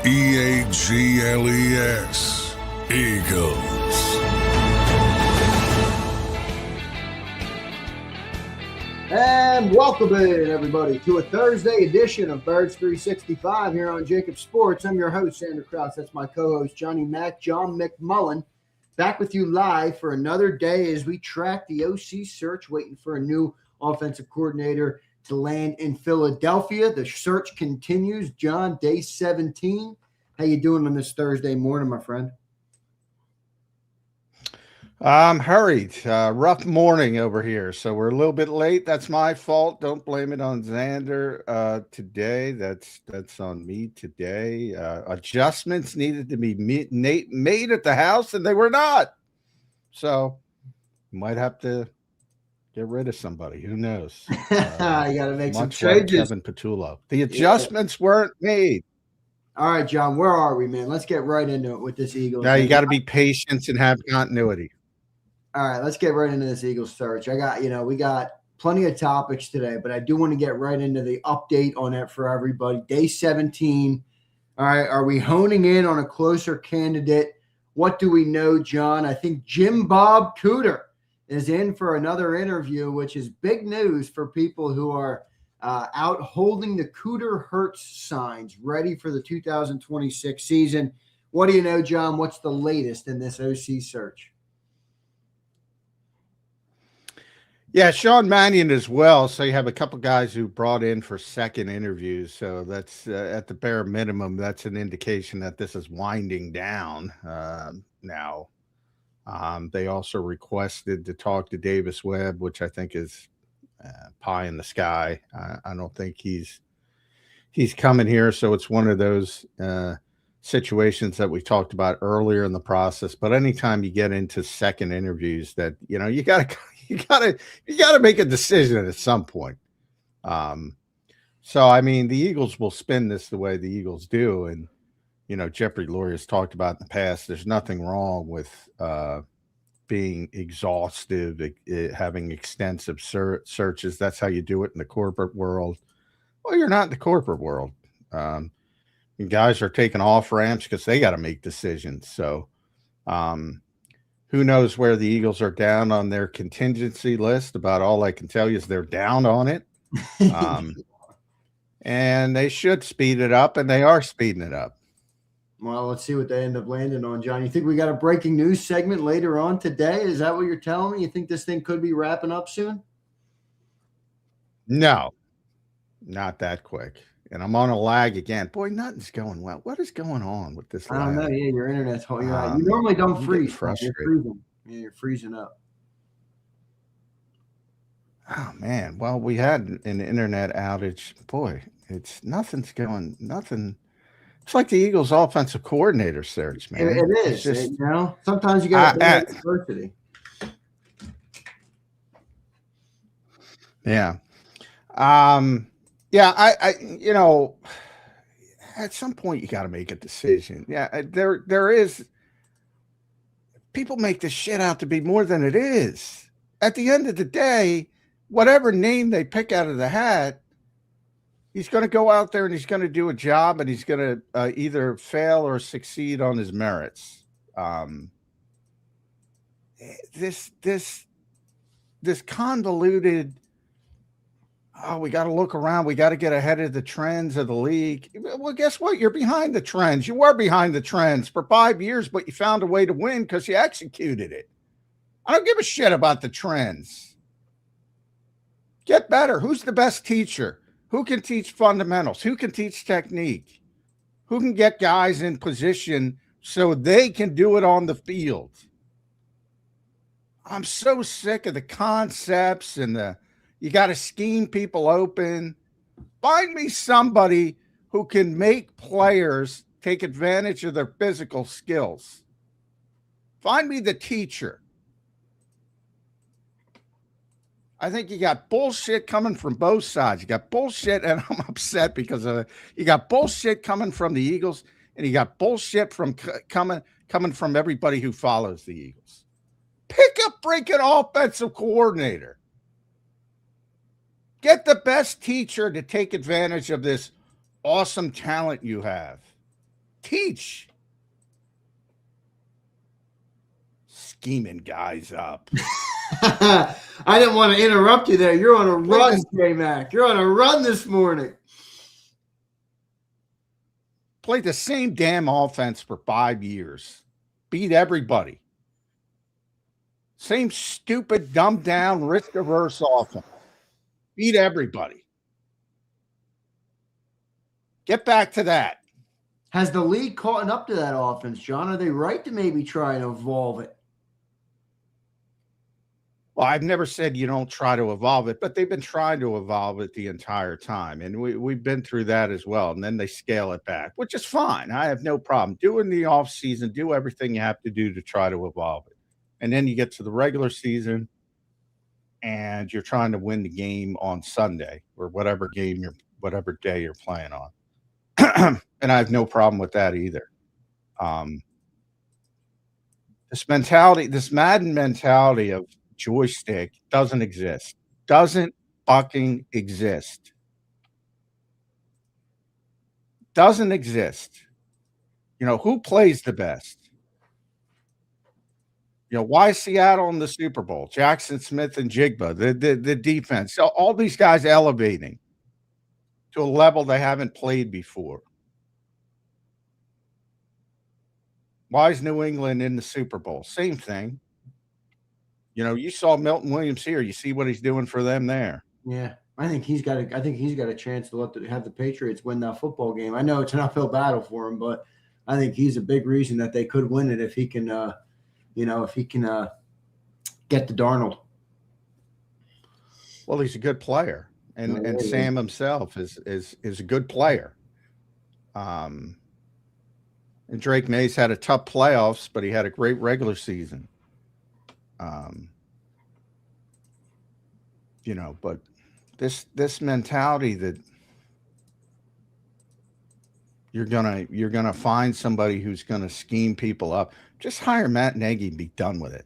Eagles. Eagles. And welcome in, everybody, to a Thursday edition of Birds 365 here on JAKIB Sports. I'm your host, Zander Krause. That's my co-host, John McMullen, back with you live for another day as we track the OC search, waiting for a new offensive coordinator to land in Philadelphia. The search continues. John, day 17. How you doing on this Thursday morning, my friend? I'm hurried. Rough morning over here, so we're a little bit late. That's my fault. Don't blame it on Zander today. That's on me today. Adjustments needed to be made at the house, and they were not. So you might have to get rid of somebody. Who knows? You got to make some Much changes. like Kevin Patullo. The adjustments weren't made. All right, John, where are we, man? Let's get right into it with this Eagles. Now you got to be patient and have continuity. All right, let's get right into this Eagles search. We got plenty of topics today, but I do want to get right into the update on it for everybody. Day 17. All right, are we honing in on a closer candidate? What do we know, John? I think Jim Bob Cooter is in for another interview, which is big news for people who are out holding the Cooter Hurts signs ready for the 2026 season. What do you know, John? What's the latest in this OC search? Yeah, Sean Mannion as well. So you have a couple guys who brought in for second interviews. So that's at the bare minimum, that's an indication that this is winding down now. They also requested to talk to Davis Webb, which I think is pie in the sky. I don't think he's coming here. So it's one of those situations that we talked about earlier in the process. But anytime you get into second interviews, that you gotta make a decision at some point. So I mean, the Eagles will spin this the way the Eagles do, and Jeffrey Lurie has talked about in the past. There's nothing wrong with being exhaustive, having extensive searches. That's how you do it in the corporate world. Well, you're not in the corporate world. Guys are taking off ramps because they got to make decisions. So who knows where the Eagles are down on their contingency list. About all I can tell you is they're down on it. And they should speed it up, and they are speeding it up. Well, let's see what they end up landing on, John. You think we got a breaking news segment later on today? Is that what you're telling me? You think this thing could be wrapping up soon? No, not that quick. And I'm on a lag again. Boy, nothing's going well. What is going on with this lag? I don't know. Yeah, your internet's holding. You normally don't freeze. Frustrated. You're freezing. Yeah, you're freezing up. Oh, man. Well, we had an internet outage. Boy, nothing. It's like the Eagles offensive coordinator search, man. It is. Just, sometimes you got to diversity. Yeah. Yeah, I at some point you got to make a decision. Yeah, there is. People make this shit out to be more than it is. At the end of the day, whatever name they pick out of the hat, he's going to go out there and he's going to do a job, and he's going to either fail or succeed on his merits. This convoluted. Oh, we got to look around. We got to get ahead of the trends of the league. Well, guess what? You're behind the trends. You were behind the trends for 5 years, but you found a way to win because you executed it. I don't give a shit about the trends. Get better. Who's the best teacher? Who can teach fundamentals? Who can teach technique? Who can get guys in position so they can do it on the field? I'm so sick of the concepts and you got to scheme people open. Find me somebody who can make players take advantage of their physical skills. Find me the teacher. I think you got bullshit coming from both sides. You got bullshit, and I'm upset because of it. You got bullshit coming from the Eagles, and you got bullshit from coming from everybody who follows the Eagles. Pick a freaking offensive coordinator. Get the best teacher to take advantage of this awesome talent you have. Teach. Scheming guys up. I didn't want to interrupt you there. You're on a run, J-Mac. You're on a run this morning. Played the same damn offense for 5 years. Beat everybody. Same stupid, dumbed down, risk-averse offense. Beat everybody. Get back to that. Has the league caught up to that offense, John? Are they right to maybe try and evolve it? Well, I've never said you don't try to evolve it, but they've been trying to evolve it the entire time. And we've been through that as well. And then they scale it back, which is fine. I have no problem. Do in the offseason, do everything you have to do to try to evolve it. And then you get to the regular season and you're trying to win the game on Sunday or whatever day you're playing on. And I have no problem with that either. This Madden mentality of joystick doesn't exist. Doesn't fucking exist. Doesn't exist. You know, who plays the best? You know, why is Seattle in the Super Bowl? Jackson Smith and Jigba, the defense. So all these guys elevating to a level they haven't played before. Why is New England in the Super Bowl? Same thing. You know, you saw Milton Williams here. You see what he's doing for them there. Yeah, I think he's got a chance to have the Patriots win that football game. I know it's an uphill battle for him, but I think he's a big reason that they could win it if he can, get to Darnold. Well, he's a good player, and Sam himself is a good player. And Drake Mays had a tough playoffs, but he had a great regular season. You know, but this mentality that you're gonna find somebody who's gonna scheme people up. Just hire Matt Nagy and be done with it.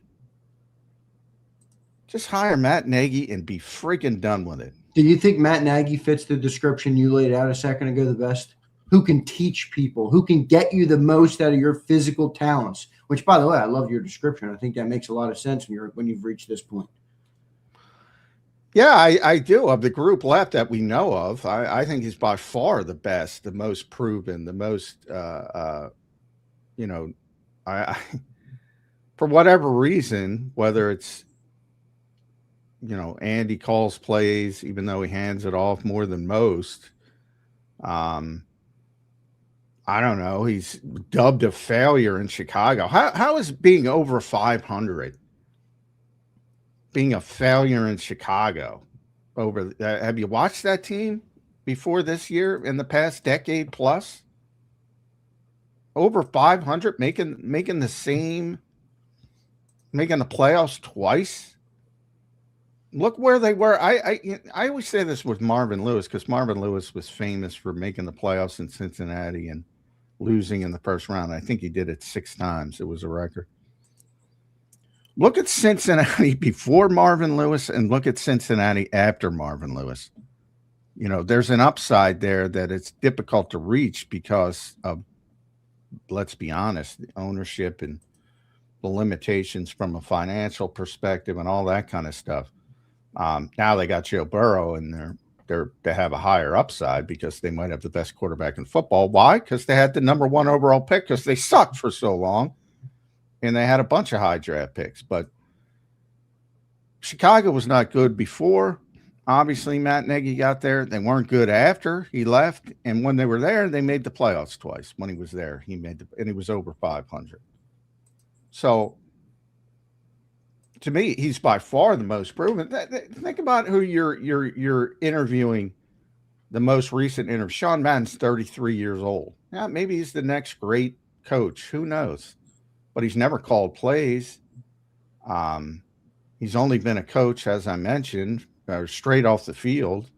Just hire Matt Nagy and be freaking done with it. Do you think Matt Nagy fits the description you laid out a second ago the best? Who can teach people, who can get you the most out of your physical talents, which, by the way, I love your description. I think that makes a lot of sense when you've reached this point. Yeah, I do. Of the group left that we know of, I think he's by far the best, the most proven, the most, you know, I for whatever reason, whether it's, you know, Andy calls plays, even though he hands it off more than most. I don't know. He's dubbed a failure in Chicago. How is being over 500 being a failure in Chicago? Have you watched that team before this year in the past decade plus? Over 500, making the playoffs twice. Look where they were. I always say this with Marvin Lewis because Marvin Lewis was famous for making the playoffs in Cincinnati and losing in the first round. I think he did it 6 times. It was a record. Look at Cincinnati before Marvin Lewis and look at Cincinnati after Marvin Lewis. You know, there's an upside there that it's difficult to reach because of, let's be honest, the ownership and the limitations from a financial perspective and all that kind of stuff. Now they got Joe Burrow and they have a higher upside because they might have the best quarterback in football. Why? Because they had the number 1 overall pick because they sucked for so long and they had a bunch of high draft picks. But Chicago was not good before. Obviously, Matt Nagy got there. They weren't good after he left. And when they were there, they made the playoffs twice. When he was there, and he was over 500. So to me, he's by far the most proven. Think about who you're interviewing. The most recent interview, Sean Madden's 33 years old. Yeah, maybe he's the next great coach. Who knows? But he's never called plays. He's only been a coach, as I mentioned, straight off the field.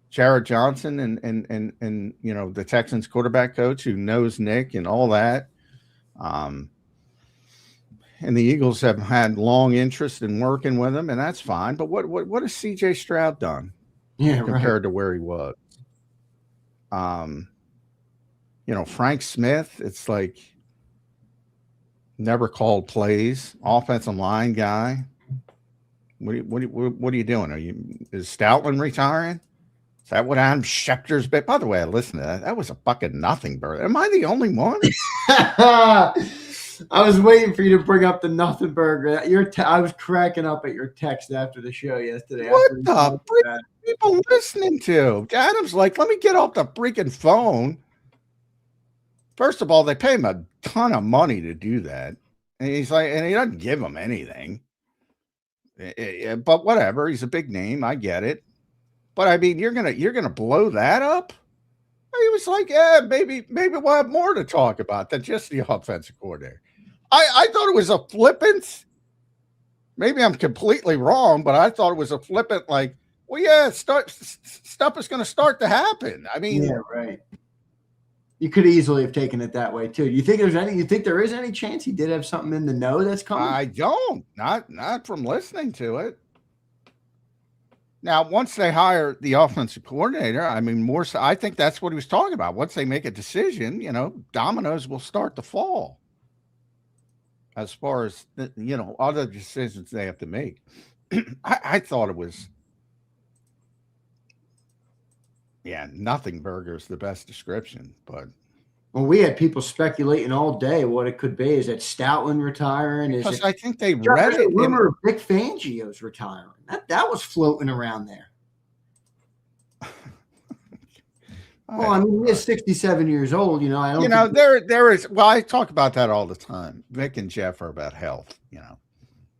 Jared Johnson and you know, the Texans quarterback coach who knows Nick and all that. And the Eagles have had long interest in working with him, and that's fine. But what has C.J. Stroud done compared to where he was? Frank Smith, it's like never called plays, offensive line guy. What are you doing? Is Stoutland retiring? Is that what Adam Schefter's bit? By the way, I listened to that. That was a fucking nothing bird. Am I the only one? I was waiting for you to bring up the nothing burger. I was cracking up at your text after the show yesterday. What the freak are people listening to? Adam's like, let me get off the freaking phone. First of all, they pay him a ton of money to do that. And he's like, and he doesn't give them anything. But whatever, he's a big name. I get it. But I mean, you're gonna blow that up. He was like, yeah, maybe we'll have more to talk about than just the offensive coordinator. I thought it was a flippant. Maybe I'm completely wrong, but I thought it was a flippant. Like, well, yeah, stuff is going to start to happen. I mean, yeah, right. You could easily have taken it that way too. Do you think you think there is any chance he did have something in the know that's coming? I don't. Not from listening to it. Now, once they hire the offensive coordinator, I mean, more so, I think that's what he was talking about. Once they make a decision, dominoes will start to fall as far as, other decisions they have to make. I thought it was, nothing burger is the best description, but. Well, we had people speculating all day what it could be. Is it Stoutland retiring? Because I think they read it. Rumor of Vic Fangio's retiring. That was floating around there. Well, I mean, he is 67 years old. I don't. There is. Well, I talk about that all the time. Vic and Jeff are about health.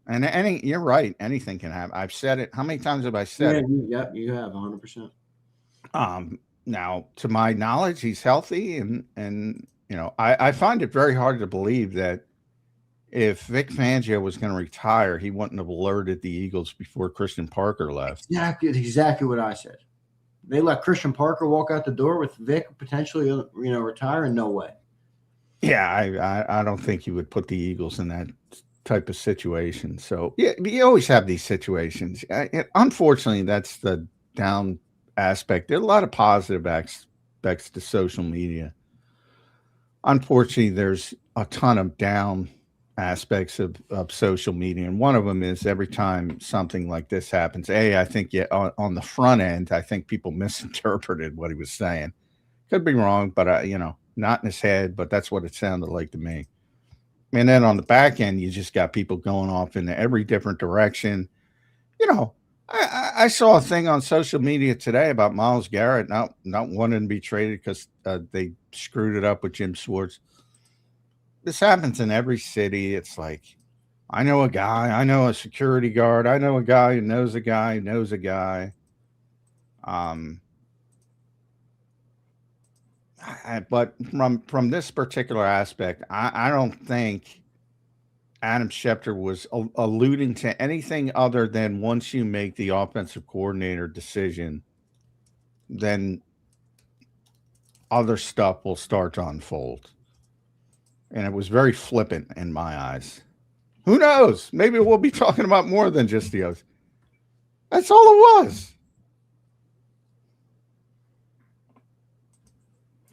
And you're right. Anything can happen. I've said it. How many times have I said it? Yep, you have 100%. Now, to my knowledge, he's healthy, and I find it very hard to believe that if Vic Fangio was going to retire, he wouldn't have alerted the Eagles before Christian Parker left. Exactly what I said. They let Christian Parker walk out the door with Vic potentially, retiring. No way. Yeah, I don't think you would put the Eagles in that type of situation. So yeah, you always have these situations. Unfortunately, that's the down aspect. There are a lot of positive aspects to social media. Unfortunately, there's a ton of down aspects of social media, and one of them is every time something like this happens, I think on the front end, I think people misinterpreted what he was saying. Could be wrong, but not in his head, but that's what it sounded like to me. And then on the back end, you just got people going off in every different direction. I saw a thing on social media today about Myles Garrett not wanting to be traded because they screwed it up with Jim Schwartz. This happens in every city. It's like, I know a guy, I know a security guard, I know a guy who knows a guy who knows a guy. But from this particular aspect, I don't think Adam Schefter was alluding to anything other than once you make the offensive coordinator decision, then other stuff will start to unfold. And it was very flippant in my eyes. Who knows? Maybe we'll be talking about more than just the oath. That's all it was.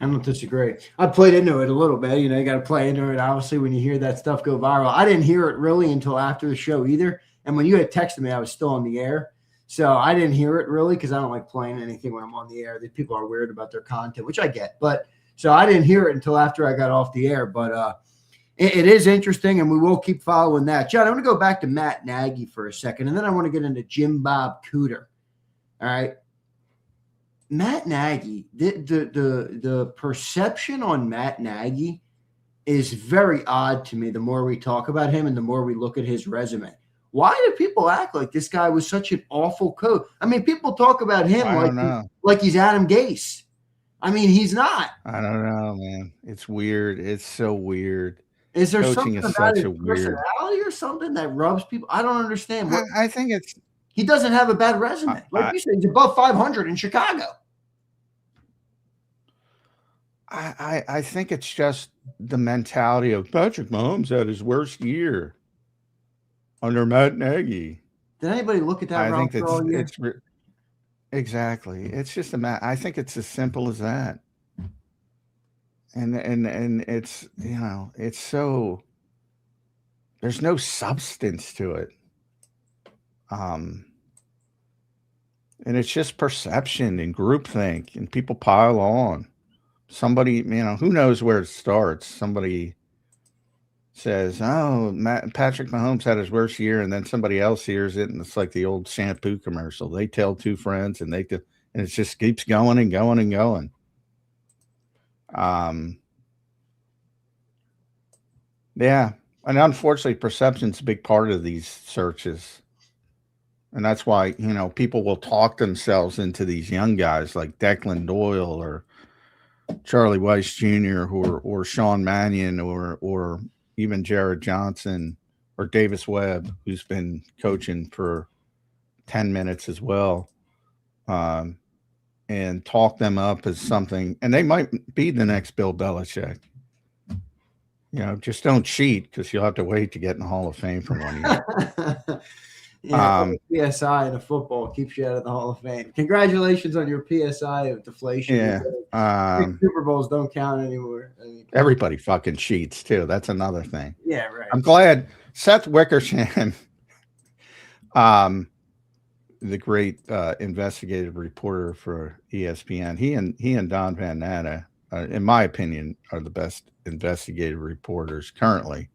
I don't disagree. I played into it a little bit. You got to play into it. Obviously, when you hear that stuff go viral, I didn't hear it really until after the show either. And when you had texted me, I was still on the air. So I didn't hear it really because I don't like playing anything when I'm on the air. These people are weird about their content, which I get. But so I didn't hear it until after I got off the air. But it is interesting, and we will keep following that. John, I want to go back to Matt Nagy for a second, and then I want to get into Jim Bob Cooter. All right. Matt Nagy, the perception on Matt Nagy is very odd to me the more we talk about him and the more we look at his resume. Why do people act like this guy was such an awful coach? I mean, people talk about him like he's Adam Gase. I mean, he's not. I don't know, man. It's weird. It's so weird. Is there something about his personality or something that rubs people? I don't understand. I think it's he doesn't have a bad resume. Like you said, he's above 500 in Chicago. I think it's just the mentality of Patrick Mahomes at his worst year under Matt Nagy. Did anybody look at that? I think it's exactly. It's just I think it's as simple as that. and it's, it's so, there's no substance to it. And it's just perception and groupthink, and people pile on. Somebody, who knows where it starts? Somebody says, "Oh, Patrick Mahomes had his worst year," and then somebody else hears it, and it's like the old shampoo commercial. They tell two friends, and and it just keeps going and going and going. Yeah, and unfortunately, perception's a big part of these searches, and that's why people will talk themselves into these young guys like Declan Doyle or Charlie Weiss Jr. or Sean Mannion or even Jared Johnson or Davis Webb, who's been coaching for 10 minutes as well, and talk them up as something, and they might be the next Bill Belichick. Just don't cheat, because you'll have to wait to get in the Hall of Fame for 1 year. PSI in the football keeps you out of the Hall of Fame. Congratulations on your PSI of deflation. Yeah. Super Bowls don't count anymore. Everybody fucking cheats too. That's another thing. Yeah, right. I'm glad Seth Wickersham, the great investigative reporter for ESPN, he and Don Van Natta, in my opinion, are the best investigative reporters currently.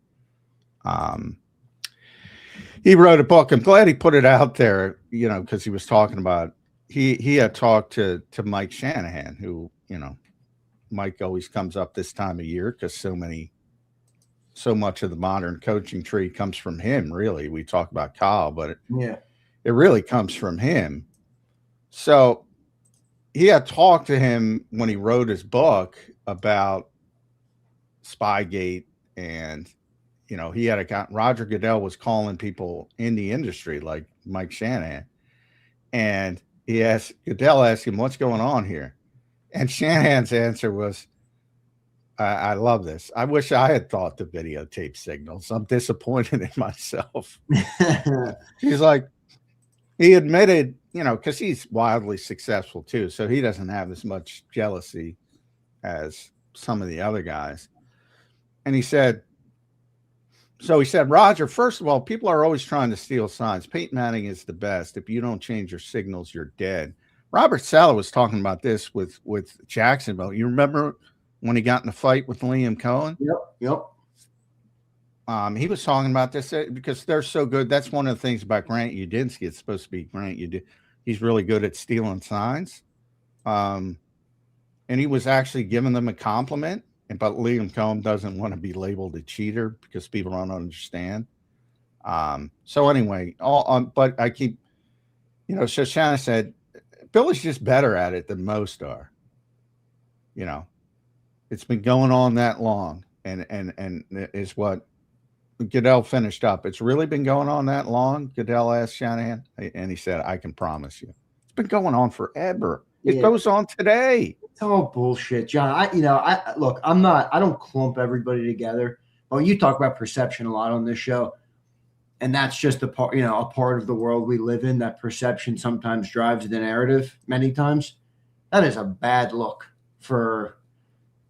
He wrote a book. I'm glad he put it out there, because he was talking about, he had talked to Mike Shanahan, who, Mike always comes up this time of year because so much of the modern coaching tree comes from him, really. We talk about Kyle, but it really comes from him. So he had talked to him when he wrote his book about Spygate, and he had Roger Goodell was calling people in the industry like Mike Shanahan, and Goodell asked him, "What's going on here?" And Shanahan's answer was, I love this. "I wish I had thought to videotape signals. I'm disappointed in myself." He's like, he admitted, because he's wildly successful too, so he doesn't have as much jealousy as some of the other guys. And he said, "Roger, first of all, people are always trying to steal signs. Peyton Manning is the best. If you don't change your signals, you're dead." Robert Saleh was talking about this with Jacksonville. You remember when he got in a fight with Liam Cohen? Yep. He was talking about this because they're so good. That's one of the things about Grant Udinski. It's supposed to be Grant Udinski. He's really good at stealing signs. And he was actually giving them a compliment. But Liam Cohen doesn't want to be labeled a cheater because people don't understand. So anyway, but I keep, Shoshana said, Billy's just better at it than most are. It's been going on that long, and is what Goodell finished up. "It's really been going on that long?" Goodell asked Shanahan, and he said, "I can promise you, it's been going on forever. It goes on today." It's all bullshit, John. I don't clump everybody together. Well, you talk about perception a lot on this show, and that's just a part of the world we live in. That perception sometimes drives the narrative. Many times, that is a bad look for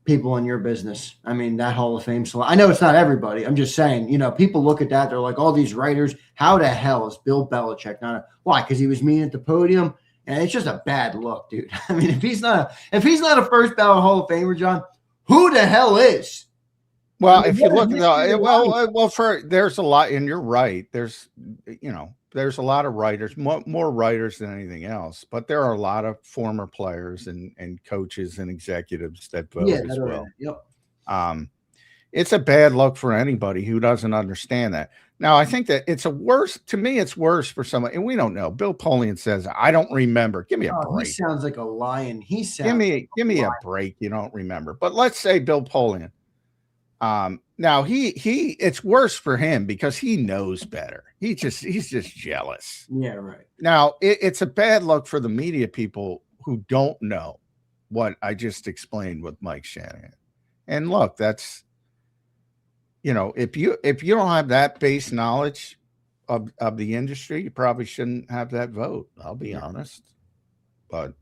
people in your business. I mean, that Hall of Fame. I know it's not everybody. I'm just saying, people look at that. They're like, all these writers. How the hell is Bill Belichick not? Why? Because he was mean at the podium. And it's just a bad look, dude. I mean, if he's not a first ballot Hall of Famer, John, who the hell is? Well, if you look at there's a lot, and you're right. There's a lot of writers, more writers than anything else. But there are a lot of former players and coaches and executives that vote as well. Yep. It's a bad look for anybody who doesn't understand that. Now, I think that it's worse for someone, and we don't know. Bill Polian says, "I don't remember." Give me a break. He sounds like a lion. Give me a break. You don't remember. But let's say Bill Polian. Now it's worse for him because he knows better. He's just jealous. Yeah, right. Now it's a bad look for the media people who don't know what I just explained with Mike Shanahan. And look, that's, if you don't have that base knowledge of the industry, you probably shouldn't have that vote. I'll be honest, but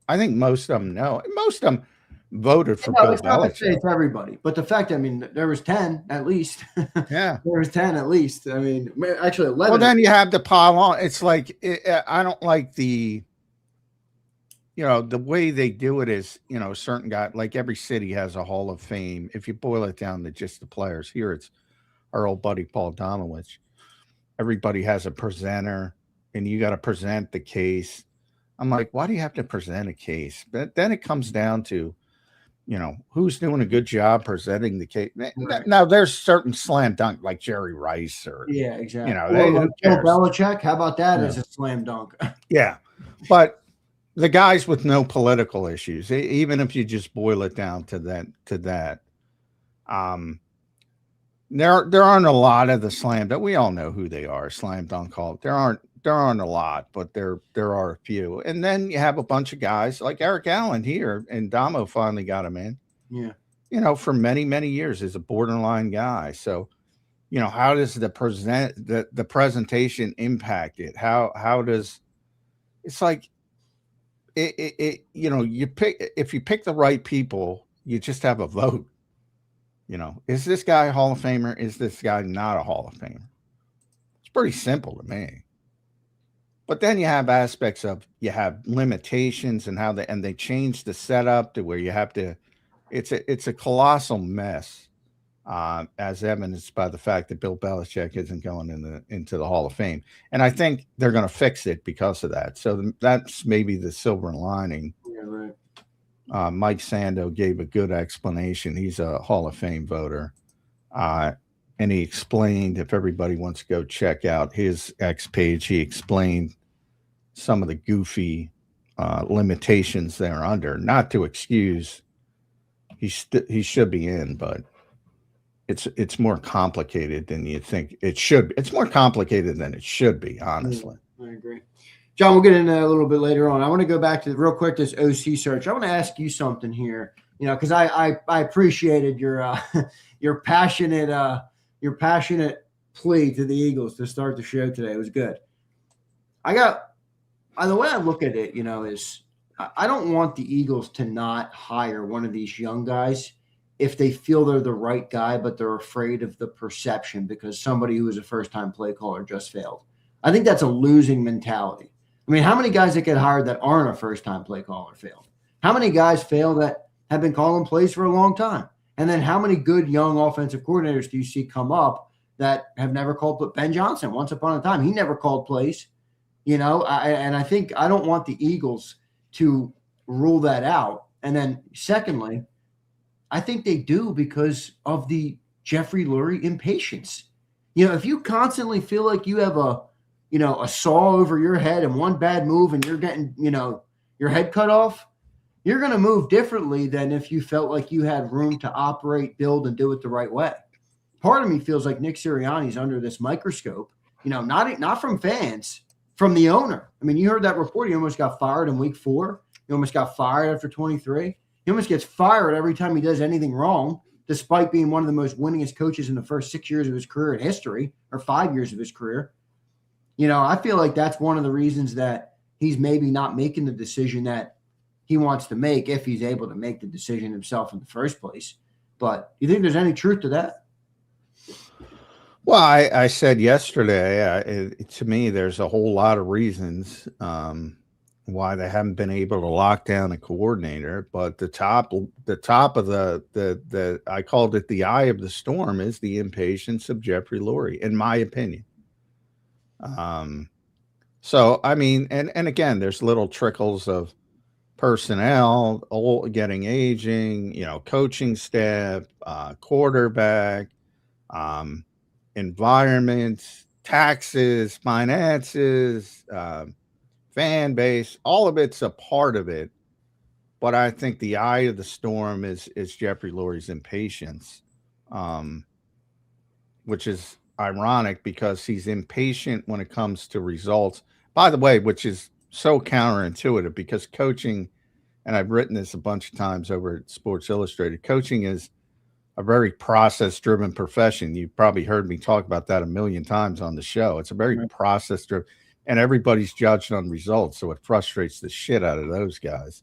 I think most of them know. Most of them, voted for No, Bill it's not to say Belichick. it's everybody, but the fact, I mean, there was 10 at least. Yeah. There was 10 at least. I mean, actually 11. Well, then you have to pile on. It's like I don't like the way they do it is, certain guy, like every city has a Hall of Fame. If you boil it down to just the players, here it's our old buddy Paul Domowitch. Everybody has a presenter, and you got to present the case. I'm like, why do you have to present a case? But then it comes down to, who's doing a good job presenting the case. Right. Now, there's certain slam dunk like Jerry Rice or, Yeah, exactly. who Bill cares? Belichick, how about that Yeah. as a slam dunk? Yeah. But the guys with no political issues, even if you just boil it down to that, there aren't a lot of the slam dunk. We all know who they are, slam dunk hall. There aren't a lot, but there are a few. And then you have a bunch of guys like Eric Allen here, and Damo finally got him in. Yeah. For many, many years is a borderline guy. So, how does the presentation impact it? How does it's like you pick, if you pick the right people, you just have a vote. Is this guy a Hall of Famer? Is this guy not a Hall of Famer? It's pretty simple to me. But then you have aspects of, you have limitations and and they change the setup to where you have to, it's a colossal mess, as evidenced by the fact that Bill Belichick isn't going into the Hall of Fame. And I think they're going to fix it because of that. So that's maybe the silver lining. Yeah, right. Mike Sando gave a good explanation. He's a Hall of Fame voter. And he explained, if everybody wants to go check out his X page, he explained some of the goofy limitations they're under. Not to excuse, he should be in, but it's more complicated than you think it should be. It's more complicated than it should be, honestly. I agree. John, we'll get into that a little bit later on. I want to go back to real quick this OC search. I want to ask you something here, because I appreciated your passionate plea to the Eagles to start the show today. It was good. The way I look at it, is I don't want the Eagles to not hire one of these young guys if they feel they're the right guy, but they're afraid of the perception because somebody who is a first-time play caller just failed. I think that's a losing mentality. I mean, how many guys that get hired that aren't a first-time play caller failed? How many guys fail that have been calling plays for a long time? And then how many good young offensive coordinators do you see come up that have never called? But Ben Johnson, once upon a time, he never called plays. And I think I don't want the Eagles to rule that out. And then secondly, I think they do because of the Jeffrey Lurie impatience. If you constantly feel like you have a saw over your head and one bad move and you're getting, your head cut off, you're going to move differently than if you felt like you had room to operate, build, and do it the right way. Part of me feels like Nick Sirianni's under this microscope, not from fans, from the owner. I mean, you heard that report. He almost got fired in week 4. He almost got fired after 23. He almost gets fired every time he does anything wrong, despite being one of the most winningest coaches in the first 6 years of his career in history, or 5 years of his career. I feel like that's one of the reasons that he's maybe not making the decision that he wants to make, if he's able to make the decision himself in the first place. But you think there's any truth to that? Well, I said yesterday, to me, there's a whole lot of reasons why they haven't been able to lock down a coordinator. But the top of the I called it the eye of the storm, is the impatience of Jeffrey Lurie, in my opinion. So I mean, and again, there's little trickles of personnel, aging, coaching staff, quarterback, environment, taxes, finances, fan base, all of it's a part of it. But I think the eye of the storm is Jeffrey Lurie's impatience, which is ironic because he's impatient when it comes to results. By the way, which is so counterintuitive, because coaching, and I've written this a bunch of times over at Sports Illustrated, coaching is a very process-driven profession. You've probably heard me talk about that a million times on the show. It's a very process-driven, and everybody's judged on results, so it frustrates the shit out of those guys.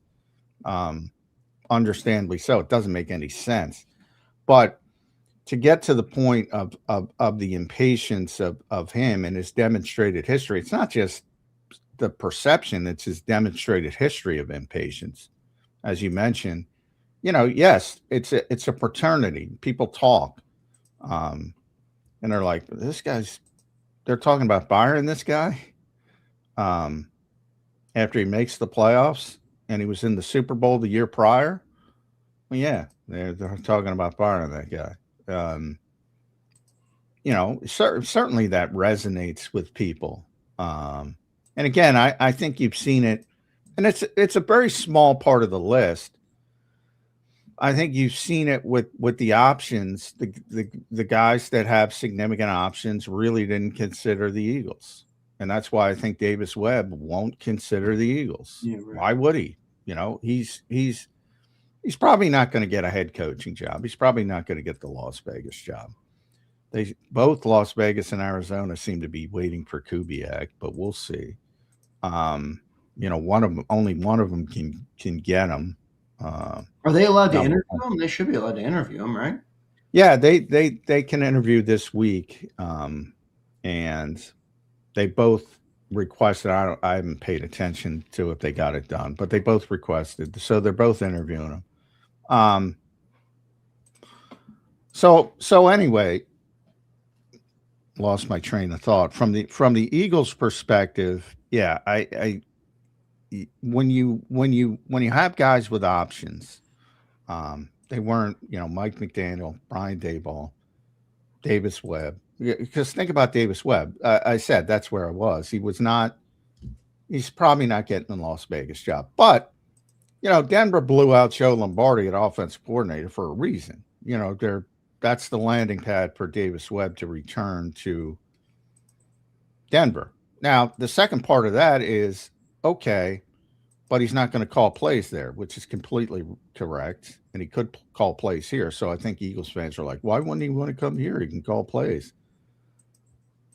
understandably so. It doesn't make any sense. But to get to the point of the impatience of him and his demonstrated history, it's not just the perception, it's his demonstrated history of impatience. As you mentioned, yes, it's a fraternity. People talk. And they're like, they're talking about firing this guy after he makes the playoffs and he was in the Super Bowl the year prior. Well, yeah, they're talking about firing that guy. Certainly that resonates with people. And again, I think you've seen it, and it's a very small part of the list. I think you've seen it with the options. The guys that have significant options really didn't consider the Eagles, and that's why I think Davis Webb won't consider the Eagles. Yeah, right. Why would he? He's probably not going to get a head coaching job. He's probably not going to get the Las Vegas job. Both Las Vegas and Arizona seem to be waiting for Kubiak, but we'll see. Only one of them can get him. Are they allowed to interview him? They should be allowed to interview him, right? Yeah, they can interview this week, and they both requested. I haven't paid attention to if they got it done, but they both requested, so they're both interviewing him. So anyway, lost my train of thought from the Eagles' perspective. Yeah, when you have guys with options, they weren't, Mike McDaniel, Brian Daboll, Davis Webb. Because think about Davis Webb. I said that's where I was. He's probably not getting the Las Vegas job. But, Denver blew out Joe Lombardi at offensive coordinator for a reason. That's the landing pad for Davis Webb to return to Denver. Now, the second part of that is, okay, but he's not going to call plays there, which is completely correct. And he could call plays here. So I think Eagles fans are like, why wouldn't he want to come here? He can call plays.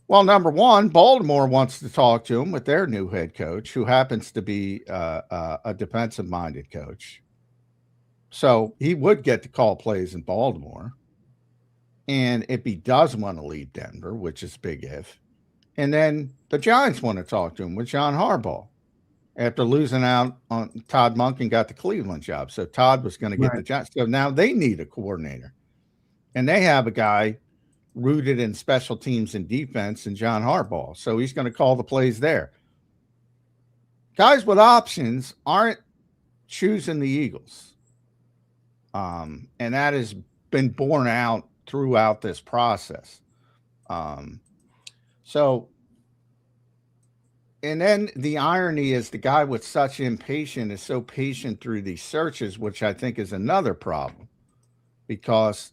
Well, number one, Baltimore wants to talk to him with their new head coach, who happens to be a defensive-minded coach. So he would get to call plays in Baltimore. And if he does want to leave Denver, which is big if, and then the Giants want to talk to him with John Harbaugh after losing out on Todd Monken got the Cleveland job. So Todd was going to get the Giants. So now they need a coordinator. And they have a guy rooted in special teams and defense and John Harbaugh. So he's going to call the plays there. Guys with options aren't choosing the Eagles. And that has been borne out throughout this process. And then the irony is the guy with such impatience is so patient through these searches, which I think is another problem, because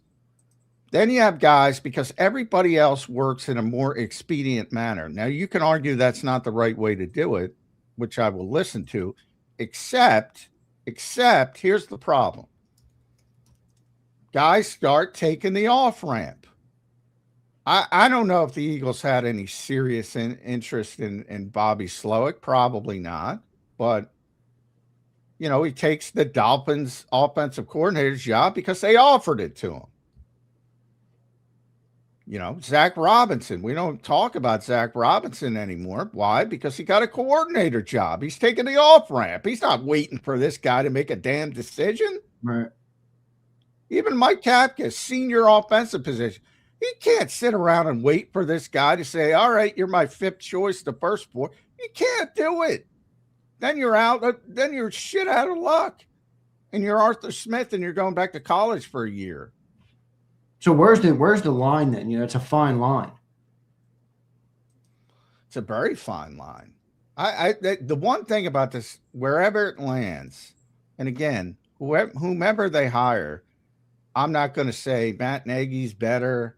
then you have guys, because everybody else works in a more expedient manner. Now, you can argue that's not the right way to do it, which I will listen to, except here's the problem. Guys start taking the off-ramp. I don't know if the Eagles had any serious interest in Bobby Slowick. Probably not. But, he takes the Dolphins offensive coordinator's job because they offered it to him. Zach Robinson. We don't talk about Zach Robinson anymore. Why? Because he got a coordinator job. He's taking the off-ramp. He's not waiting for this guy to make a damn decision. Right. Even Mike Kapka, senior offensive position. He can't sit around and wait for this guy to say, all right, you're my fifth choice, the first four. You can't do it. Then you're out. Then you're shit out of luck. And you're Arthur Smith and you're going back to college for a year. So where's the line then? It's a fine line. It's a very fine line. The one thing about this, wherever it lands, and again, whomever they hire, I'm not going to say Matt Nagy's better.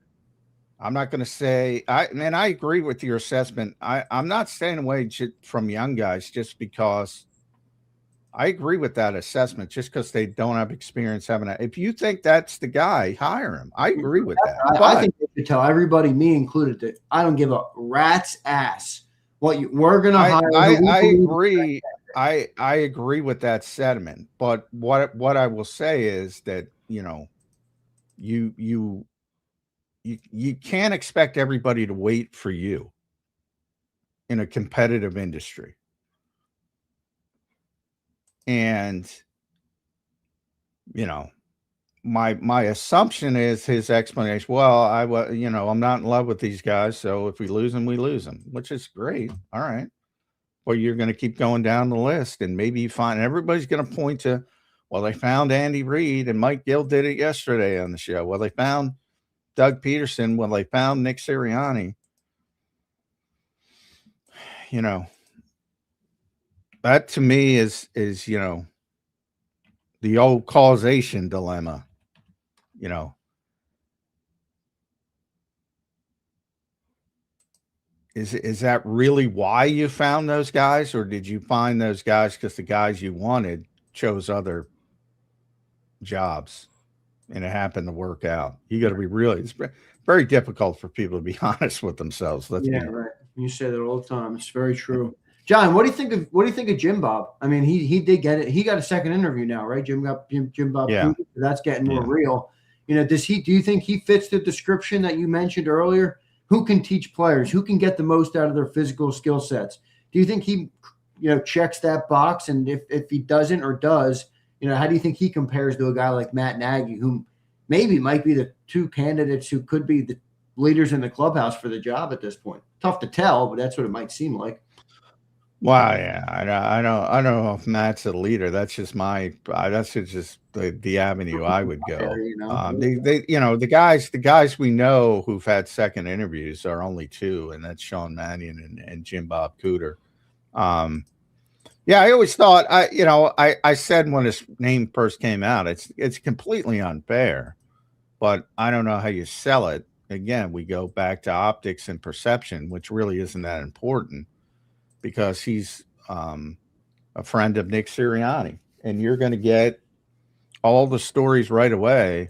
I'm not going to say I agree with your assessment. I'm not staying away from young guys just because I agree with that assessment, just because they don't have experience having it. If you think that's the guy, hire him. I agree with that. I think they should tell everybody, me included, that I don't give a rat's ass. We're going to hire. I agree. I agree with that sentiment, but what I will say is that, you can't expect everybody to wait for you in a competitive industry. And, you know, my assumption is his explanation, well, I'm not in love with these guys, so if we lose them, we lose them, which is great. All right. Well, you're going to keep going down the list, and maybe you find everybody's going to point to, well, they found Andy Reid, and Mike Gill did it yesterday on the show. Well, they found Doug Peterson. Well, they found Nick Sirianni. That to me is the old causation dilemma. Is that really why you found those guys, or did you find those guys because the guys you wanted chose other jobs and it happened to work out? You got to be really, it's very difficult for people to be honest with themselves. Right. You say that all the time. It's very true. John, what do you think of Jim Bob? I mean, he did get it. He got a second interview now, right? Jim Bob. Yeah. That's getting more real. Do you think he fits the description that you mentioned earlier? Who can teach players? Who can get the most out of their physical skill sets? Do you think he, checks that box? And if he doesn't or does, how do you think he compares to a guy like Matt Nagy, who maybe might be the two candidates who could be the leaders in the clubhouse for the job at this point? Tough to tell, but that's what it might seem like. Well, yeah, I don't know if Matt's a leader. That's just that's just the avenue I would go. The guys we know who've had second interviews are only two, and that's Sean Mannion and Jim Bob Cooter. I always thought I said when his name first came out, it's completely unfair, but I don't know how you sell it. Again, we go back to optics and perception, which really isn't that important, because he's a friend of Nick Sirianni, and you're going to get all the stories right away.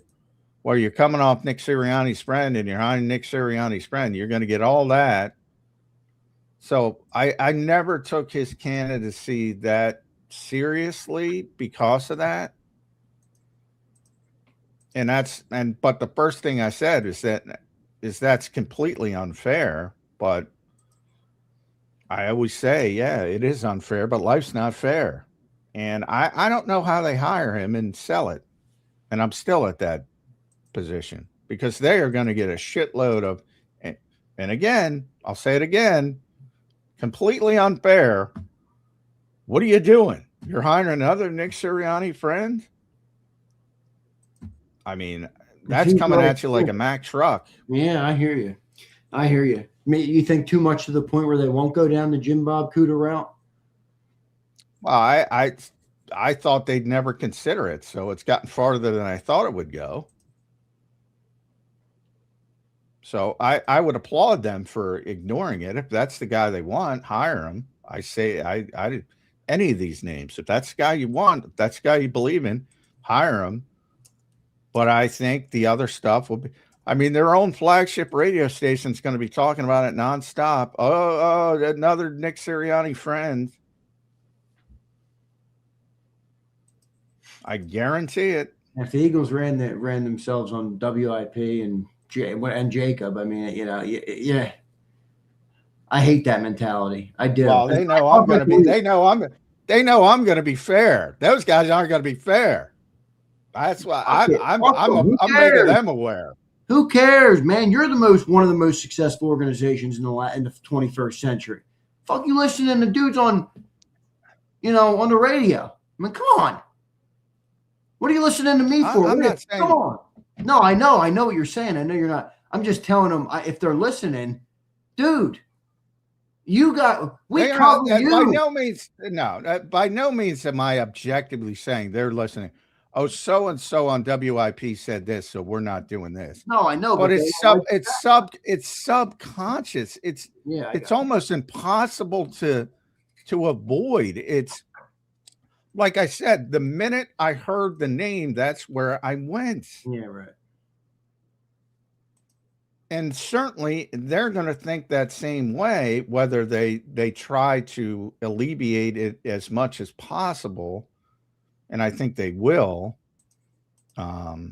Well, you're coming off Nick Sirianni's friend and you're hiring Nick Sirianni's friend. You're going to get all that. So I never took his candidacy that seriously because of that. But the first thing I said is that's completely unfair. But I always say, yeah, it is unfair, but life's not fair. And I don't know how they hire him and sell it. And I'm still at that position, because they are going to get a shitload of, and again, I'll say it again, completely unfair. What are you doing? You're hiring another Nick Sirianni friend? I mean, that's coming at you like a Mack truck. Yeah, I hear you. I mean, you think too much to the point where they won't go down the Jim Bob Cooter route? Well, I thought they'd never consider it, so it's gotten farther than I thought it would go. So I would applaud them for ignoring it. If that's the guy they want, hire him. I say I any of these names. If that's the guy you want, if that's the guy you believe in, hire him. But I think the other stuff will be, I mean, their own flagship radio station is going to be talking about it nonstop. Oh, another Nick Sirianni friend. I guarantee it. If the Eagles ran themselves on WIP and JAKIB, I mean, yeah. I hate that mentality. I do. Well, they know I'm going to be. They know I'm going to be fair. Those guys aren't going to be fair. That's why I'm making them aware. Who cares, man? You're one of the most successful organizations in the 21st century. Fuck you listening to dudes on the radio. I mean, come on. What are you listening to me for? I'm not saying. Come on. No, I know what you're saying. I know you're not. I'm just telling them, if they're listening, dude, we cover you. By no means am I objectively saying they're listening. Oh, so and so on WIP said this, so we're not doing this. No, I know, but it's subconscious. It's almost impossible to avoid. It's like I said, the minute I heard the name, that's where I went. Yeah, right. And certainly they're going to think that same way, whether they try to alleviate it as much as possible, and I think they will. I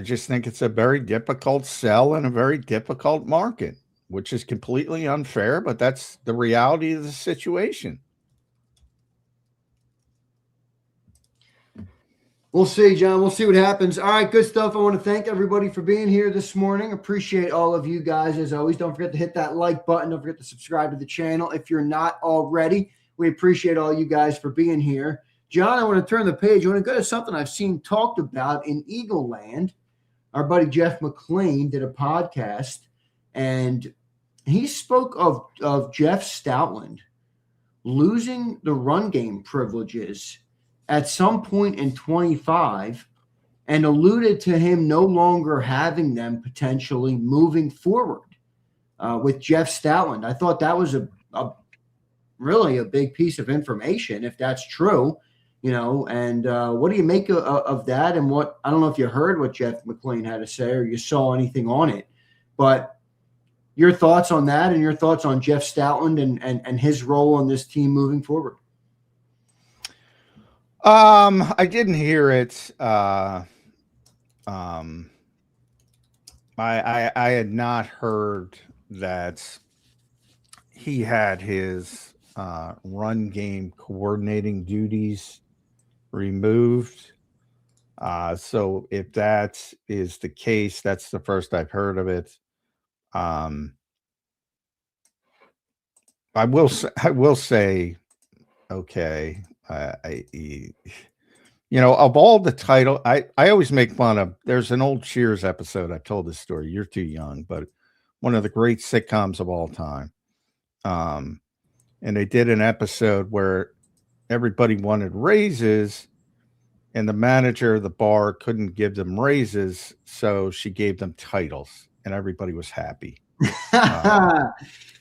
just think it's a very difficult sell in a very difficult market, which is completely unfair, but that's the reality of the situation. We'll see, John. We'll see what happens. All right, good stuff. I want to thank everybody for being here this morning. Appreciate all of you guys. As always, don't forget to hit that like button. Don't forget to subscribe to the channel if you're not already. We appreciate all you guys for being here. John, I want to turn the page. I want to go to something I've seen talked about in Eagle Land. Our buddy Jeff McLean did a podcast, and he spoke of Jeff Stoutland losing the run game privileges at some point in 25 and alluded to him no longer having them potentially moving forward with Jeff Stoutland. I thought that was a really a big piece of information, if that's true. And what do you make of that? And what, I don't know if you heard what Jeff McLean had to say or you saw anything on it, but your thoughts on that and your thoughts on Jeff Stoutland and his role on this team moving forward. I didn't hear it. I had not heard that he had his run game coordinating duties removed. So if that is the case, that's the first I've heard of it. I will say, okay. Of all the title, I always make fun of, there's an old Cheers episode. I've told this story. You're too young, but one of the great sitcoms of all time. And they did an episode where everybody wanted raises and the manager of the bar couldn't give them raises. So she gave them titles and everybody was happy.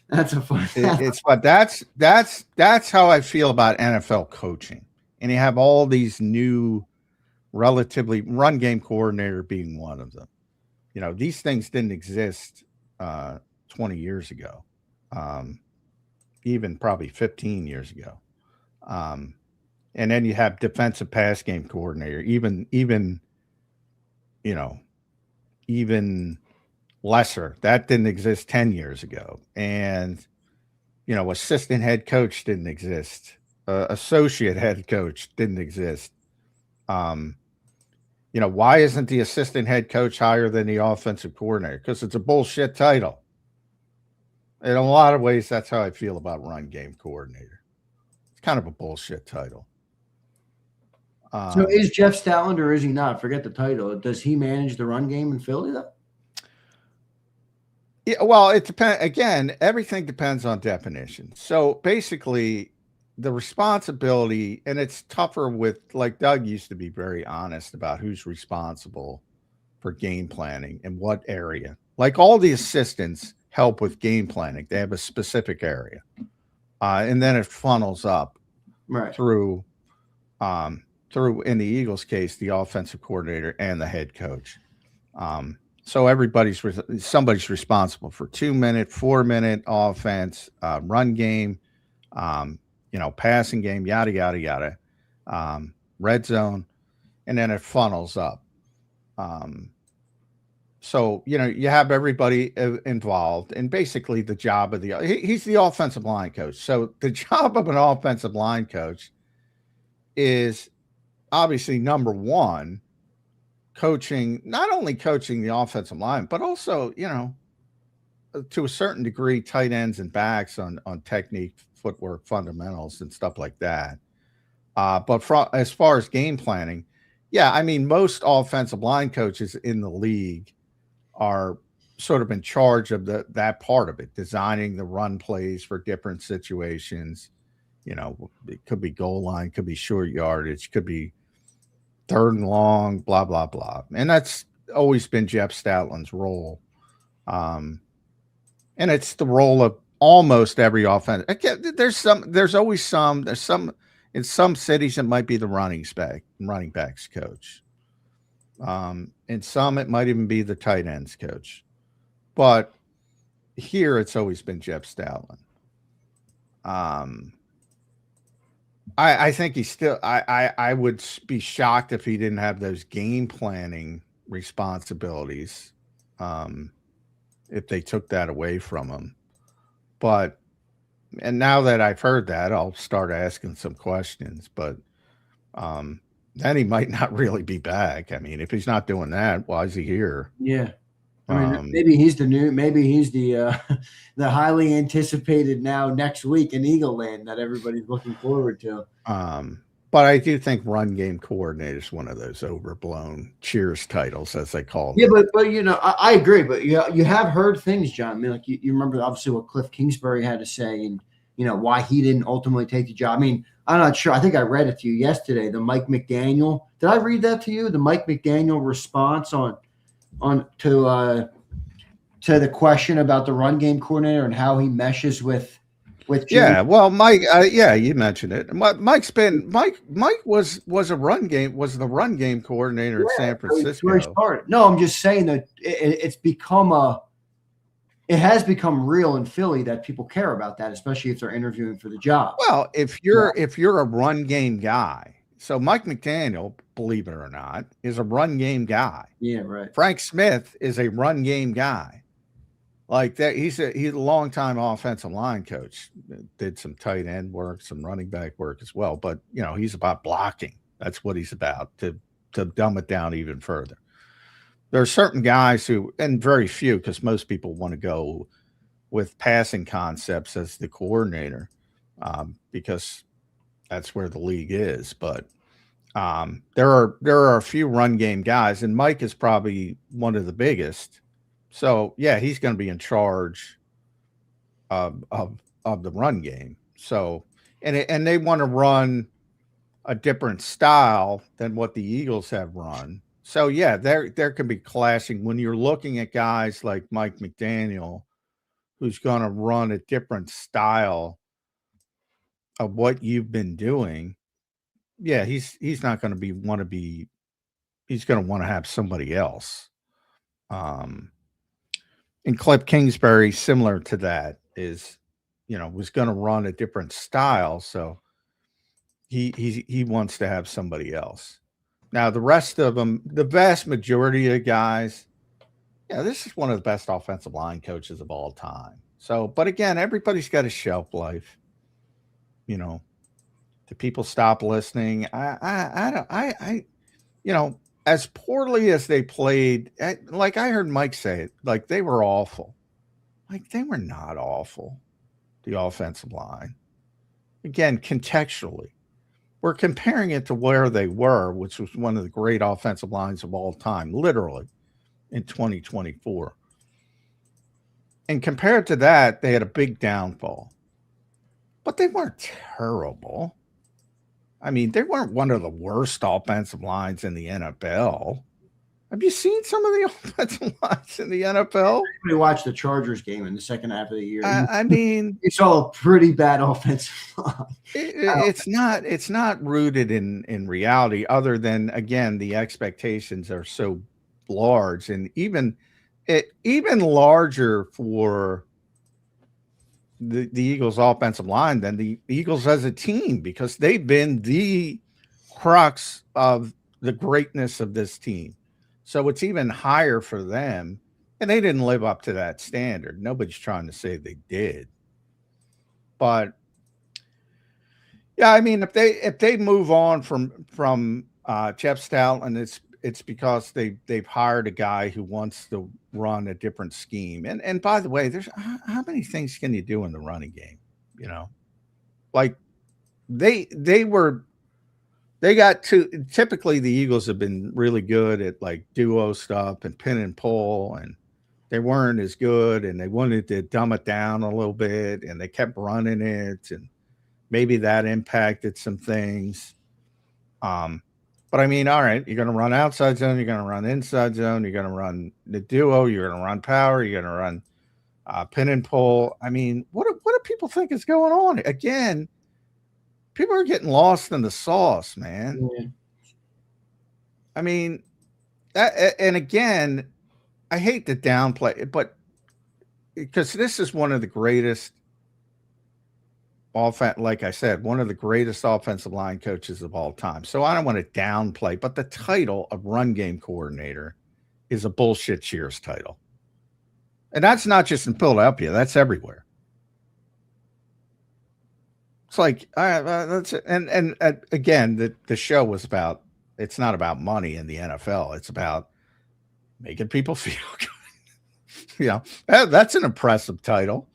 That's a fun. But that's how I feel about NFL coaching. And you have all these new, relatively, run game coordinator being one of them. These things didn't exist 20 years ago, even probably 15 years ago. And then you have defensive pass game coordinator, even lesser. That didn't exist 10 years ago. And, assistant head coach didn't exist. Associate head coach didn't exist. Why isn't the assistant head coach higher than the offensive coordinator? Because it's a bullshit title. In a lot of ways, that's how I feel about run game coordinator. It's kind of a bullshit title. So is Jeff Stoutland or is he not? Forget the title. Does he manage the run game in Philly, though? Yeah, well, it depends. Again, everything depends on definition. So basically, the responsibility, and it's tougher with, like Doug used to be very honest about who's responsible for game planning and what area. Like all the assistants help with game planning. They have a specific area. And then it funnels up through, in the Eagles case, the offensive coordinator and the head coach. So somebody's responsible for 2-minute, 4-minute offense, run game, passing game, yada, yada, yada, red zone, and then it funnels up. So, you have everybody involved, and basically the job of he's the offensive line coach. So the job of an offensive line coach is obviously number one, not only coaching the offensive line, but also, to a certain degree, tight ends and backs on technique, footwork, fundamentals, and stuff like that. But as far as game planning, most offensive line coaches in the league are sort of in charge of that part of it, designing the run plays for different situations. It could be goal line, could be short yardage, could be third and long, blah, blah, blah. And that's always been Jeff Stoutland's role. And it's the role of almost every offense. Again, there's some in some cities it might be the running backs coach. In some it might even be the tight ends coach. But here it's always been Jeff Stoutland. I think he's still. I would be shocked if he didn't have those game planning responsibilities. If they took that away from him, but and now that I've heard that, I'll start asking some questions. But then he might not really be back. I mean, if he's not doing that, why is he here? Yeah. I mean, maybe he's the the highly anticipated now next week in Eagle Land that everybody's looking forward to. But I do think run game coordinator is one of those overblown cheers titles, as they call them. Yeah, but you know, I agree. But you have heard things, John. I mean, like you remember obviously what Cliff Kingsbury had to say, and you know why he didn't ultimately take the job. I mean, I'm not sure. I think I read it to you yesterday. The Mike McDaniel. Did I read that to you? The Mike McDaniel response on to the question about the run game coordinator and how he meshes with Jimmy. Yeah, well, Mike, yeah, you mentioned it. Mike was the run game coordinator at San Francisco. Where he started. No, I'm just saying that it has become real in Philly that people care about that, especially if they're interviewing for the job. Well, if you're a run game guy, so Mike McDaniel, believe it or not, is a run game guy. Yeah, right. Frank Smith is a run game guy. Like that, he's a longtime offensive line coach. Did some tight end work, some running back work as well. But you know, he's about blocking. That's what he's about. To dumb it down even further. There are certain guys who, and very few, because most people want to go with passing concepts as the coordinator, because that's where the league is. But there are a few run game guys, and Mike is probably one of the biggest. So yeah, he's going to be in charge of the run game. So and they want to run a different style than what the Eagles have run. So yeah, there can be clashing when you're looking at guys like Mike McDaniel, who's going to run a different style of what you've been doing. Yeah, he's not going to he's going to want to have somebody else. And Cliff Kingsbury, similar to that, was going to run a different style, so he wants to have somebody else. Now, the rest of them, the vast majority of the guys, yeah, this is one of the best offensive line coaches of all time. So, but again, everybody's got a shelf life. You know, do people stop listening? I as poorly as they played, like I heard Mike say it, like they were awful. Like they were not awful, the offensive line. Again, contextually, we're comparing it to where they were, which was one of the great offensive lines of all time, literally, in 2024. And compared to that, they had a big downfall. But they weren't terrible. I mean, they weren't one of the worst offensive lines in the NFL. Have you seen some of the offensive lines in the NFL? We watched the Chargers game in the second half of the year. I mean, you saw a pretty bad offensive line. It's not rooted in reality, other than again the expectations are so large, and even larger for the Eagles offensive line than the Eagles as a team, because they've been the crux of the greatness of this team. So it's even higher for them, and they didn't live up to that standard. Nobody's trying to say they did. But yeah, I mean, if they move on from Jeff Stoutland, it's because they've hired a guy who wants to run a different scheme. And by the way, there's how many things can you do in the running game? You know, like they got to, typically the Eagles have been really good at like duo stuff and pin and pull, and they weren't as good, and they wanted to dumb it down a little bit, and they kept running it, and maybe that impacted some things. But I mean, all right, you're going to run outside zone, you're going to run inside zone, you're going to run the duo, you're going to run power, you're going to run pin and pull. I mean, what do people think is going on? Again, people are getting lost in the sauce, man. Yeah. I mean, and again, I hate to downplay it, but because this is one of the greatest like I said, one of the greatest offensive line coaches of all time. So I don't want to downplay, but the title of run game coordinator is a bullshit Cheers title. And that's not just in Philadelphia, that's everywhere. It's like, that's it. And again, the show was about, it's not about money in the NFL. It's about making people feel good. That's an impressive title.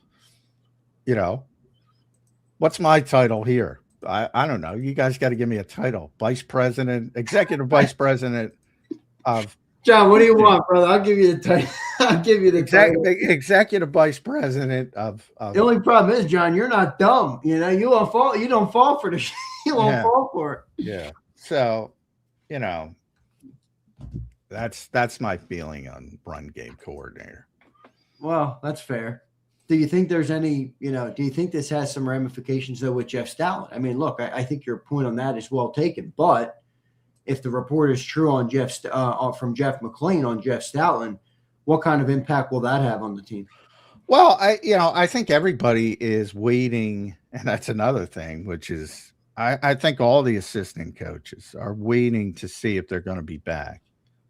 What's my title here? I don't know. You guys got to give me a title. Vice president, executive vice president of John. What do you want, brother? I'll give you the title. I'll give you the title. Executive vice president of The only problem is, John, you're not dumb. You won't fall. You don't fall for the shit. You won't fall for it. Yeah. So, that's my feeling on run game coordinator. Well, that's fair. Do you think there's any, do you think this has some ramifications, though, with Jeff Stoutland? I mean, look, I think your point on that is well taken. But if the report is true on from Jeff McLean on Jeff Stoutland, what kind of impact will that have on the team? Well, I think everybody is waiting, and that's another thing, which is I think all the assistant coaches are waiting to see if they're going to be back.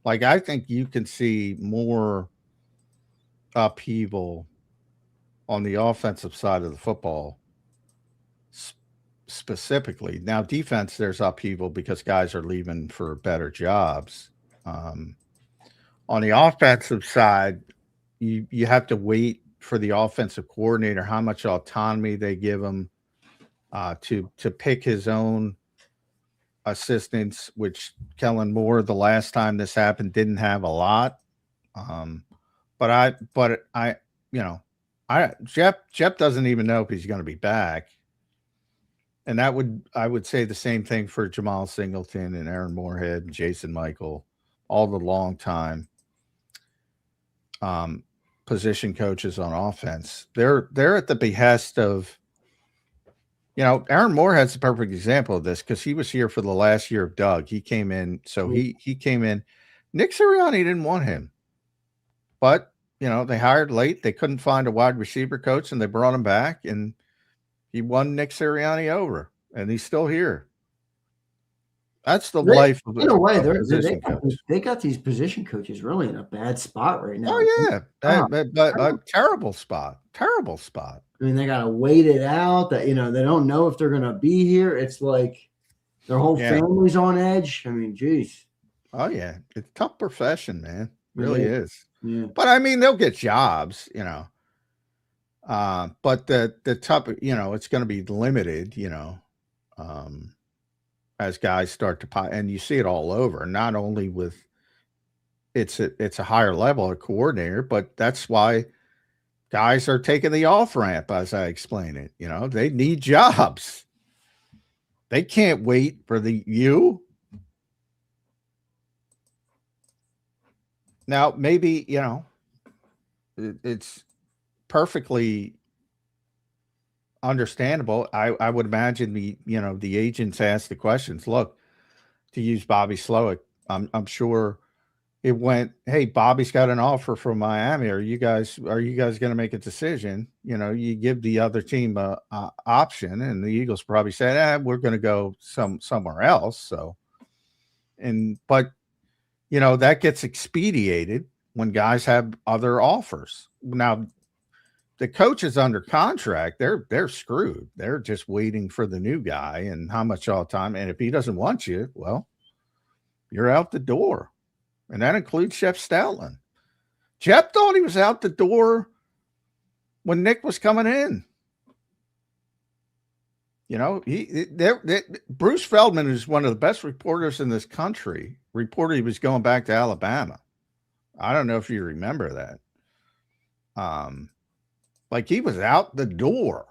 Like, I think you can see more upheaval on the offensive side of the football specifically. Now, defense, there's upheaval because guys are leaving for better jobs. On the offensive side, you have to wait for the offensive coordinator, how much autonomy they give him to pick his own assistants, which Kellen Moore, the last time this happened, didn't have a lot. Jeff doesn't even know if he's going to be back. And I would say the same thing for Jamal Singleton and Aaron Moorhead and Jason Michael, all the long time position coaches on offense. They're at the behest of, Aaron Moorhead's a perfect example of this because he was here for the last year of Doug. He came in, so he came in. Nick Sirianni didn't want him, but they hired late. They couldn't find a wide receiver coach, and they brought him back, and he won Nick Sirianni over, and he's still here. That's the life of in a way. They got these position coaches really in a bad spot right now. Oh yeah, but terrible spot. Terrible spot. I mean, they got to wait it out. That they don't know if they're going to be here. It's like their whole family's on edge. I mean, geez. Oh yeah, it's a tough profession, man. It really is. Yeah. But I mean, they'll get jobs, but the tough, it's going to be limited, as guys start to and you see it all over, not only with it's a higher level of coordinator, but that's why guys are taking the off ramp, as I explain it. They need jobs. They can't wait for you. Now, maybe, it's perfectly understandable. I would imagine the agents ask the questions. Look, to use Bobby Slowick, I'm sure it went, hey, Bobby's got an offer from Miami. Are you guys going to make a decision? You give the other team a option, and the Eagles probably said, we're going to go somewhere else. So, but that gets expedited when guys have other offers. Now, the coach is under contract. They're screwed. They're just waiting for the new guy and how much all time. And if he doesn't want you, well, you're out the door. And that includes Jeff Stoutland. Jeff thought he was out the door when Nick was coming in. Bruce Feldman is one of the best reporters in this country. Reported he was going back to Alabama. I don't know if you remember that. Like he was out the door.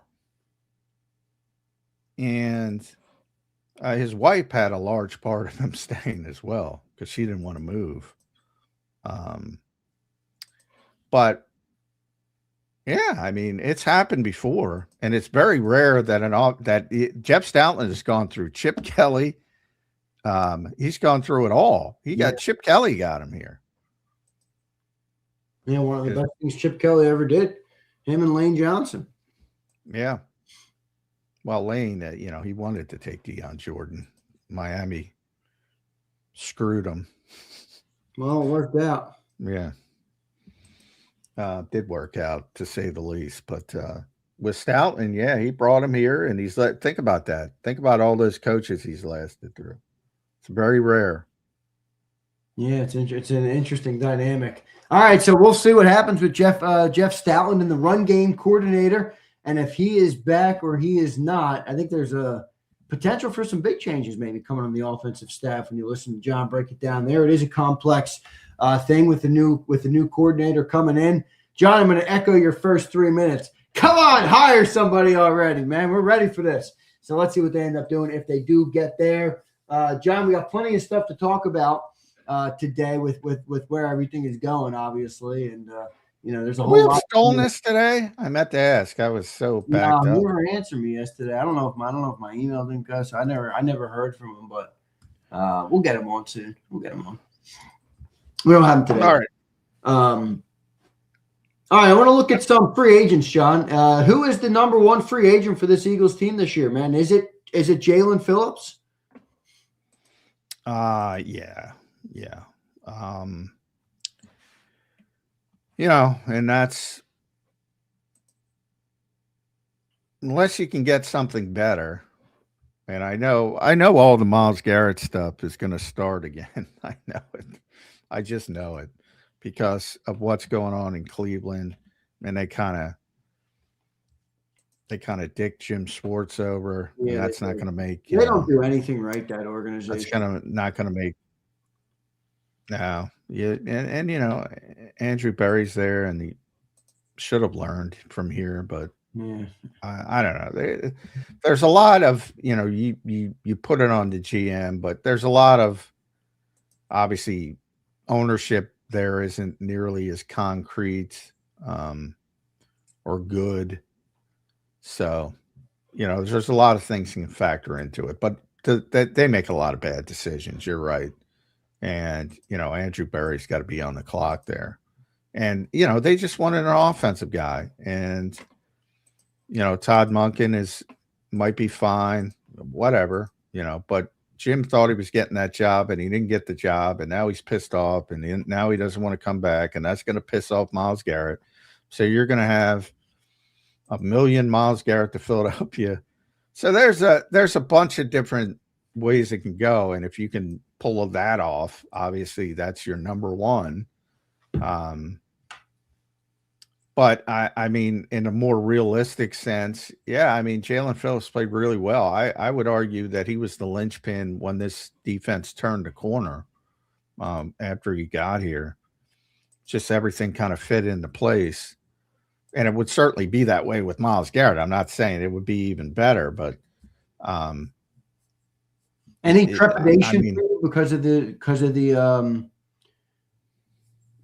And his wife had a large part of him staying as well because she didn't want to move. But yeah, I mean, it's happened before, and it's very rare that Jeff Stoutland has gone through Chip Kelly. He's gone through it all. Chip Kelly got him here. Yeah, one of the best things Chip Kelly ever did. Him and Lane Johnson. Yeah. Well, Lane, he wanted to take Deion Jordan. Miami screwed him. Well, it worked out. Yeah. Did work out, to say the least. But with Stoutland, yeah, he brought him here, and think about that. Think about all those coaches he's lasted through. It's very rare. Yeah, it's an interesting dynamic. All right, so we'll see what happens with Jeff Stoutland in the run game coordinator, and if he is back or he is not. I think there's a potential for some big changes maybe coming on the offensive staff. When you listen to John break it down, there it is a complex thing with the new coordinator coming in. John, I'm going to echo your first 3 minutes. Come on, hire somebody already, man. We're ready for this. So let's see what they end up doing if they do get there. John, we got plenty of stuff to talk about today with where everything is going, obviously, and there's a whole lot. Stolen this today. I meant to ask. I was so backed up. He never answered me yesterday. I don't know if my email didn't go, so I never heard from him. But we'll get him on soon. We'll get him on. We don't have him today. All right. All right. I want to look at some free agents, John. Who is the number one free agent for this Eagles team this year, man? Is it Jalen Phillips? Yeah. And that's unless you can get something better. And I know all the Myles Garrett stuff is going to start again. I know it. I just know it because of what's going on in Cleveland, and they kind of dick Jim Schwartz over. Yeah, that's not going to make. They don't do anything right. That organization. That's not going to make. No, yeah, and Andrew Berry's there, and he should have learned from here, but yeah, I don't know. There's a lot of you put it on the GM, but there's a lot of obviously ownership there isn't nearly as concrete or good. So there's a lot of things you can factor into it, but they make a lot of bad decisions. You're right. And, Andrew Berry's got to be on the clock there. And, they just wanted an offensive guy. And, Todd Monken might be fine, whatever, but Jim thought he was getting that job and he didn't get the job. And now he's pissed off and now he doesn't want to come back. And that's going to piss off Myles Garrett. So you're going to have a million Myles Garrett to Philadelphia. So there's a bunch of different ways it can go. And if you can pull that off, obviously that's your number one. But I mean, in a more realistic sense, yeah, I mean, Jalen Phillips played really well. I would argue that he was the linchpin when this defense turned the corner after he got here. Just everything kind of fit into place. And it would certainly be that way with Myles Garrett. I'm not saying it would be even better, but any trepidation because of the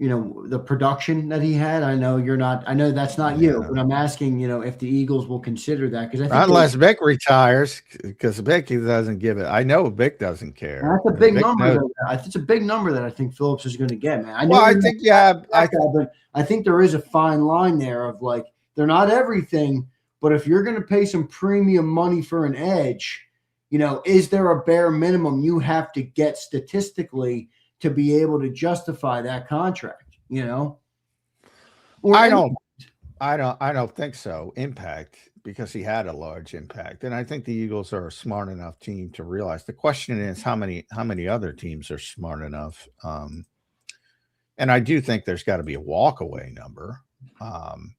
the production that he had? I know you're not. I know that's not you, but I'm asking, if the Eagles will consider that because unless Vic retires, because Vic doesn't give it. I know Vic doesn't care. That's a big number. It's a big number that I think Phillips is going to get, man. I think but I think there is a fine line there of like they're not everything, but if you're going to pay some premium money for an edge, is there a bare minimum you have to get statistically to be able to justify that contract, I don't think so. Impact, because he had a large impact. And I think the Eagles are a smart enough team to realize. The question is how many other teams are smart enough. And I do think there's got to be a walkaway number.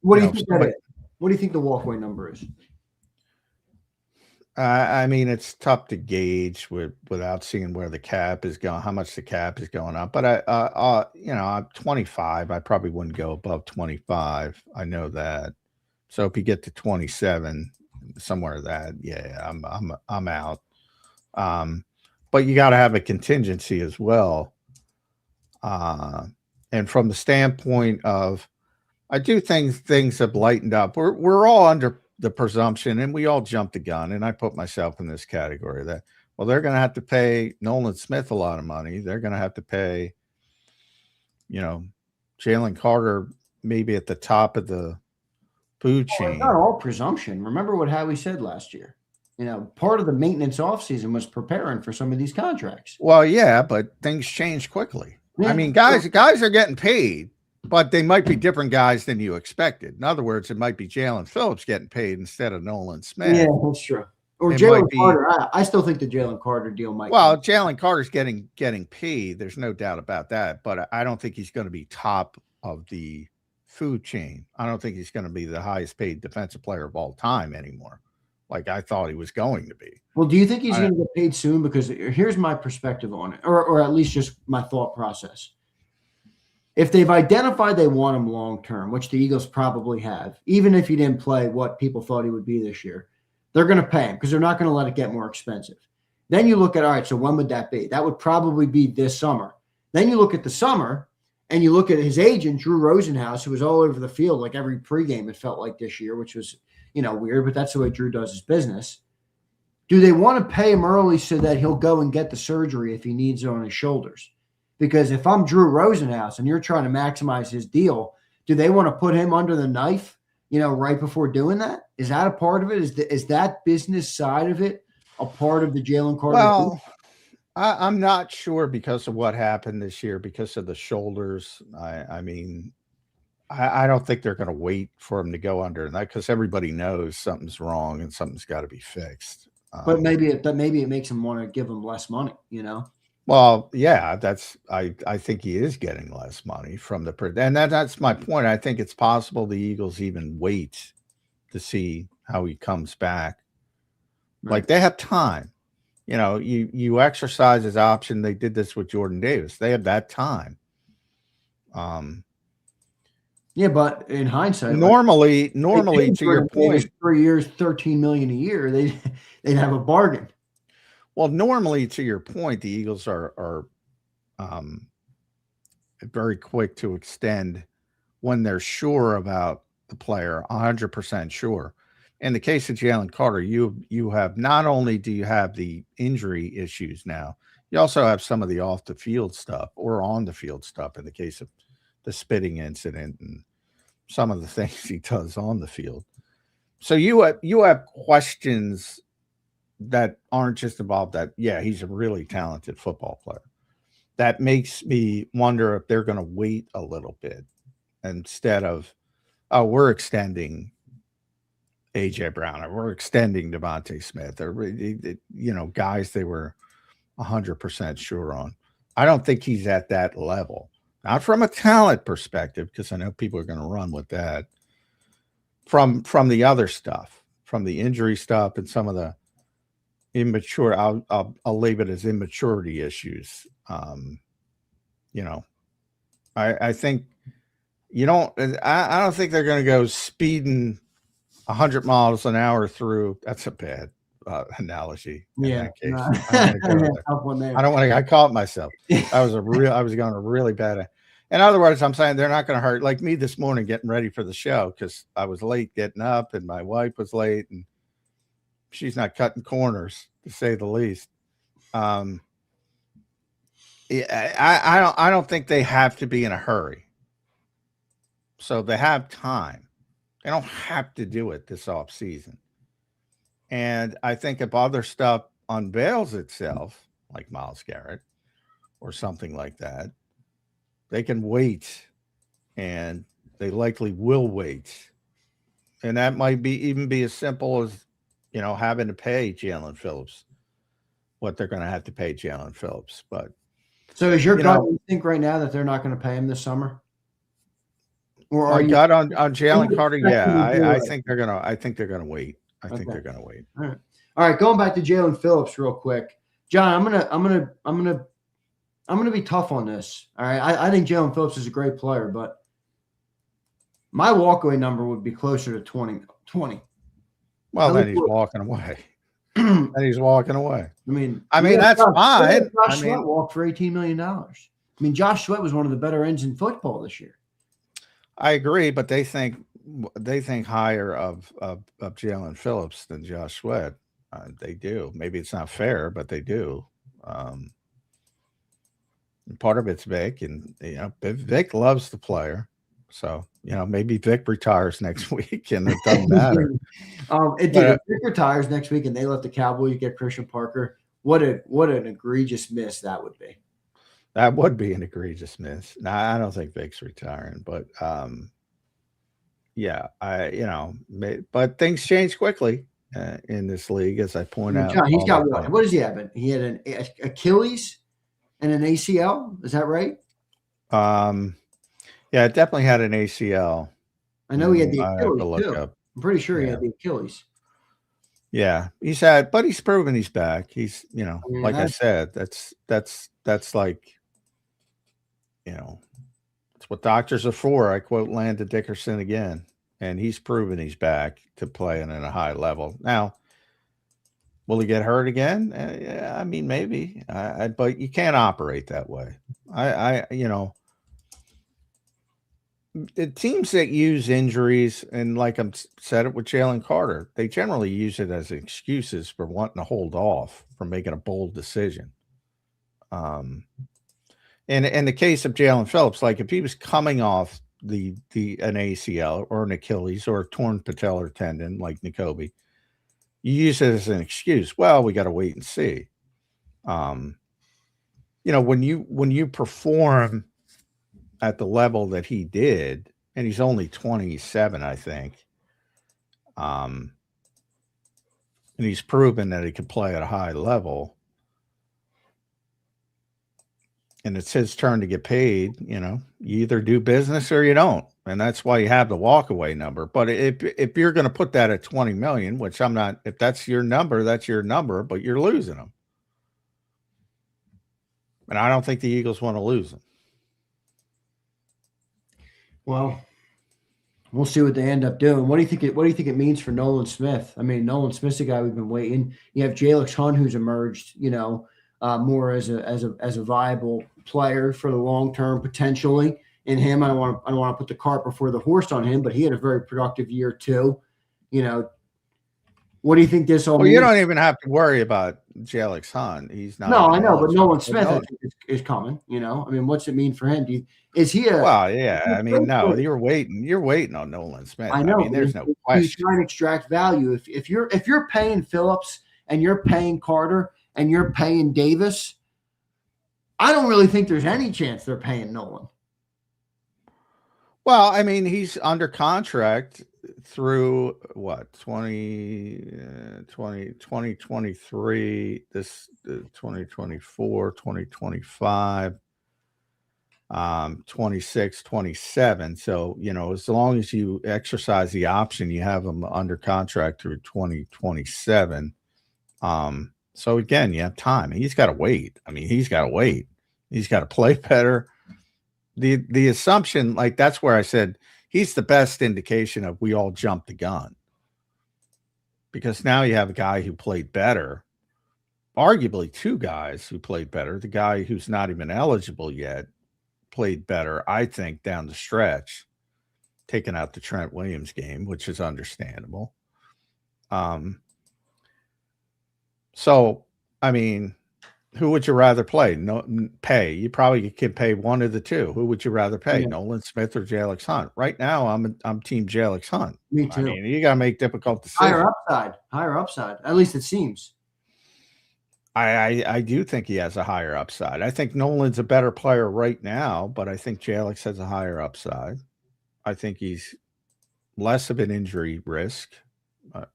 What do you think that is? What do you think the walkaway number is? I mean, it's tough to gauge without seeing where the cap is going, how much the cap is going up. But I'm 25. I probably wouldn't go above 25. I know that. So if you get to 27, somewhere that, yeah, I'm out. But you got to have a contingency as well. And from the standpoint of, I do think things have lightened up. We're all under the presumption, and we all jumped the gun, and I put myself in this category that, well, they're going to have to pay Nolan Smith a lot of money. They're going to have to pay, Jalen Carter maybe at the top of the food Well, chain. it's not all presumption. Remember what Howie said last year. Part of the maintenance offseason was preparing for some of these contracts. Well, yeah, but things change quickly. Yeah. I mean, guys are getting paid, but they might be different guys than you expected. In other words, it might be Jalen Phillips getting paid instead of Nolan Smith. Yeah, that's true. Or It Jalen might be- Carter. I still think the Jalen Carter deal might. Well, Jalen Carter's getting paid. There's no doubt about that. But I don't think he's going to be top of the food chain. I don't think he's going to be the highest paid defensive player of all time anymore, like I thought he was going to be. Well, do you think he's going to get paid soon? Because here's my perspective on it, or at least just my thought process. If they've identified they want him long term, which the Eagles probably have, even if he didn't play what people thought he would be this year, they're going to pay him because they're not going to let it get more expensive. Then you look at, all right, so when would that be? That would probably be this summer. Then you look at the summer and you look at his agent, Drew Rosenhaus, who was all over the field like every pregame, it felt like this year, which was, weird, but that's the way Drew does his business. Do they want to pay him early so that he'll go and get the surgery if he needs it on his shoulders? Because if I'm Drew Rosenhaus and you're trying to maximize his deal, do they want to put him under the knife, right before doing that? Is that a part of it? Is that business side of it a part of the Jalen Carter? Well, I'm not sure because of what happened this year, because of the shoulders. I mean, I don't think they're going to wait for him to go under that because everybody knows something's wrong and something's got to be fixed. But maybe it makes him want to give him less money, Well, yeah, I think he is getting less money from and that's my point. I think it's possible the Eagles even wait to see how he comes back. Right. Like they have time. You exercise his option. They did this with Jordan Davis. They have that time. Yeah, but in hindsight, normally to your point, 3 years, $13 million a year, they'd have a bargain. Well, normally to your point, the Eagles are very quick to extend when they're sure about the player, 100% sure. In the case of Jalen Carter, you have not only do you have the injury issues now, you also have some of the off the field stuff or on the field stuff in the case of the spitting incident and some of the things he does on the field. So you have questions that aren't just involved that, yeah, he's a really talented football player. That makes me wonder if they're going to wait a little bit instead of, oh, we're extending A.J. Brown or we're extending Devontae Smith or, guys they were 100% sure on. I don't think he's at that level. Not from a talent perspective, because I know people are going to run with that. From the other stuff, from the injury stuff and some of the immature, I'll leave it as immaturity issues. I think I don't think they're going to go speeding 100 miles an hour through. That's a bad analogy. Yeah, in that case. I don't want to. I caught myself. I was going a really bad. In other words, I'm saying they're not going to hurt. Like me this morning, getting ready for the show because I was late getting up, and my wife was late, and she's not cutting corners to say the least. I don't think they have to be in a hurry. So they have time. They don't have to do it this off season. And I think if other stuff unveils itself, like Myles Garrett or something like that, they can wait, and they likely will wait. And that might even be as simple as, having to pay Jalen Phillips what they're going to have to pay Jalen Phillips. But so is your gut, you think right now that they're not going to pay him this summer? Or are you got on Jalen Carter? Yeah, I think they're gonna. I think they're gonna wait. I think they're gonna wait. All right. Going back to Jalen Phillips real quick, John. I'm gonna be tough on this. All right. I think Jalen Phillips is a great player, but my walkaway number would be closer to 20. Well, then he's walking away. And he's walking away. I mean, that's fine. Josh Sweat walked for $18 million. I mean, Josh Sweat was one of the better ends in football this year. I agree, but they think higher of Jalen Phillips than Josh Sweat. They do. Maybe it's not fair, but they do. Part of it's Vic, and Vic loves the player. So, maybe Vic retires next week and it doesn't matter. If Vic retires next week and they let the Cowboys get Christian Parker, what an egregious miss that would be. That would be an egregious miss. Now, I don't think Vic's retiring, but yeah, but things change quickly in this league, as I point out. John, he's got what? What does he have? He had an Achilles and an ACL. Is that right? Yeah, it definitely had an ACL. I know he had the Achilles too. I'm pretty sure he had the Achilles. Yeah, he's proven he's back. He's, like I said, that's like, it's what doctors are for. I quote Landon Dickerson again, and he's proven he's back to playing at a high level. Now, will he get hurt again? Yeah, I mean, maybe. But you can't operate that way. The teams that use injuries, and like I said it with Jalen Carter, they generally use it as excuses for wanting to hold off from making a bold decision. In the case of Jalen Phillips, like if he was coming off an ACL or an Achilles or a torn patellar tendon like Nakobe, you use it as an excuse. Well, we got to wait and see. When you perform at the level that he did, and he's only 27, I think, and he's proven that he can play at a high level, and it's his turn to get paid, you either do business or you don't. And that's why you have the walkaway number. But if you're going to put that at 20 million, which I'm not, if that's your number, but you're losing them. And I don't think the Eagles want to lose them. Well, we'll see what they end up doing. What do you think it means for Nolan Smith? I mean, Nolan Smith's a guy we've been waiting. You have Jalix Hunt, who's emerged, more as a viable player for the long term potentially. In him, I don't want to put the cart before the horse on him, but he had a very productive year too. What do you think this all means? You don't even have to worry about Jalix Hunt. He's not. No, I know, but Nolan Smith is coming. I mean, what's it mean for him? Is he a? Well, yeah. I mean, no, you're waiting on Nolan Smith. I know. I mean, there's no question. He's trying to extract value. If you're paying Phillips and you're paying Carter and you're paying Davis, I don't really think there's any chance they're paying Nolan. Well, I mean, he's under contract through what, 2023, this 2024, 2025, 26, 27. So, as long as you exercise the option, you have him under contract through 2027. So again, you have time. He's got to wait. I mean, he's got to wait. He's got to play better. The assumption, like that's where I said he's the best indication of we all jumped the gun. Because now you have a guy who played better, arguably two guys who played better. The guy who's not even eligible yet played better, I think, down the stretch, taking out the Trent Williams game, which is understandable. So, I mean, who would you rather play? Pay. You probably could pay one of the two. Who would you rather pay, Nolan Smith or Jalix Hunt? Right now, I'm team Jalix Hunt. Me too. I mean, you got to make difficult decisions. Higher upside. At least it seems. I do think he has a higher upside. I think Nolan's a better player right now, but I think Jalix has a higher upside. I think he's less of an injury risk.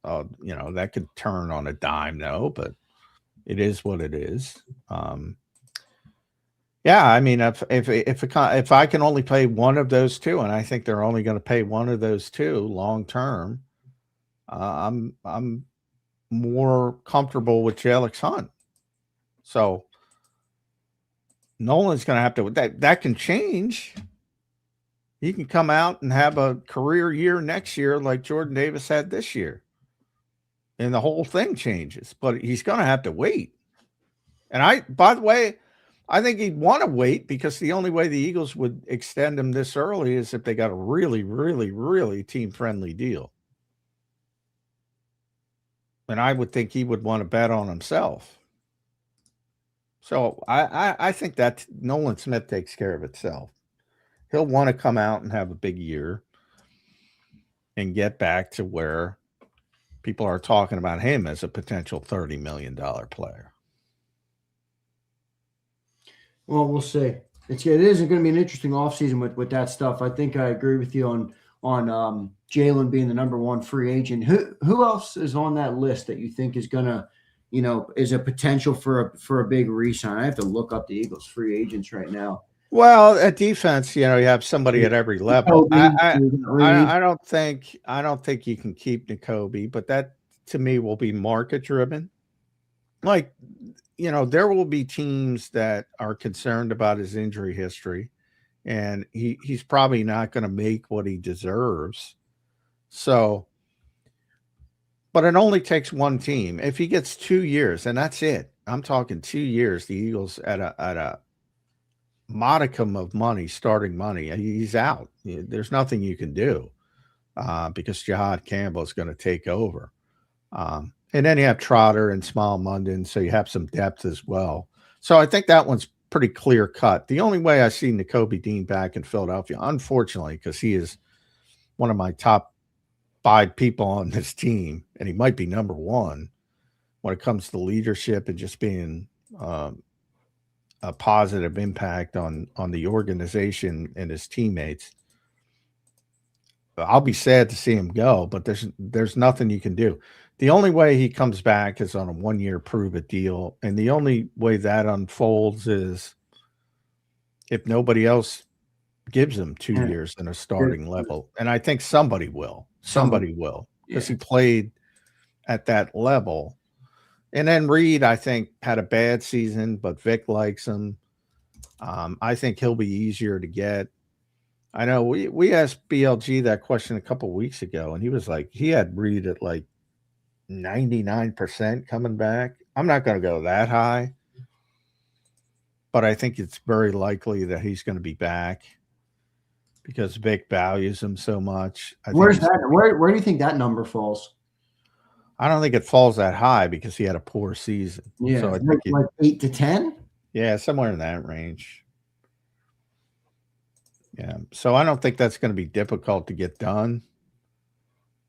That could turn on a dime, though, but it is what it is. Yeah, I mean, if I can only pay one of those two, and I think they're only going to pay one of those two long term, I'm more comfortable with Jalix Hunt. So Nolan's going to have to. That can change. He can come out and have a career year next year like Jordan Davis had this year. And the whole thing changes, but he's going to have to wait. And by the way, I think he'd want to wait because the only way the Eagles would extend him this early is if they got a really, really, really team-friendly deal. And I would think he would want to bet on himself. So I think that Nolan Smith takes care of itself. He'll want to come out and have a big year and get back to where people are talking about him as a potential $30 million player. Well, we'll see. It is going to be an interesting offseason with that stuff. I think I agree with you on Jalen being the number one free agent. Who else is on that list that you think is going to, is a potential for a big re-sign? I have to look up the Eagles free agents right now. Well, at defense, you have somebody at every level. I don't think you can keep Nakobe, but that to me will be market driven. Like, there will be teams that are concerned about his injury history, and he's probably not going to make what he deserves. So, but it only takes one team. If he gets 2 years, and that's it. I'm talking 2 years. The Eagles at a modicum of money, starting money, he's out. There's nothing you can do because Jihad Campbell is going to take over. And then you have Trotter and Small Munden, so you have some depth as well. So I think that one's pretty clear cut. The only way I see Nakobe Dean back in Philadelphia, unfortunately, because he is one of my top 5 people on this team, and he might be number 1 when it comes to leadership and just being a positive impact on the organization and his teammates. I'll be sad to see him go, but there's nothing you can do. The only way he comes back is on a 1-year prove-it deal, and the only way that unfolds is if nobody else gives him 2 years in a starting level. And I think somebody will. Somebody will, because he played at that level. And then Reed, I think, had a bad season, but Vic likes him. I think he'll be easier to get. I know we asked BLG that question a couple weeks ago, and he was like, he had Reed at like 99% coming back. I'm not going to go that high, but I think it's very likely that he's going to be back because Vic values him so much. Where do you think that number falls? I don't think it falls that high because he had a poor season. Yeah, so I think like 8 to 10. Yeah, somewhere in that range. Yeah, so I don't think that's going to be difficult to get done.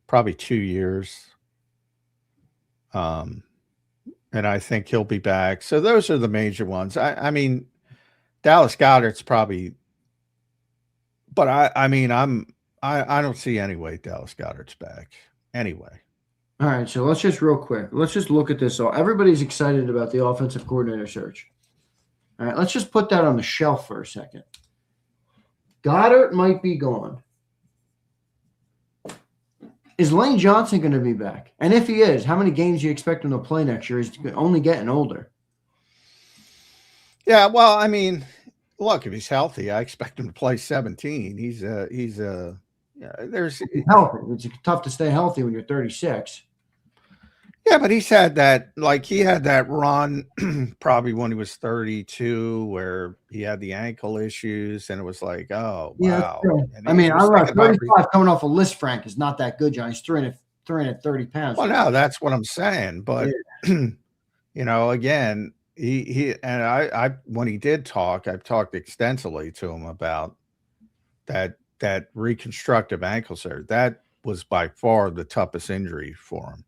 Probably 2 years. And I think he'll be back. So those are the major ones. I mean, Dallas Goedert's probably, but I don't see any way Dallas Goedert's back anyway. All right, so let's just real quick. Let's just look at this. So everybody's excited about the offensive coordinator search. All right, let's just put that on the shelf for a second. Goddard might be gone. Is Lane Johnson going to be back? And if he is, how many games do you expect him to play next year? He's only getting older. Yeah, well, I mean, look, if he's healthy, I expect him to play 17. He's healthy. It's tough to stay healthy when you're 36. Yeah, but he had that run probably when he was 32 where he had the ankle issues and it was like, oh, wow. I mean, I don't know, 35 coming off a list, Frank, is not that good, John. He's 330 pounds. Well, no, that's what I'm saying. But, again, he and I when he did talk, I've talked extensively to him about that reconstructive ankle surgery. That was by far the toughest injury for him.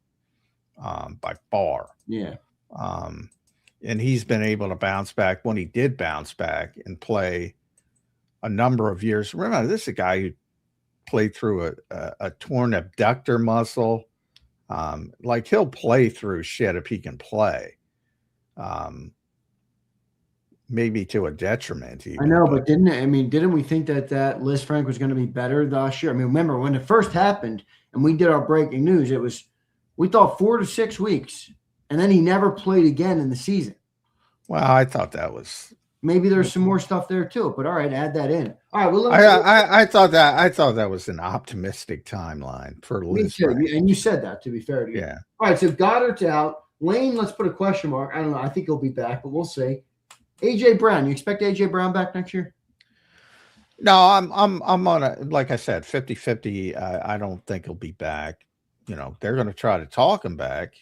By far. Yeah. And he's been able to bounce back when he did bounce back and play a number of years. Remember, this is a guy who played through a torn abductor muscle. Like he'll play through shit if he can play. Maybe to a detriment. Even, I know, but didn't we think that Liz Frank was going to be better last year? I mean, remember when it first happened and we did our breaking news, we thought 4 to 6 weeks, and then he never played again in the season. Well, I thought that was maybe there's some more stuff there too. But all right, add that in. All right, well, I thought that was an optimistic timeline for Liz. Me too. And you said that, to be fair to you. Yeah. All right, so Goddard's out. Lane, let's put a question mark. I don't know. I think he'll be back, but we'll see. AJ Brown, you expect AJ Brown back next year? No, I'm on a, like I said, 50-50. I don't think he'll be back. They're going to try to talk him back.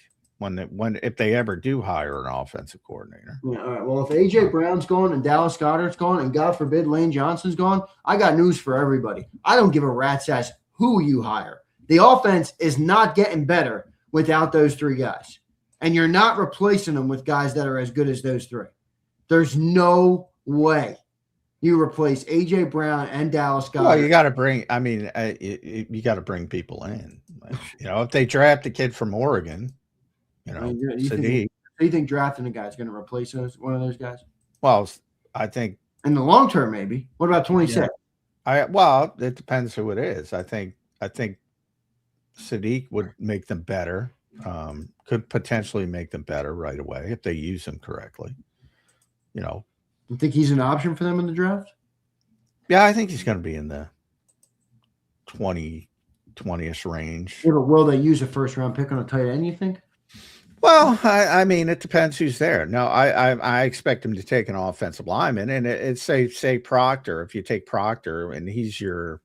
if they ever do hire an offensive coordinator. Yeah, all right. Well, if AJ Brown's gone and Dallas Goedert's gone and God forbid Lane Johnson's gone, I got news for everybody. I don't give a rat's ass who you hire. The offense is not getting better without those three guys. And you're not replacing them with guys that are as good as those three. There's no way you replace AJ Brown and Dallas Goedert. Well, you got to bring. I mean, you got to bring people in. If they draft a kid from Oregon, Sadiq. Do you think drafting a guy is going to replace one of those guys? Well, I think in the long term, maybe. What about 26? Well, it depends who it is. I think Sadiq would make them better. Could potentially make them better right away if they use him correctly. You think he's an option for them in the draft? Yeah, I think he's going to be in the 20-ish range. Yeah, but will they use a first-round pick on a tight end, you think? Well, I mean, it depends who's there. No, I expect him to take an offensive lineman, and it's say Proctor. If you take Proctor and he's your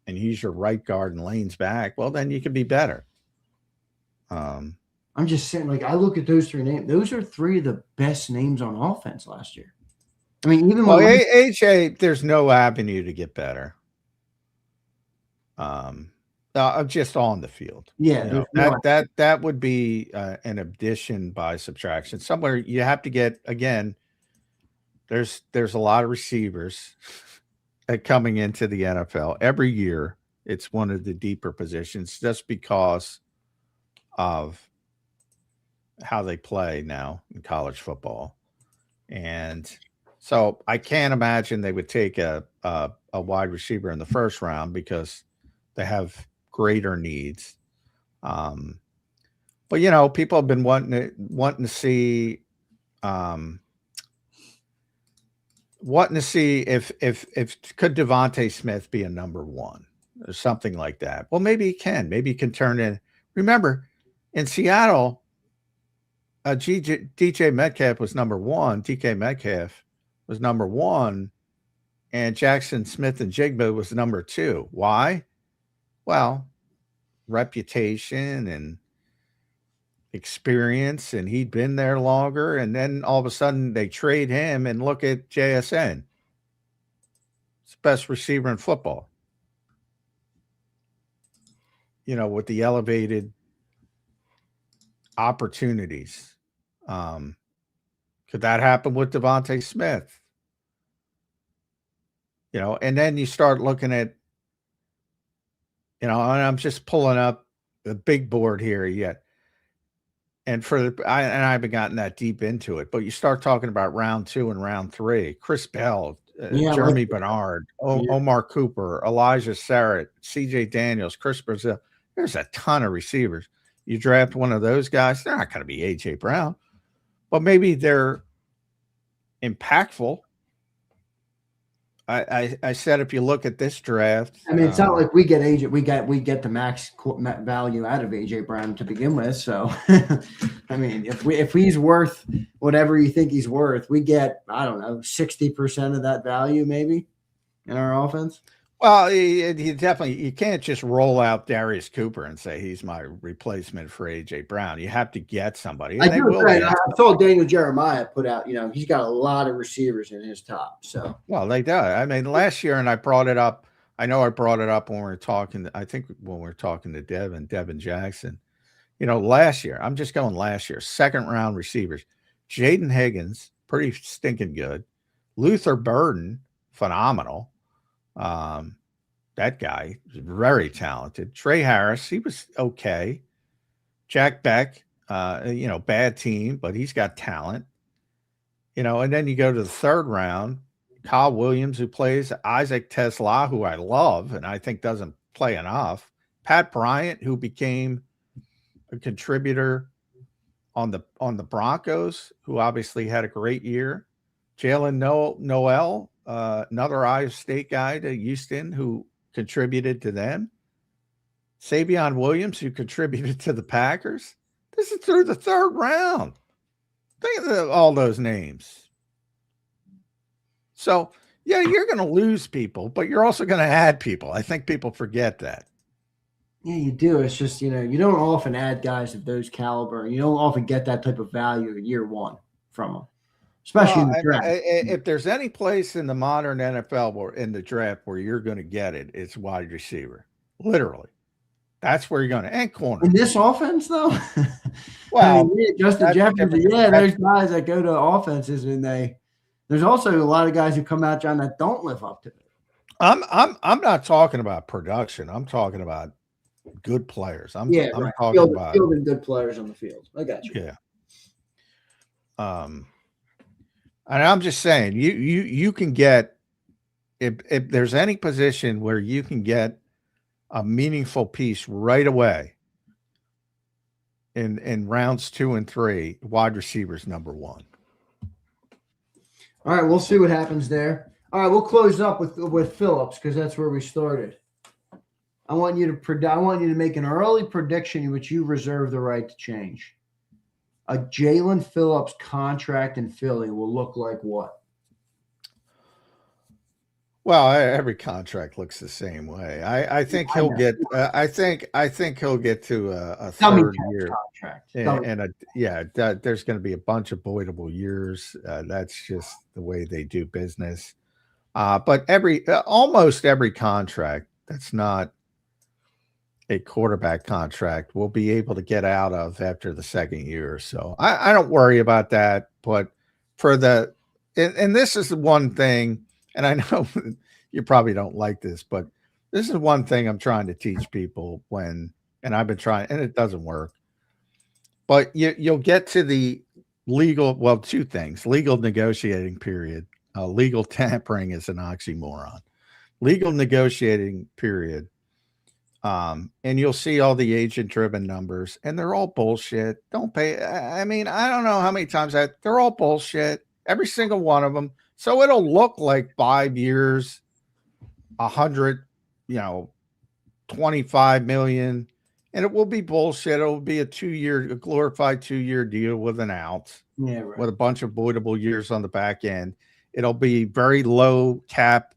right guard and Lane's back, well, then you could be better. I'm just saying, I look at those three names. Those are three of the best names on offense last year. I mean, even AJ, there's no avenue to get better. Just on the field. Yeah, that would be an addition by subtraction. Somewhere you have to get again. There's a lot of receivers coming into the NFL every year. It's one of the deeper positions just because of how they play now in college football. And so I can't imagine they would take a wide receiver in the first round because they have greater needs. But people have been wanting to see if could Devontae Smith be a number one or something like that. Well, maybe he can. Maybe he can turn in. Remember, in Seattle, DJ Metcalf was number one. DK Metcalf was number one, and Jackson Smith and Jigba was number two. Why? Well, reputation and experience, and he'd been there longer. And then all of a sudden they trade him, and look at JSN. It's the best receiver in football. With the elevated opportunities. Could that happen with Devontae Smith? And then you start looking at, and I'm just pulling up the big board here yet. And I haven't gotten that deep into it, but you start talking about round 2 and round 3, Chris Bell, Jeremy Bernard, Omar Cooper, Elijah Sarrett, CJ Daniels, Chris Brazil. There's a ton of receivers. You draft one of those guys, they're not going to be AJ Brown, but maybe they're impactful. I said if you look at this draft, I mean, it's not like we get AJ. We get the max value out of AJ Brown to begin with. So, I mean, if he's worth whatever you think he's worth, we get 60% of that value maybe in our offense. Well, you can't just roll out Darius Cooper and say he's my replacement for AJ Brown. You have to get somebody. I saw Daniel Jeremiah put out, he's got a lot of receivers in his top. So, well, they do. I mean, last year, and I brought it up. I know I brought it up when we were talking. I think when we were talking to Devin Jackson. Last year, I'm just going last year. Second round receivers, Jaden Higgins, pretty stinking good. Luther Burden, phenomenal. That guy is very talented. Trey Harris, he was okay. Jack Beck, bad team, but he's got talent. And then you go to the third round, Kyle Williams, who plays, Isaac Tesla, who I love and I think doesn't play enough. Pat Bryant, who became a contributor on the Broncos, who obviously had a great year. Jalen Noel, another Iowa State guy to Houston who contributed to them. Savion Williams, who contributed to the Packers. This is through the third round. Think of all those names. So, yeah, you're going to lose people, but you're also going to add people. I think people forget that. Yeah, you do. It's just, you don't often add guys of those caliber. You don't often get that type of value in year one from them, especially Well, in the draft. if there's any place in the modern NFL or in the draft where you're going to get it, it's wide receiver. Literally, that's where you're going to, and corner. In this offense, though, I mean, Well, yeah, Justin that's a Jefferson, different. yeah, there's guys that go to offenses and there's also a lot of guys who come out, John, that don't live up to it. I'm not talking about production. I'm talking about good players. I'm Right. talking about Fielding good players on the field. I got you. yeah. And I'm just saying, you can get if there's any position where you can get a meaningful piece right away in rounds 2 and 3, wide receivers number 1. All right, we'll see what happens there. All right, we'll close up with Phillips because that's where we started. I want you to make an early prediction, which you reserve the right to change. A Jalen Phillips contract in Philly will look like what? Well, every contract looks the same way. I think he'll get. I think he'll get to a third year contract. there's going to be a bunch of voidable years. That's just the way they do business. But almost every contract that's not a quarterback contract will be able to get out of after the second year or so. I don't worry about that. But and this is the one thing. And I know you probably don't like this, but this is one thing I'm trying to teach people and I've been trying, and it doesn't work. But you'll get to the two things: legal negotiating period. Legal tampering is an oxymoron. Legal negotiating period. And you'll see all the agent-driven numbers, and they're all bullshit. Don't pay. I mean, I don't know how many times they're all bullshit. Every single one of them. So it'll look like 5 years, 100, 25 million, and it will be bullshit. It will be a glorified 2-year deal with an out, with a bunch of voidable years on the back end. It'll be very low cap.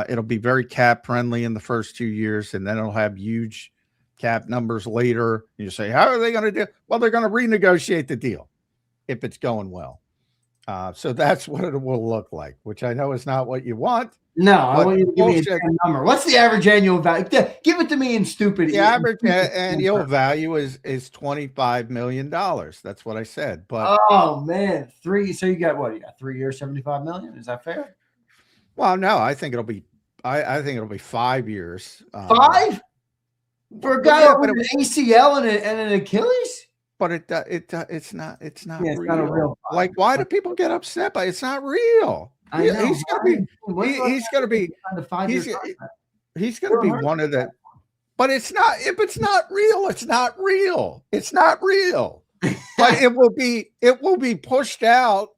It'll be very cap friendly in the first 2 years, and then it'll have huge cap numbers later. You say, how are they going to do? Well, they're going to renegotiate the deal if it's going well. So that's what it will look like, which I know is not what you want. No, I want you to give me a number. What's the average annual value? Give it to me in stupid. The average annual value is $25 million. That's what I said. But oh man, so you got what? You got 3 years, 75 million. Is that fair? Well, no, I think it'll be. I think it'll be 5 years. 5 for a guy with an ACL and an Achilles. But it's not real. It's not a real 5. Like, why do people get upset by it? It's not real. I know. He's gonna be one of the. But it's not. If it's not real, it's not real. It's not real. But it will be pushed out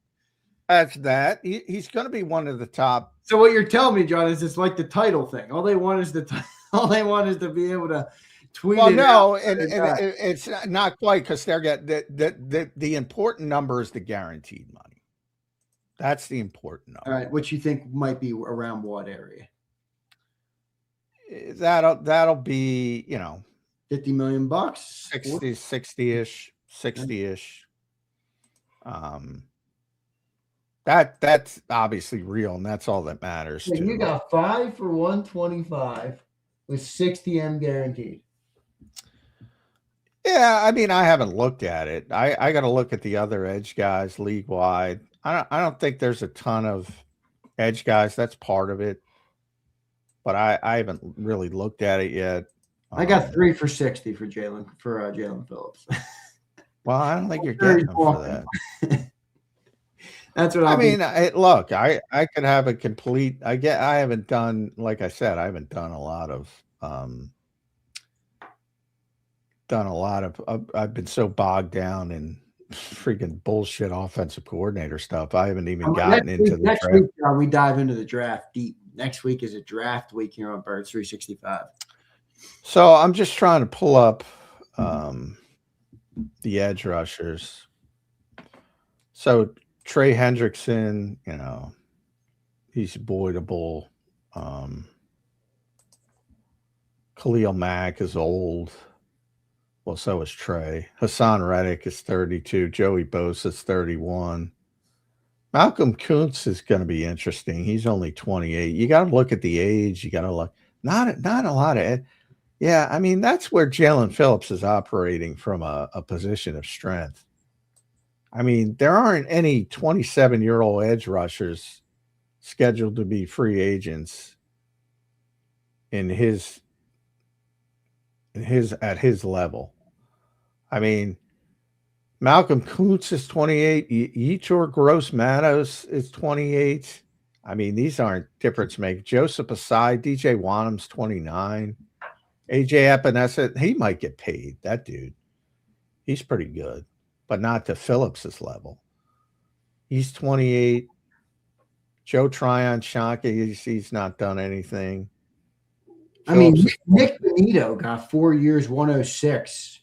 as that. He's going to be one of the top. So what you're telling me, John, is it's like the title thing. All they want is all they want is to be able to tweet. Well, no, and it's not quite, because they're getting the important number is the guaranteed money. That's the important number. All right, what you think might be around what area? That'll be, $50 million, 60-ish. That's obviously real, and that's all that matters. So you got 5 for 125 with 60 M guaranteed. Yeah, I mean, I haven't looked at it. I got to look at the other edge guys league wide. I don't think there's a ton of edge guys. That's part of it, but I haven't really looked at it yet. I got 3 for 60 for Jalen Phillips. Well, I don't think you're getting them for that. That's what I mean. Look, I could have a complete. I haven't done, like I said, I haven't done a lot of. I've been so bogged down in freaking bullshit offensive coordinator stuff. I haven't even gotten into the next draft. week. We dive into the draft deep. Next week is a draft week here on Birds 365. So I'm just trying to pull up the edge rushers. So Trey Hendrickson, he's voidable. Khalil Mack is old. Well, so is Trey. Hassan Reddick is 32. Joey Bosa is 31. Malcolm Kuntz is going to be interesting. He's only 28. You got to look at the age. You got to look. Not a lot of. Yeah, I mean that's where Jalen Phillips is operating from a position of strength. I mean, there aren't any 27-year-old edge rushers scheduled to be free agents in his at his level. I mean, Malcolm Kuntz is 28. Yetur Gross-Matos is 28. I mean, these aren't difference makers. Joseph Asai, DJ Wanham's 29. AJ Epinesa, he might get paid. That dude, he's pretty good, but not to Phillips's level. He's 28. Joe Tryon-Shonkey, he's not done anything. I mean, Nick Benito got 4 years, 106.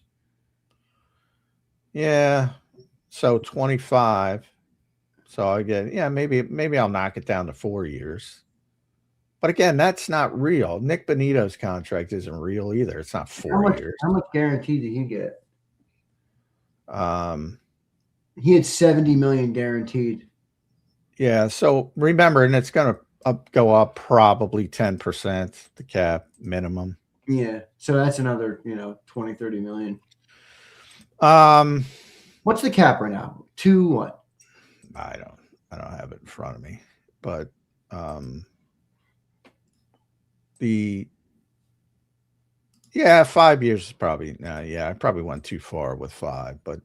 Yeah, so 25. So again, yeah, maybe I'll knock it down to 4 years. But again, that's not real. Nick Benito's contract isn't real either. It's not 4 years. How much guarantee did he get? He had $70 million guaranteed. Yeah. So remember, and it's going to go up probably 10%, the cap minimum. Yeah. So that's another, 20, 30 million. What's the cap right now? 2 what? I don't have it in front of me, but the 5 years is probably I probably went too far with 5, but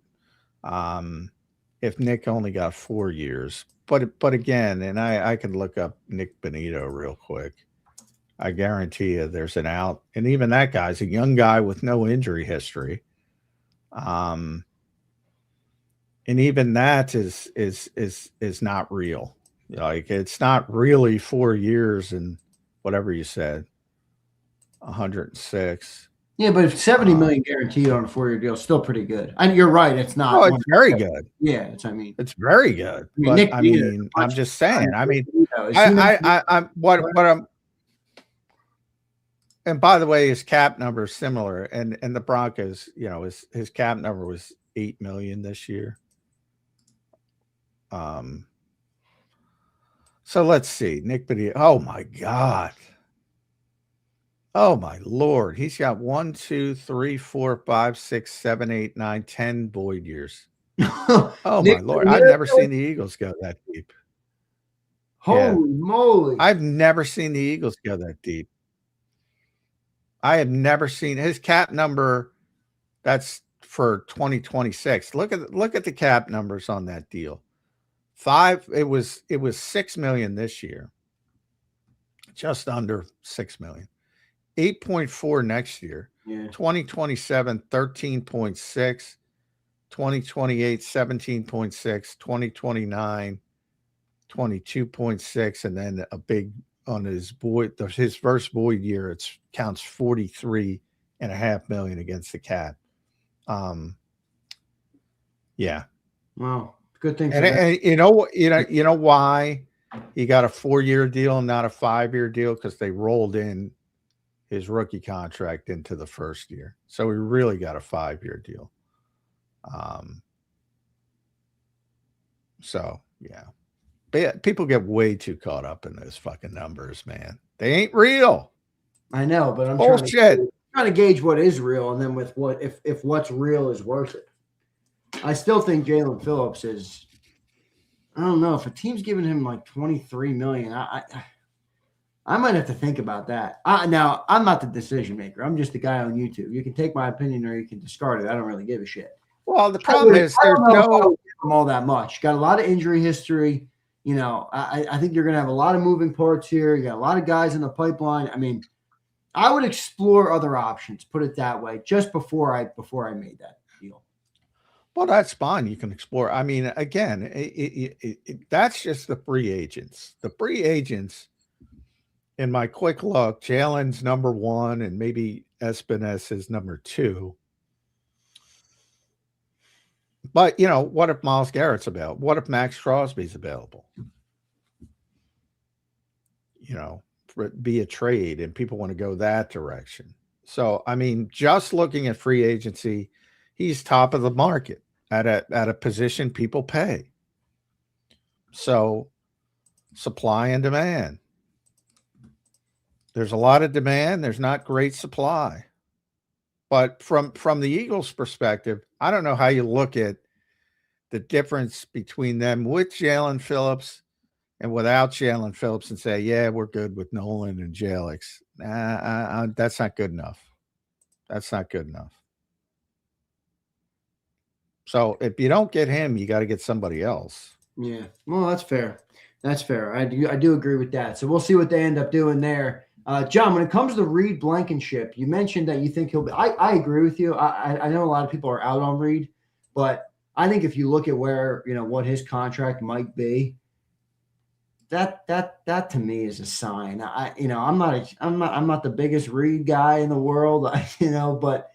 if Nick only got 4 years, but again, and I can look up Nick Benito real quick. I guarantee you there's an out, and even that guy's a young guy with no injury history. And even that is not real. Like it's not really 4 years and whatever you said, 106. Yeah, but if 70 million guaranteed on a 4-year deal, still pretty good. And you're right, it's not. Oh, it's very good. Yeah, it's very good. But I'm just saying. I mean, and by the way, his cap number is similar, and the Broncos, his cap number was 8 million this year. So let's see. Nick Benito. Oh my God. Oh my Lord. He's got 1, 2, 3, 4, 5, 6, 7, 8, 9, 10 void years. Oh my Lord. I've never seen the Eagles go that deep. Holy moly. I've never seen the Eagles go that deep. I have never seen his cap number. That's for 2026. Look at the cap numbers on that deal. 5, it was 6 million this year. Just under 6 million. 8.4 next year. Yeah. 2027, 13.6. 2028, 17.6. 2029, 22.6. And then a big on his first void year, it counts 43.5 million against the cap. Yeah. Wow. Good thing. And you know why he got a 4-year deal and not a 5-year deal? Because they rolled in his rookie contract into the first year. So he really got a 5-year deal. So yeah. People get way too caught up in those fucking numbers, man. They ain't real. I know, but I'm trying to gauge what is real, and then with what if what's real is worth it. I still think Jalen Phillips is. I don't know if a team's giving him like 23 million. I might have to think about that. Now I'm not the decision maker. I'm just the guy on YouTube. You can take my opinion or you can discard it. I don't really give a shit. Well, the problem is there's no all that much. Got a lot of injury history. I think you're going to have a lot of moving parts here. You got a lot of guys in the pipeline. I mean, I would explore other options, put it that way, just before I made that deal. Well, that's fine. You can explore. I mean, again, that's just the free agents. The free agents, in my quick look, Jalen's number 1 and maybe Espinez is number 2. But, what if Myles Garrett's available? What if Max Crosby's available? Be a trade and people want to go that direction. So, I mean, just looking at free agency, he's top of the market at a position people pay. So, supply and demand. There's a lot of demand. There's not great supply. But from the Eagles' perspective, I don't know how you look at the difference between them with Jalen Phillips and without Jalen Phillips and say, yeah, we're good with Nolan and Jalix. That's not good enough. That's not good enough. So if you don't get him, you got to get somebody else. Yeah, well, that's fair. That's fair. I do agree with that. So we'll see what they end up doing there. John, when it comes to Reed Blankenship, you mentioned that you think he'll be. I agree with you. I know a lot of people are out on Reed, but I think if you look at where what his contract might be, that to me is a sign. I'm not the biggest Reed guy in the world, but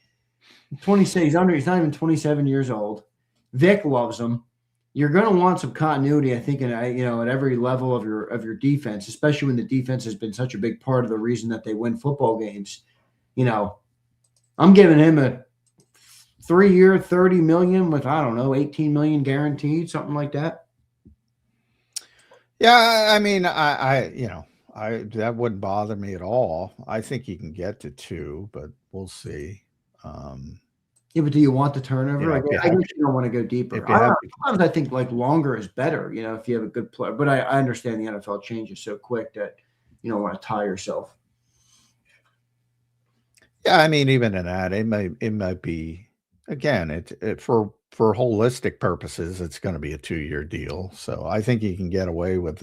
26. He's not even 27 years old. Vic loves him. You're going to want some continuity, I think, at every level of your defense, especially when the defense has been such a big part of the reason that they win football games. I'm giving him a 3-year, $30 million with, I don't know, $18 million guaranteed, something like that. Yeah, I mean, I that wouldn't bother me at all. I think you can get to 2, but we'll see. Yeah, but do you want the turnover? I guess you don't want to go deeper. Sometimes I think longer is better, if you have a good player. But I understand the NFL changes so quick that you don't want to tie yourself. Yeah, I mean, even in that, it might be, again, it for holistic purposes, it's going to be a 2-year deal. So I think you can get away with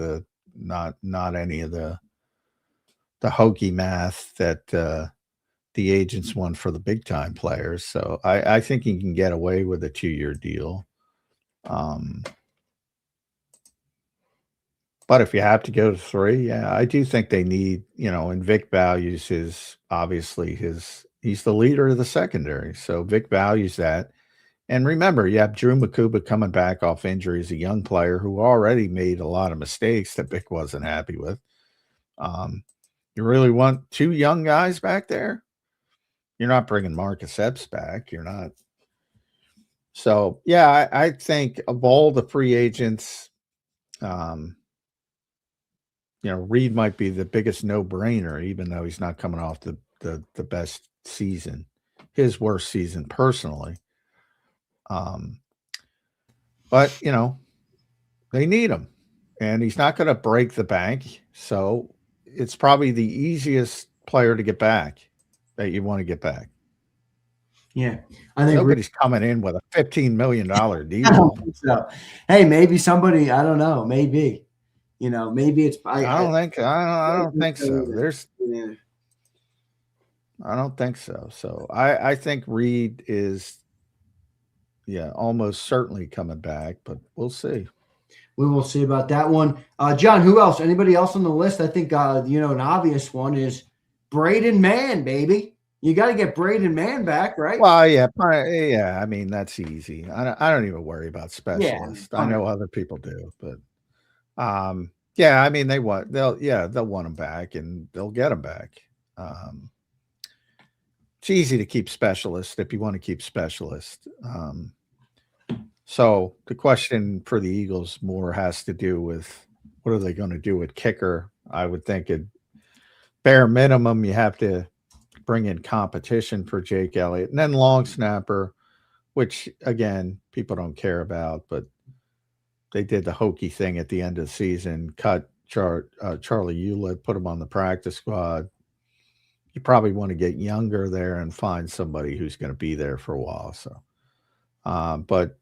not any of the hokey math that the agents want for the big time players. So I think you can get away with a 2-year deal. But if you have to go to 3, yeah, I do think they need, and Vic values he's the leader of the secondary. So Vic values that. And remember, you have Drew Makuba coming back off injury as a young player who already made a lot of mistakes that Vic wasn't happy with. You really want 2 young guys back there? You're not bringing Marcus Epps back. You're not. So, yeah, I think of all the free agents, Reed might be the biggest no-brainer, even though he's not coming off the best season, his worst season personally. But, they need him, and he's not going to break the bank. So it's probably the easiest player to get back that you want to get back. Yeah, I think nobody's coming in with a $15 million deal. I don't think so. Hey, maybe somebody. I don't know. Maybe, maybe it's. I don't think so. I don't think so. I don't think so. So I think Reed is, almost certainly coming back, but we'll see. We will see about that one. John, who else? Anybody else on the list? I think an obvious one is Braden Mann, baby. You got to get Braden Mann back, right? Well, yeah. I mean, that's easy. I don't even worry about specialists. Yeah, I know other people do, but I mean, they'll want them back, and they'll get them back. It's easy to keep specialists if you want to keep specialists. So the question for the Eagles more has to do with what are they going to do with kicker? I would think at bare minimum, you have to bring in competition for Jake Elliott, and then long snapper, which again, people don't care about, but they did the hokey thing at the end of the season, cut Charlie Hewlett, put him on the practice squad. You probably want to get younger there and find somebody who's going to be there for a while. So, but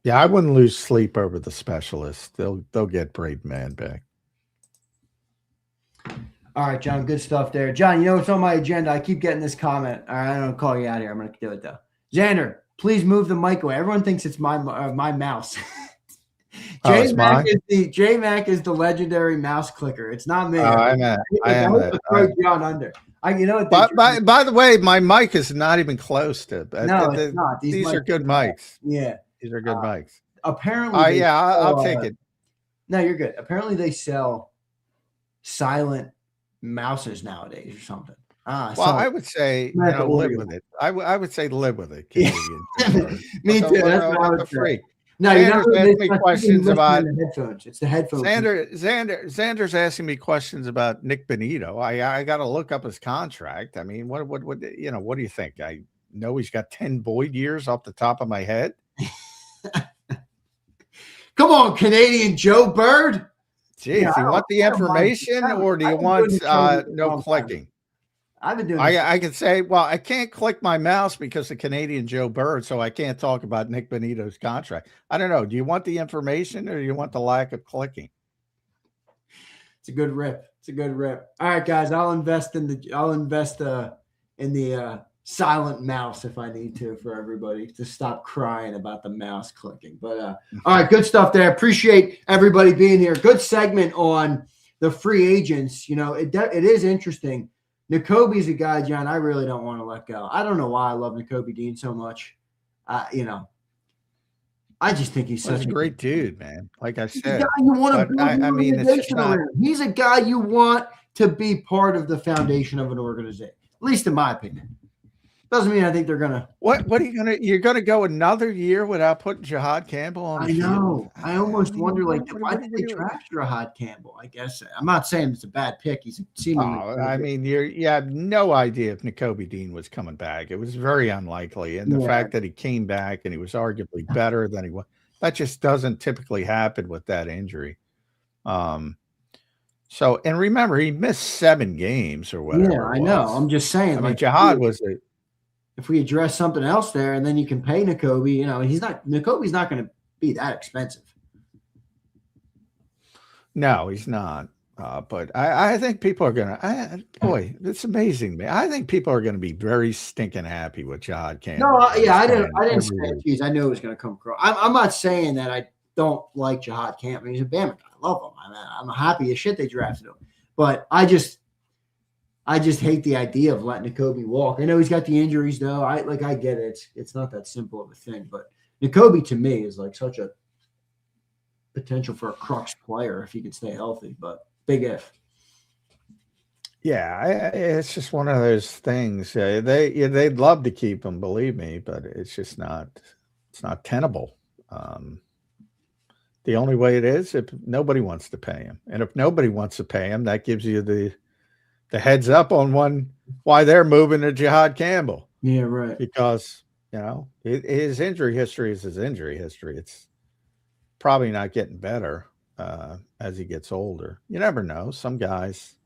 yeah, I wouldn't lose sleep over the specialists. They'll get Braden Mann back. All right, John, good stuff there. John, it's on my agenda. I keep getting this comment. All right, I don't call you out here. I'm going to do it, though. Xander, please move the mic away. Everyone thinks it's my mouse. J-Mac is the legendary mouse clicker. It's not me. I am that. John under. By the way, my mic is not even close to. No, it's not. These are good mics. Yeah. These are good mics. Apparently. I'll take it. No, you're good. Apparently they sell silent mouses nowadays or something. Well, I would say, live with it. I would say live with it. Yeah. Canadian. Me too. That's what I What would the say. freak? No, Xander's asking me questions about the headphones. It's the headphones. Xander's asking me questions about Nick Benito. I got to look up his contract. I mean, what do you think? I know he's got 10 void years off the top of my head. Come on, Canadian Joe Bird. Jeez, you want the information or do you want no clicking? I've been doing I can say, well, I can't click my mouse because of Canadian Joe Bird, so I can't talk about Nick Benito's contract. I don't know. Do you want the information or do you want the lack of clicking? It's a good rip. All right, guys, I'll invest in the silent mouse if I need to for everybody to stop crying about the mouse clicking. But all right, good stuff there. Appreciate everybody being here. Good segment on the free agents. It is interesting. Nakobe's a guy, John, I really don't want to let go. I don't know why I love Nakobe Dean so much. I just think he's such a great dude, man. Like I said, he's a guy you want to build an organization around. He's a guy you want to be part of the foundation of an organization, at least in my opinion. Doesn't mean I think they're gonna. What are you gonna? You're gonna go another year without putting Jahad Campbell on? I know. I almost wonder, why did they draft Jahad Campbell? I guess I'm not saying it's a bad pick. He's seemingly. I mean, you have no idea if Nakobe Dean was coming back. It was very unlikely, and the fact that he came back and he was arguably better than he was, that just doesn't typically happen with that injury. So, and remember, he missed 7 games or whatever. Yeah, I know. I'm just saying. I mean, Jahad was a. If we address something else there, and then you can pay Nakobe, Nakobe's not going to be that expensive. No, he's not. But I think people are going to. Boy, it's amazing, man. I think people are going to be very stinking happy with Jahad Campbell. No, I didn't say it. Geez, I knew it was going to come across. I'm not saying that I don't like Jahad Campbell. He's a Bama guy. I love him. I'm happy as shit they drafted him. But I just hate the idea of letting Nakobe walk. I know he's got the injuries, though. I get it. It's not that simple of a thing. But Nakobe, to me, is like such a potential for a crux player if he can stay healthy. But big if. Yeah, it's just one of those things. They'd love to keep him, believe me, but it's just not. It's not tenable. The only way it is if nobody wants to pay him, and if nobody wants to pay him, that gives you the heads up on why they're moving to Jahad Campbell. Yeah, right. Because, his injury history is his injury history. It's probably not getting better as he gets older. You never know. Some guys,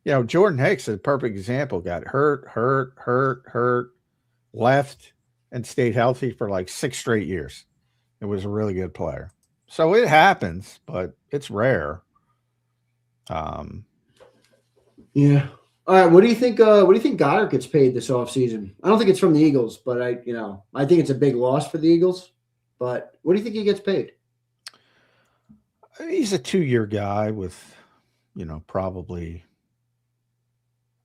Jordan Hicks is a perfect example. Got hurt, left, and stayed healthy for like 6 straight years. It was a really good player. So it happens, but it's rare. Yeah. All right. What do you think? What do you think Goddard gets paid this offseason? I don't think it's from the Eagles, but I think it's a big loss for the Eagles. But what do you think he gets paid? He's a 2-year guy with, probably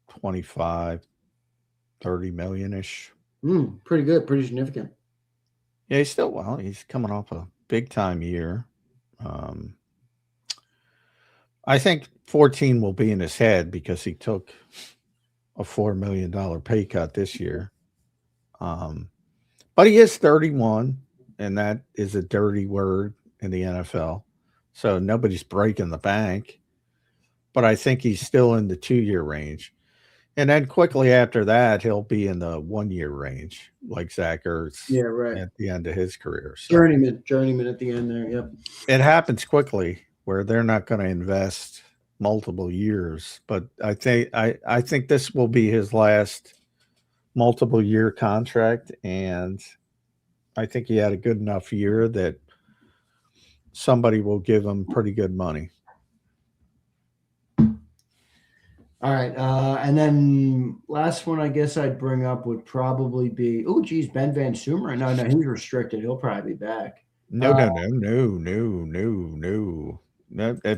25, 30 million-ish. Pretty good. Pretty significant. Yeah, he's coming off a big-time year. I think 14 will be in his head because he took a $4 million pay cut this year. But he is 31, and that is a dirty word in the NFL. So nobody's breaking the bank. But I think he's still in the 2-year range. And then quickly after that, he'll be in the 1-year range, like Zach Ertz. Yeah, right. At the end of his career. So journeyman at the end there. Yep. It happens quickly where they're not going to invest multiple years, but I think this will be his last multiple year contract, and I think he had a good enough year that somebody will give him pretty good money. All right, and then last one I guess I'd bring up would probably be Ben Van Sumer. No, he's restricted. He'll probably be back. No.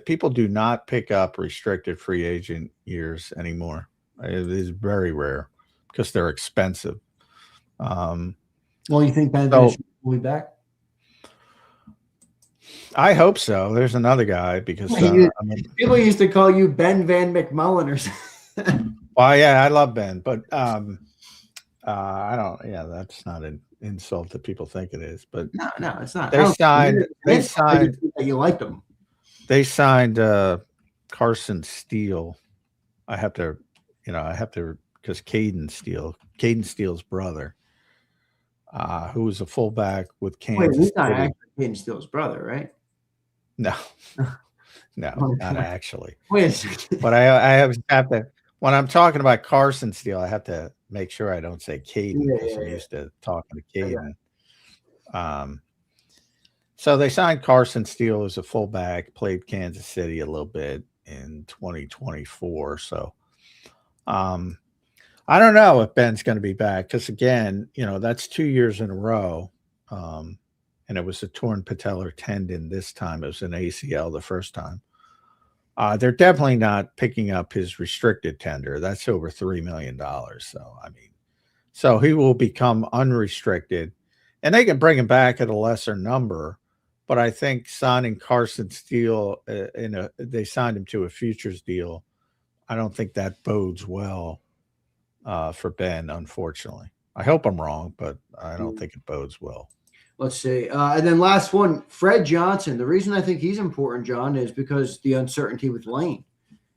People do not pick up restricted free agent years anymore. It is very rare because they're expensive. Well, you think Ben Van Sumer will be back? I hope so. There's another guy because people used to call you Ben Van McMullen or something. Well, yeah, I love Ben, but I don't. Yeah, that's not an insult that people think it is. But No, it's not. I they don't think signed. it's an They insult. I just signed. think that you liked them. They signed Carson Steele. I have to, because Caden Steele's brother, who was a fullback with Wait, Kansas he's not City. actually Hayden Steele's brother, right? No, no, not Wait actually. a second. But I have to, when I'm talking about Carson Steele, I have to make sure I don't say Caden because I'm Yeah. used to talking to Okay. Caden. So they signed Carson Steele as a fullback, played Kansas City a little bit in 2024. So I don't know if Ben's going to be back because, again, that's 2 years in a row. And it was a torn patellar tendon this time. It was an ACL the first time. They're definitely not picking up his restricted tender. That's over $3 million. So he will become unrestricted. And they can bring him back at a lesser number. But I think signing Carson Steele, they signed him to a futures deal. I don't think that bodes well for Ben, unfortunately. I hope I'm wrong, but I don't think it bodes well. Let's see. And then last one, Fred Johnson. The reason I think he's important, John, is because the uncertainty with Lane.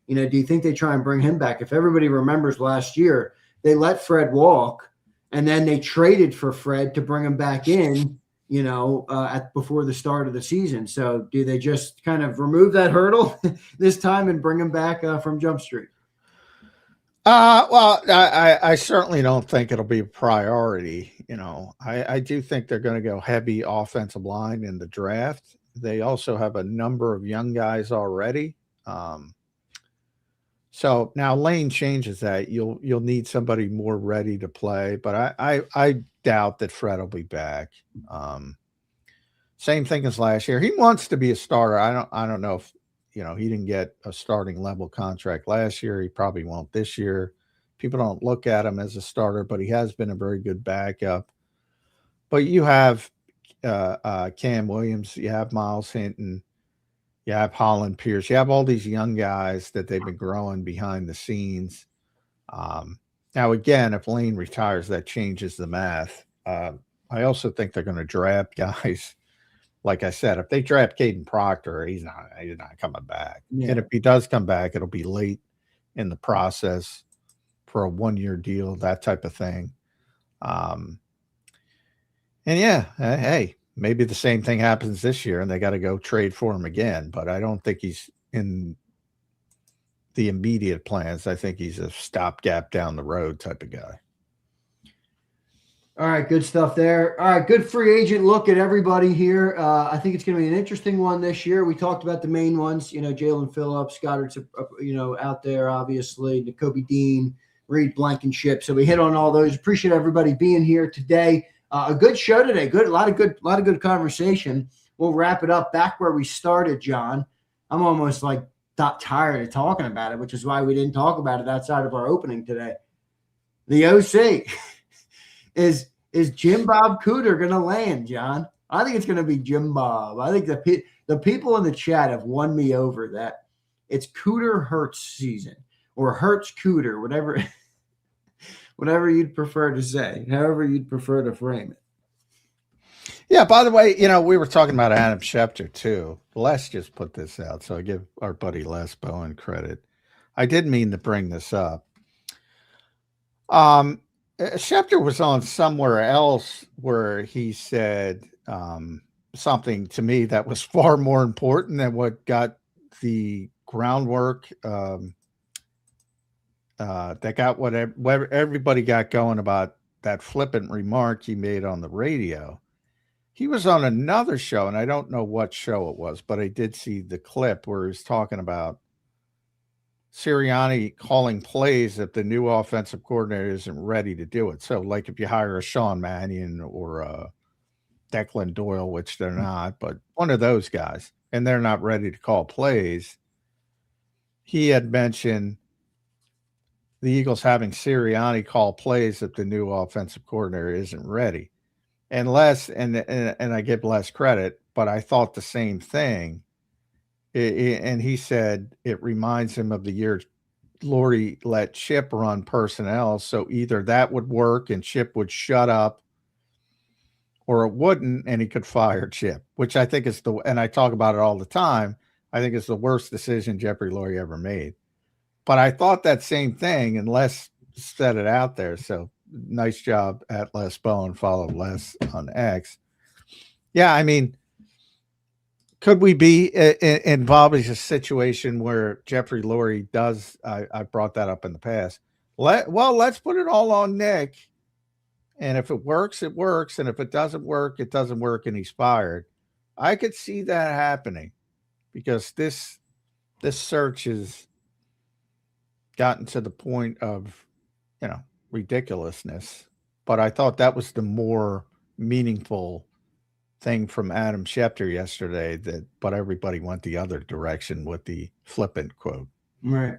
Do you think they try and bring him back? If everybody remembers last year, they let Fred walk, and then they traded for Fred to bring him back in, before the start of the season. So do they just kind of remove that hurdle this time and bring him back from Jump Street? Well, I certainly don't think it'll be a priority. I do think they're going to go heavy offensive line in the draft. They also have a number of young guys already. So now Lane changes that. You'll need somebody more ready to play, but I doubt that Fred will be back. Same thing as last year. He wants to be a starter. I don't know if he didn't get a starting level contract last year. He probably won't this year. People don't look at him as a starter, but he has been a very good backup. But you have Cam Williams, you have Miles Hinton, you have Holland Pierce, you have all these young guys that they've been growing behind the scenes. Now, again, if Lane retires, that changes the math. I also think they're going to draft guys. Like I said, if they draft Caden Proctor, he's not coming back. Yeah. And if he does come back, it'll be late in the process for a 1-year deal, that type of thing. And yeah, hey, maybe the same thing happens this year and they got to go trade for him again. But I don't think he's in the immediate plans. I think he's a stopgap down the road type of guy. All right, good stuff there. All right, good free agent look at everybody here. I think it's going to be an interesting one this year. We talked about the main ones, Jalen Phillips, Goddard's, out there, obviously, Nakobe Dean, Reed Blankenship. So we hit on all those. Appreciate everybody being here today. A good show today. A lot of good conversation. We'll wrap it up back where we started, John. I'm almost tired of talking about it, which is why we didn't talk about it outside of our opening today. The OC. Is Jim Bob Cooter going to land, John? I think it's going to be Jim Bob. I think the people in the chat have won me over that it's Cooter Hurts season or Hurts Cooter, whatever you'd prefer to say, however you'd prefer to frame it. Yeah, by the way, we were talking about Adam Schefter too. Les just put this out, so I give our buddy Les Bowen credit. I did mean to bring this up. Schefter was on somewhere else where he said something to me that was far more important than what got the groundwork that got what everybody got going about that flippant remark he made on the radio. He was on another show, and I don't know what show it was, but I did see the clip where he was talking about Sirianni calling plays if the new offensive coordinator isn't ready to do it. So, like if you hire a Sean Mannion or a Declan Doyle, which they're not, but one of those guys, and they're not ready to call plays, he had mentioned the Eagles having Sirianni call plays if the new offensive coordinator isn't ready. And Les, and I give Les credit, but I thought the same thing. And he said it reminds him of the year Lurie let Chip run personnel, so either that would work and Chip would shut up, or it wouldn't, and he could fire Chip, which I think is and I talk about it all the time, I think it's the worst decision Jeffrey Lurie ever made. But I thought that same thing, and Les said it out there. So nice job at Les Bowen. Follow Les on X. Yeah, I mean, could we be involved in a situation where Jeffrey Lurie does? I brought that up in the past. Let's put it all on Nick. And if it works, it works. And if it doesn't work, it doesn't work, and he's fired. I could see that happening because this search has gotten to the point of, ridiculousness. But I thought that was the more meaningful thing from Adam Schefter yesterday, but everybody went the other direction with the flippant quote. Right.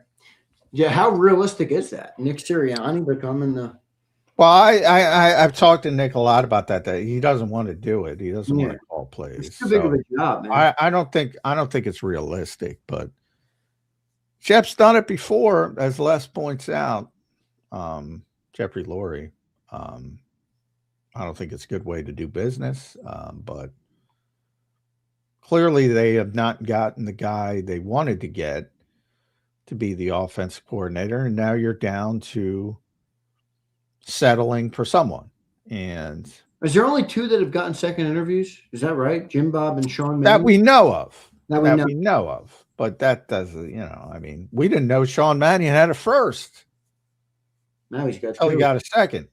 Yeah. How realistic is that? Nick Sirianni becoming the... Well, I've talked to Nick a lot about that he doesn't want to do it. He doesn't want to call plays. It's too big of a job, man. I don't think it's realistic, but Jeff's done it before, as Les points out. Jeffrey Lurie. I don't think it's a good way to do business, but clearly they have not gotten the guy they wanted to get to be the offensive coordinator, and now you're down to settling for someone. And is there only 2 that have gotten second interviews? Is that right? Jim Bob and Sean Mannion? That we know of. That we know of. But that doesn't, we didn't know Sean Mannion had a first. Now he's got 2. He got a second.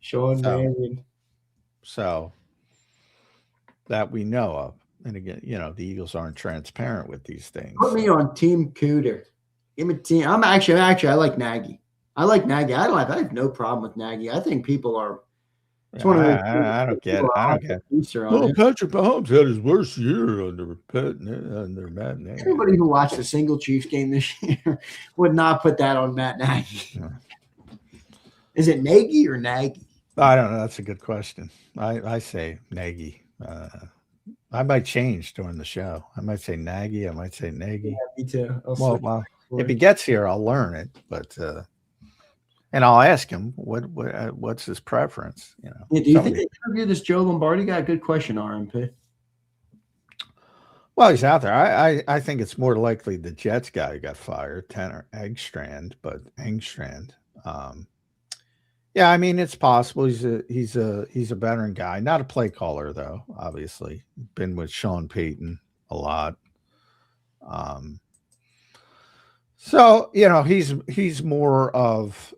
Sean Mannion. So that we know of. And again, the Eagles aren't transparent with these things. Put me on Team Cooter. Give me team. I'm actually I like Nagy. I have no problem with Nagy. I think people are. It's one of I don't get it. Patrick Mahomes had his worst year under Matt Nagy. Everybody who watched a single Chiefs game this year would not put that on Matt Nagy. Is it Nagy or Nagy? I don't know. That's a good question. I say Nagy. I might change during the show. I might say Nagy. I might say Nagy. Yeah, me too. Well, if he gets here, I'll learn it. But and I'll ask him what's his preference. Yeah, do you think they interview this Joe Lombardi guy? Good question, RMP. Well, he's out there. I think it's more likely the Jets guy got fired, Tanner Engstrand. Yeah, I mean, it's possible. He's a veteran guy, not a play caller though. Obviously, been with Sean Payton a lot. So he's more of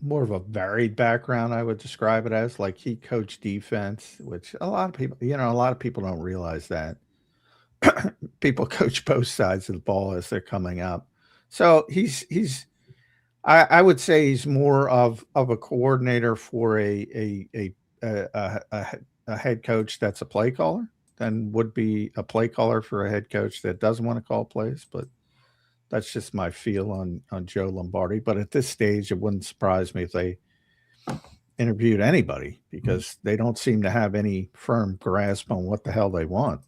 more of a varied background. I would describe it as, like, he coached defense, which a lot of people don't realize that. People coach both sides of the ball as they're coming up. So I would say he's more of a coordinator for a head coach that's a play caller than would be a play caller for a head coach that doesn't want to call plays. But that's just my feel on Joe Lombardi. But at this stage, it wouldn't surprise me if they interviewed anybody, because they don't seem to have any firm grasp on what the hell they want.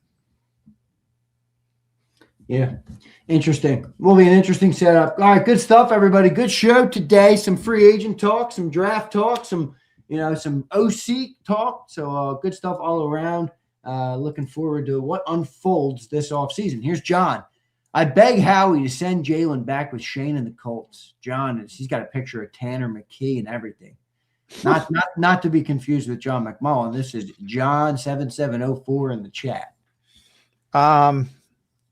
Yeah. Interesting. Will be an interesting setup. All right. Good stuff, everybody. Good show today. Some free agent talk, some draft talk, some OC talk. So good stuff all around. Looking forward to what unfolds this offseason. Here's John. I beg Howie to send Jalen back with Shane and the Colts. John he's got a picture of Tanner McKee and everything. Not to be confused with John McMullen. This is John 7704 in the chat.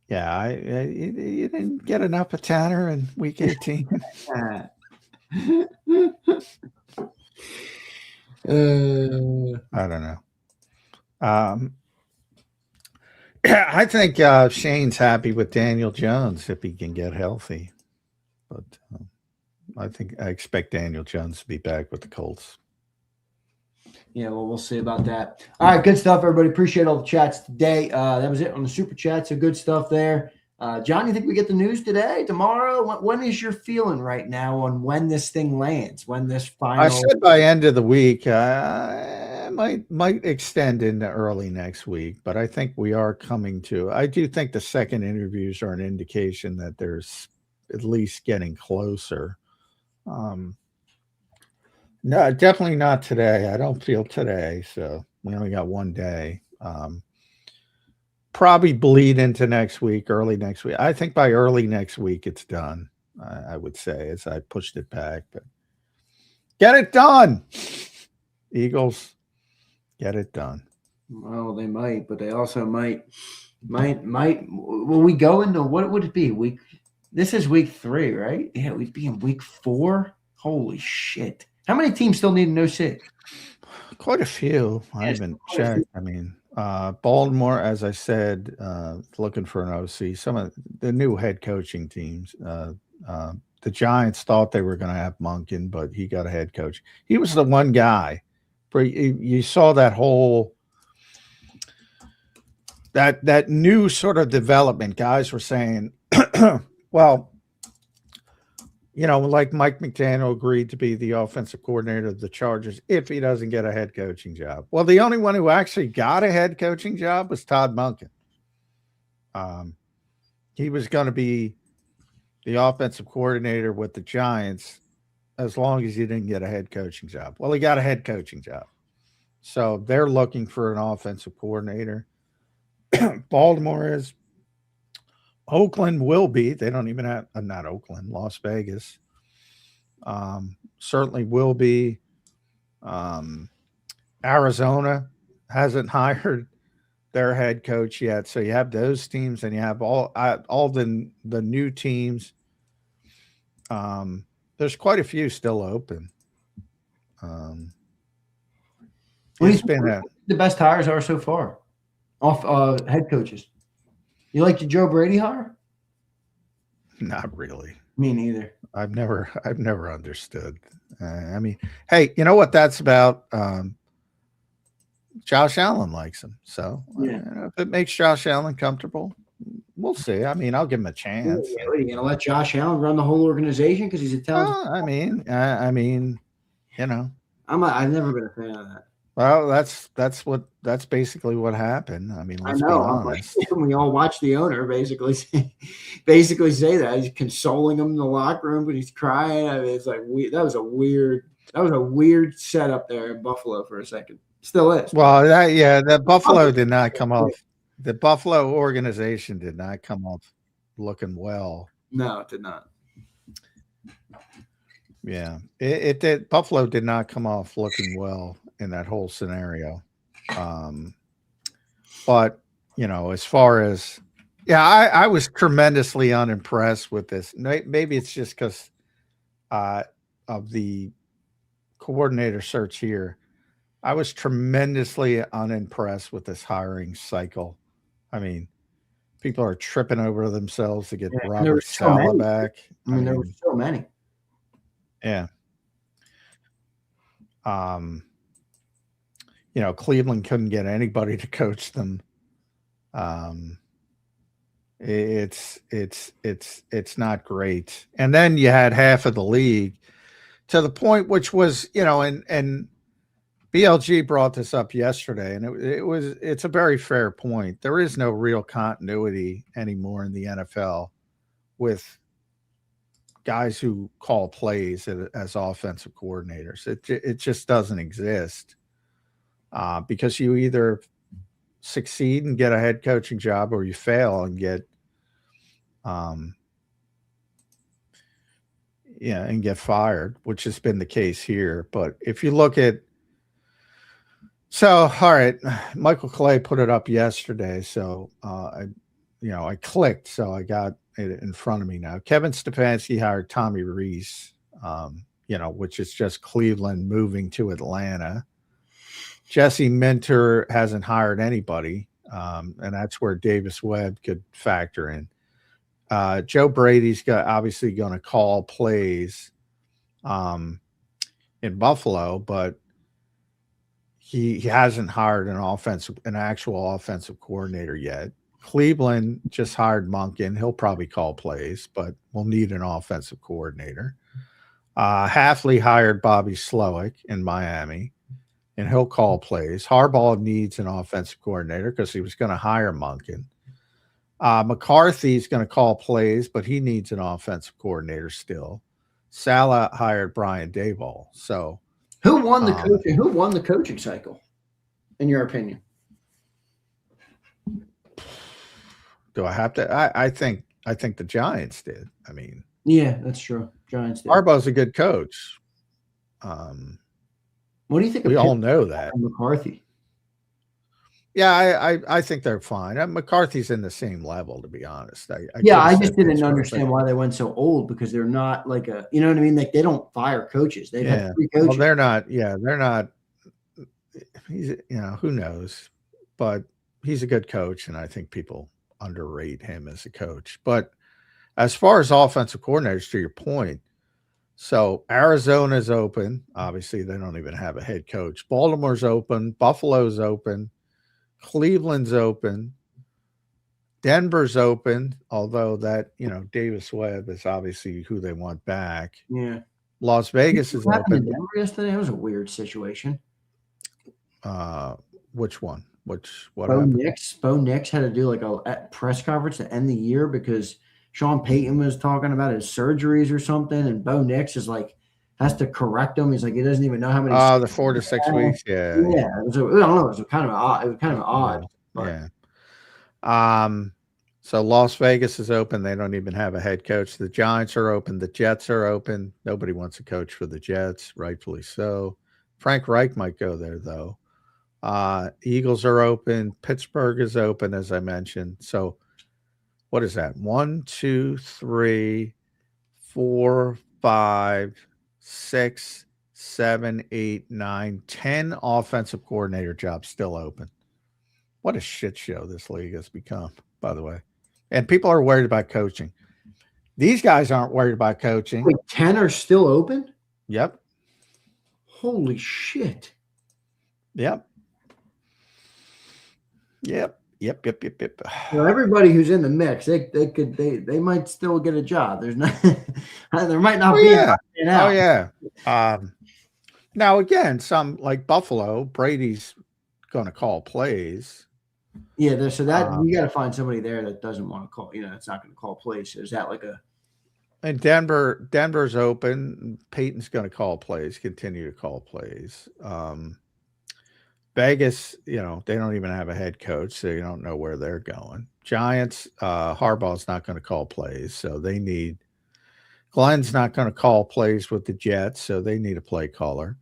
Yeah, you didn't get enough of Tanner in week 18. I don't know. I think Shane's happy with Daniel Jones if he can get healthy. But I expect Daniel Jones to be back with the Colts. Yeah, well, we'll see about that. All right, good stuff, everybody. Appreciate all the chats today. That was it on the super chat. So good stuff there. John, you think we get the news today, tomorrow? When is your feeling right now on when this thing lands? When this final? I said by end of the week. might extend into early next week, but I think we are coming to. I do think the second interviews are an indication that there's at least getting closer. No, definitely not today. I don't feel today, so we only got one day. Probably bleed into next week, early next week. I think by early next week it's done. I would say as I pushed it back, but get it done, Eagles. Get it done. Well, they might, but they also might. Will we go into what would it be? This is week 3, right? Yeah, we'd be in week 4. Holy shit! How many teams still need an OC? Quite a few. I haven't checked. I mean, Baltimore, as I said, looking for an OC. Some of the new head coaching teams. The Giants thought they were going to have Monken, but he got a head coach. He was the one guy. You saw that whole that new sort of development. Guys were saying, well, like Mike McDaniel agreed to be the offensive coordinator of the Chargers if he doesn't get a head coaching job. Well, the only one who actually got a head coaching job was Todd Monken. He was going to be the offensive coordinator with the Giants as long as he didn't get a head coaching job. Well, he got a head coaching job. So they're looking for an offensive coordinator. Baltimore is. Oakland will be. They don't even have, not Oakland, Las Vegas. Certainly will be. Arizona hasn't hired their head coach yet. So you have those teams and you have all the new teams. There's quite a few still open. It's been the best hires are so far off head coaches. You like the Joe Brady hire? Not really. Me neither. I've never understood. I mean, hey, you know what that's about? Josh Allen likes him, so if it makes Josh Allen comfortable, we'll see. I mean, I'll give him a chance. Are you gonna let Josh Allen run the whole organization because he's a talented? I mean, I've never been a fan of that. Well, that's basically what happened. I mean, let's be honest. We all watch the owner basically say that he's consoling him in the locker room, but he's crying. I mean, it's like that was a weird setup there in Buffalo for a second. Still is. Well, that Buffalo did not come off. The Buffalo organization did not come off looking well. No, it did not. Yeah, it did. Buffalo did not come off looking well in that whole scenario. But, as far as, I was tremendously unimpressed with this. Maybe it's just because of the coordinator search here. I was tremendously unimpressed with this hiring cycle. I mean, people are tripping over themselves to get Robert Saleh back. I mean, there were so many. Yeah. Cleveland couldn't get anybody to coach them. It's not great. And then you had half of the league to the point, which was, and BLG brought this up yesterday, and it's a very fair point. There is no real continuity anymore in the NFL with guys who call plays as offensive coordinators. It just doesn't exist. Because you either succeed and get a head coaching job, or you fail and get, and get fired, which has been the case here. But if you look at, all right, Michael Clay put it up yesterday, so I clicked, so I got it in front of me now. Kevin Stefanski hired Tommy Rees, which is just Cleveland moving to Atlanta. Jesse Minter hasn't hired anybody, and that's where Davis Webb could factor in. Joe Brady's obviously going to call plays in Buffalo, but he hasn't hired an actual offensive coordinator yet. Cleveland just hired Monken. He'll probably call plays, but we'll need an offensive coordinator. Hafley hired Bobby Slowick in Miami. and he'll call plays. Harbaugh needs an offensive coordinator because he was going to hire Monken. McCarthy's going to call plays, but he needs an offensive coordinator still. Saleh hired Brian Daboll. So who won the coaching? Who won the coaching cycle, in your opinion? Do I have to? I think the Giants did. I mean, yeah, that's true. Giants did. Harbaugh's a good coach. What do you think? We all know that McCarthy. Yeah, I think they're fine. McCarthy's in the same level, to be honest. I just didn't understand why they went so old, because they're not like a, you know what I mean? Like, they don't fire coaches. They've had 3 coaches. Well, they're not. Yeah, they're not. He's, who knows? But he's a good coach, and I think people underrate him as a coach. But as far as offensive coordinators, to your point, so Arizona's open. Obviously, they don't even have a head coach. Baltimore's open. Buffalo's open. Cleveland's open. Denver's open, although that, Davis Webb is obviously who they want back. Yeah. Las Vegas is open. Denver yesterday? It was a weird situation. Which one? What Bo Nix had to do like a press conference to end the year because Sean Payton was talking about his surgeries or something, and Bo Nix is like, has to correct him. He's like, he doesn't even know how many. The 4 to 6 weeks. Yeah. Yeah. I don't know. It was kind of odd. It was kind of odd. Yeah. So Las Vegas is open. They don't even have a head coach. The Giants are open. The Jets are open. Nobody wants a coach for the Jets, rightfully so. Frank Reich might go there, though. Eagles are open. Pittsburgh is open, as I mentioned. So what is that? 1, 2, 3, 4, 5, 6, 7, 8, 9, 10 offensive coordinator jobs still open. What a shit show this league has become, by the way. And people are worried about coaching. These guys aren't worried about coaching. Wait, 10 are still open? Yep. Holy shit. Yep. Everybody who's in the mix, they might still get a job. There's not there might not be. Yeah. Oh yeah. Now again, some like Buffalo, Brady's going to call plays. Yeah, so that you got to find somebody there that doesn't want to call. That's not going to call plays. So is that like a? And Denver's open. Peyton's going to call plays. Continue to call plays. Vegas, they don't even have a head coach, so you don't know where they're going. Giants, Harbaugh's not going to call plays, so they need. Glenn's not going to call plays with the Jets, so they need a play caller.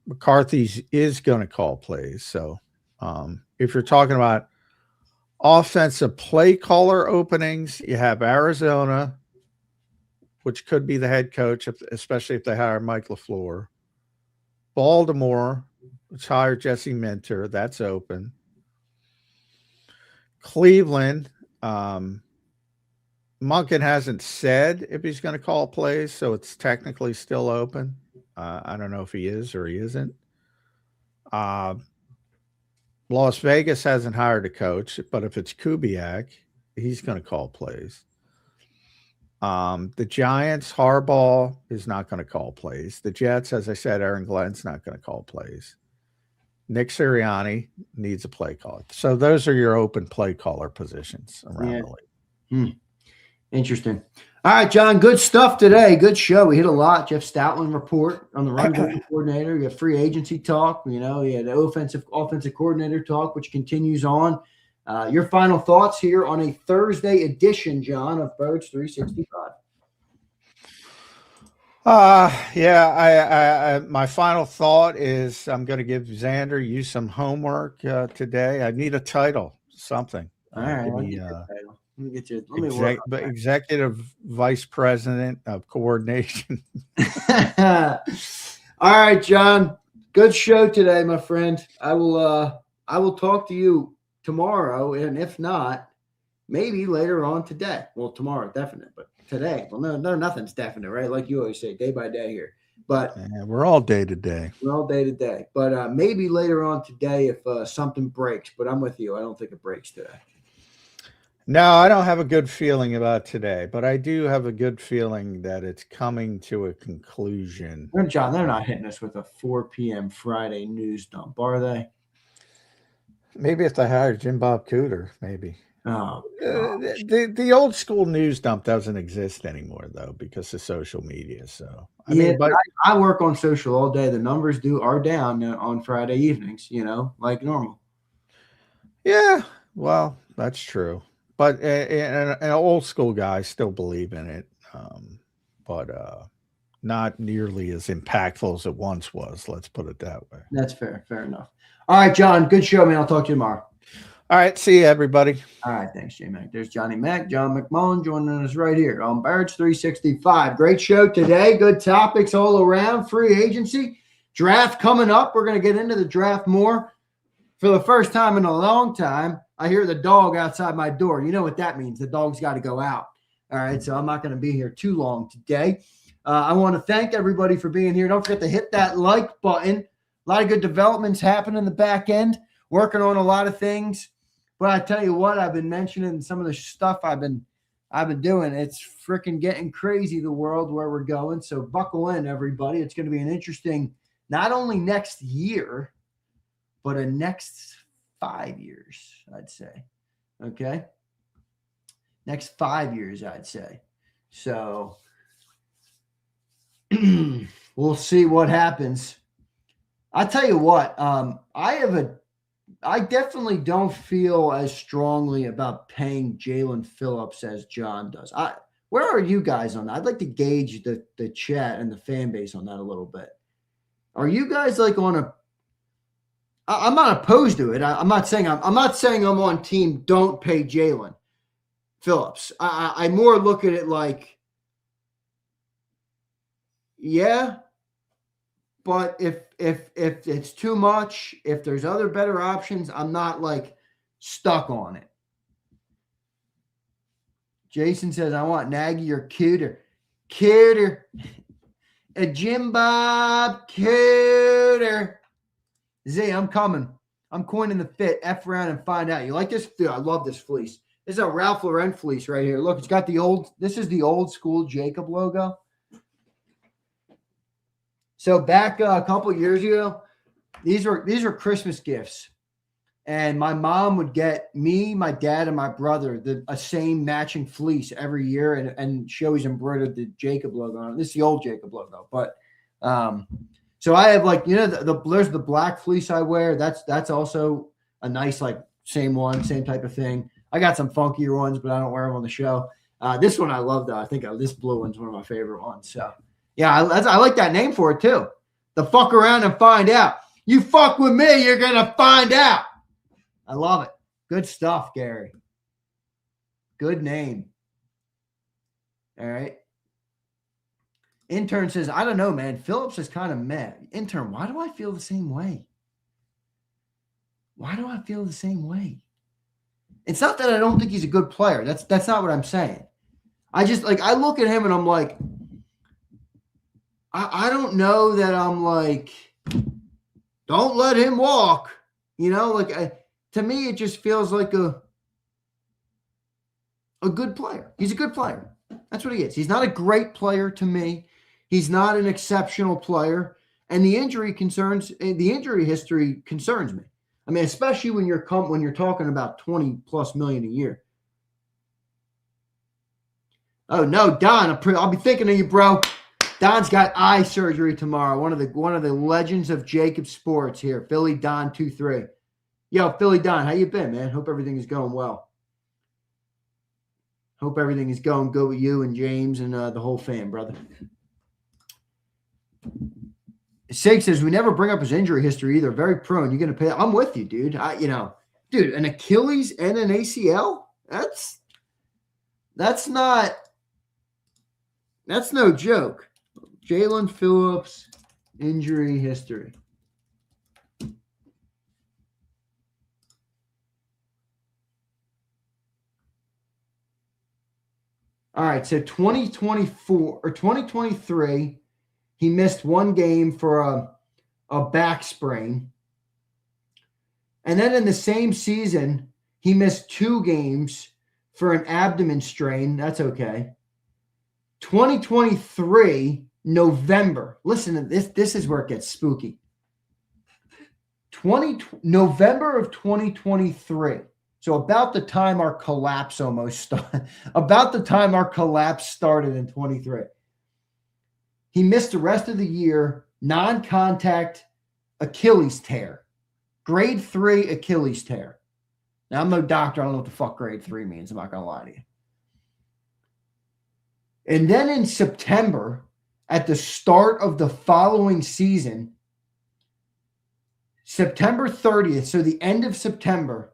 McCarthy's is going to call plays, so if you're talking about offensive play caller openings, you have Arizona, which could be the head coach, especially if they hire Mike LaFleur. Baltimore, which hired Jesse Minter, that's open. Cleveland, Monken hasn't said if he's going to call plays, so it's technically still open. I don't know if he is or he isn't. Las Vegas hasn't hired a coach, but if it's Kubiak, he's going to call plays. The Giants, Harbaugh is not going to call plays. The Jets, as I said, Aaron Glenn's not going to call plays. Nick Sirianni needs a play caller. So those are your open play caller positions around the league. Interesting. All right, John, good stuff today. Good show. We hit a lot. Jeff Stoutland report on the run game coordinator. We have free agency talk. We had the offensive coordinator talk, which continues on. Your final thoughts here on a Thursday edition, John, of Birds 365. My final thought is I'm going to give Zander you some homework today. I need a title, something. All right. Let me get you. Executive Vice President of Coordination. All right, John. Good show today, my friend. I will talk to you tomorrow, and if not, maybe later on today. Well, tomorrow, definite, but today. Well, no, nothing's definite, right? Like you always say, day by day here. But we're all day to day. We're all day to day. But maybe later on today if something breaks. But I'm with you. I don't think it breaks today. No, I don't have a good feeling about today, but I do have a good feeling that it's coming to a conclusion. John, they're not hitting us with a 4 p.m. Friday news dump, are they? Maybe if they hired Jim Bob Cooter, maybe. Oh, The old school news dump doesn't exist anymore though because of social media. So I yeah, mean, but I work on social all day. The numbers are down on Friday evenings, like normal. yeah, well, that's true. But and old school guys still believe in it, but not nearly as impactful as it once was. Let's put it that way. That's fair. Fair enough. All right, John. Good show, man. I'll talk to you tomorrow. All right, see you, everybody. All right, thanks, J-Mac. There's Johnny Mac, John McMullen joining us right here on Birds 365. Great show today. Good topics all around. Free agency. Draft coming up. We're going to get into the draft more. For the first time in a long time, I hear the dog outside my door. You know what that means. The dog's got to go out. All right, so I'm not going to be here too long today. I want to thank everybody for being here. Don't forget to hit that like button. A lot of good developments happening in the back end. Working on a lot of things. But I tell you what, I've been mentioning some of the stuff I've been doing. It's freaking getting crazy, the world where we're going. So buckle in, everybody. It's going to be an interesting, not only next year, but a next 5 years, I'd say. Okay? Next 5 years, I'd say. So we'll see what happens. I'll tell you what, I definitely don't feel as strongly about paying Jalen Phillips as John does. Where are you guys on that? I'd like to gauge the chat and the fan base on that a little bit. Are you guys like on a? I'm not opposed to it. I'm not saying I'm on team don't pay Jalen Phillips. I more look at it like, yeah. But if it's too much, if there's other better options, I'm not like stuck on it. Jason says, I want Nagy or Cooter. A Jim Bob Cooter. Z, I'm coming. I'm coining the fit. F around and find out. You like this? Dude, I love this fleece. This is a Ralph Lauren fleece right here. Look, it's got this is the old school JAKIB logo. So back a couple years ago, these were Christmas gifts, and my mom would get me, my dad, and my brother a same matching fleece every year, and she always embroidered the JAKIB logo on it. This is the old JAKIB logo, but so I have like there's the black fleece I wear. That's also a nice like same type of thing. I got some funkier ones, but I don't wear them on the show. This one I love though. I think this blue one's one of my favorite ones. So. Yeah, I like that name for it, too. The fuck around and find out. You fuck with me, you're going to find out. I love it. Good stuff, Gary. Good name. All right. Intern says, I don't know, man. Phillips is kind of mad. Intern, why do I feel the same way? Why do I feel the same way? It's not that I don't think he's a good player. That's not what I'm saying. I just, like, I look at him and I'm like, I don't know that I'm like, don't let him walk. To me, it just feels like a good player. He's a good player. That's what he is. He's not a great player to me. He's not an exceptional player. And the injury history concerns me. I mean, especially when you're talking about $20+ million a year. Oh no, Don, I'll be thinking of you, bro. Don's got eye surgery tomorrow. One of the legends of JAKIB Sports here, Philly Don 23. Yo, Philly Don, how you been, man? Hope everything is going well. Hope everything is going good with you and James and the whole fam, brother. Sake says we never bring up his injury history either. Very prone. You're gonna pay. I'm with you, dude. Dude, an Achilles and an ACL. That's no joke. Jalen Phillips injury history. All right, so 2024 or 2023, he missed one game for a back sprain. And then in the same season, he missed 2 games for an abdomen strain. That's okay. 2023, November. Listen to this. This is where it gets spooky. November of 2023. So about the time our collapse about the time our collapse started in 23. He missed the rest of the year, non-contact Achilles tear. Grade 3 Achilles tear. Now, I'm no doctor. I don't know what the fuck grade 3 means. I'm not going to lie to you. And then in September, at the start of the following season, September 30th, so the end of September,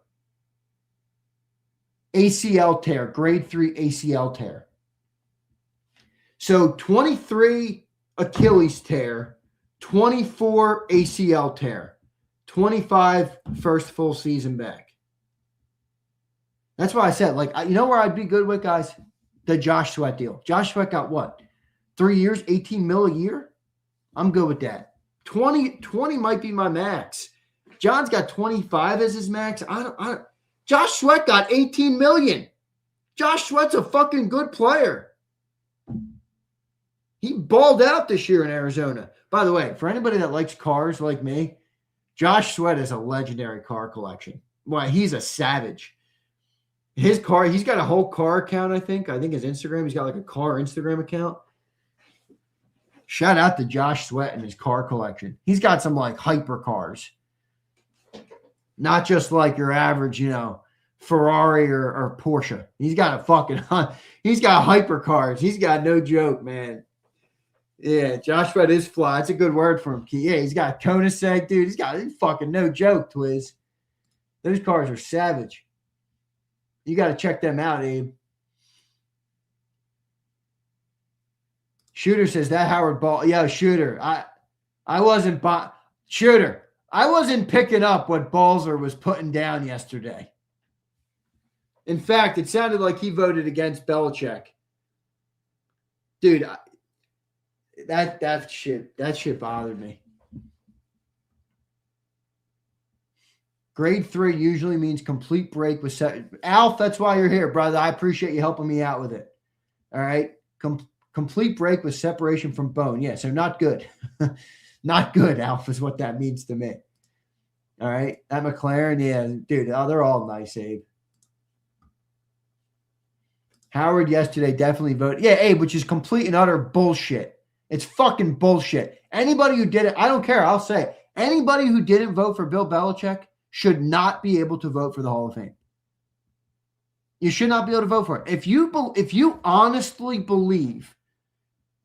ACL tear, grade 3 ACL tear. So 23 Achilles tear, 24 ACL tear, 25 first full season back. That's why I said, like, you know where I'd be good with, guys? The Josh Sweat deal. Josh Sweat got what? 3 years, 18 mil a year? I'm good with that. 20 might be my max. John's got 25 as his max. Josh Sweat got 18 million. Josh Sweat's a fucking good player. He balled out this year in Arizona. By the way, for anybody that likes cars like me, Josh Sweat is a legendary car collection. Why, he's a savage. His car, he's got a whole car account, I think. I think his Instagram, he's got like a car Instagram account. Shout out to Josh Sweat and his car collection. He's got some like hyper cars. Not just like your average, Ferrari or Porsche. He's got he's got hyper cars. He's got no joke, man. Yeah, Josh Sweat is fly. That's a good word for him. Yeah, he's got a Koenigsegg, dude. He's fucking no joke, Twiz. Those cars are savage. You got to check them out, Abe. Shooter says that Howard Ball. Yo, Shooter, I wasn't Shooter. I wasn't picking up what Balzer was putting down yesterday. In fact, it sounded like he voted against Belichick. Dude, that shit bothered me. Grade 3 usually means complete break with Alf, that's why you're here, brother. I appreciate you helping me out with it. All right. Complete break with separation from bone. Yeah, so not good. Not good, Alf, is what that means to me. All right. That McLaren, yeah, dude, they're all nice, Abe. Howard yesterday definitely voted. Yeah, Abe, which is complete and utter bullshit. It's fucking bullshit. Anybody who did it, I don't care. I'll say it. Anybody who didn't vote for Bill Belichick should not be able to vote for the Hall of Fame. You should not be able to vote for it. If you honestly believe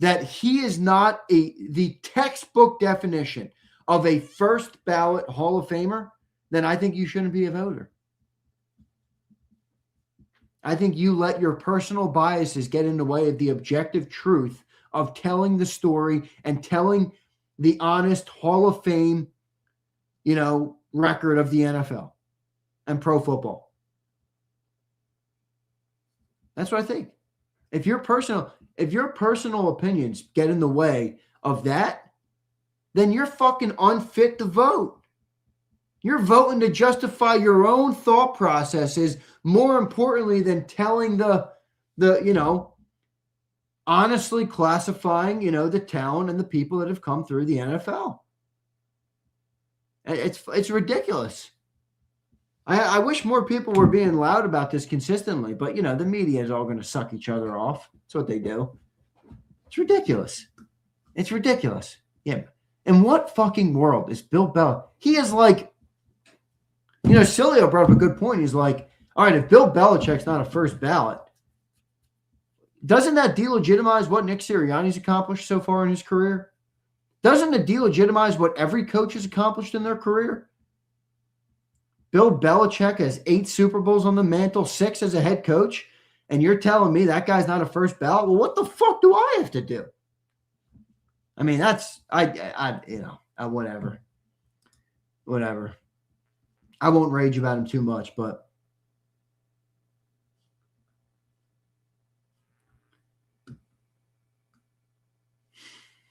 that he is not the textbook definition of a first ballot Hall of Famer, then I think you shouldn't be a voter. I think you let your personal biases get in the way of the objective truth of telling the story and telling the honest Hall of Fame, record of the NFL and pro football. That's what I think. If your personal opinions get in the way of that, then you're fucking unfit to vote. You're voting to justify your own thought processes more importantly than telling the honestly classifying, the talent and the people that have come through the NFL. It's ridiculous. I wish more people were being loud about this consistently, but the media is all going to suck each other off. That's what they do. It's ridiculous. It's ridiculous. Yeah. In what fucking world is Bill Belichick? He is like, Cilio brought up a good point. He's like, all right, if Bill Belichick's not a first ballot, doesn't that delegitimize what Nick Sirianni's accomplished so far in his career? Doesn't it delegitimize what every coach has accomplished in their career? Bill Belichick has 8 Super Bowls on the mantle, 6 as a head coach, and you're telling me that guy's not a first ballot? Well, what the fuck do I have to do? I mean, that's whatever. Whatever. I won't rage about him too much, but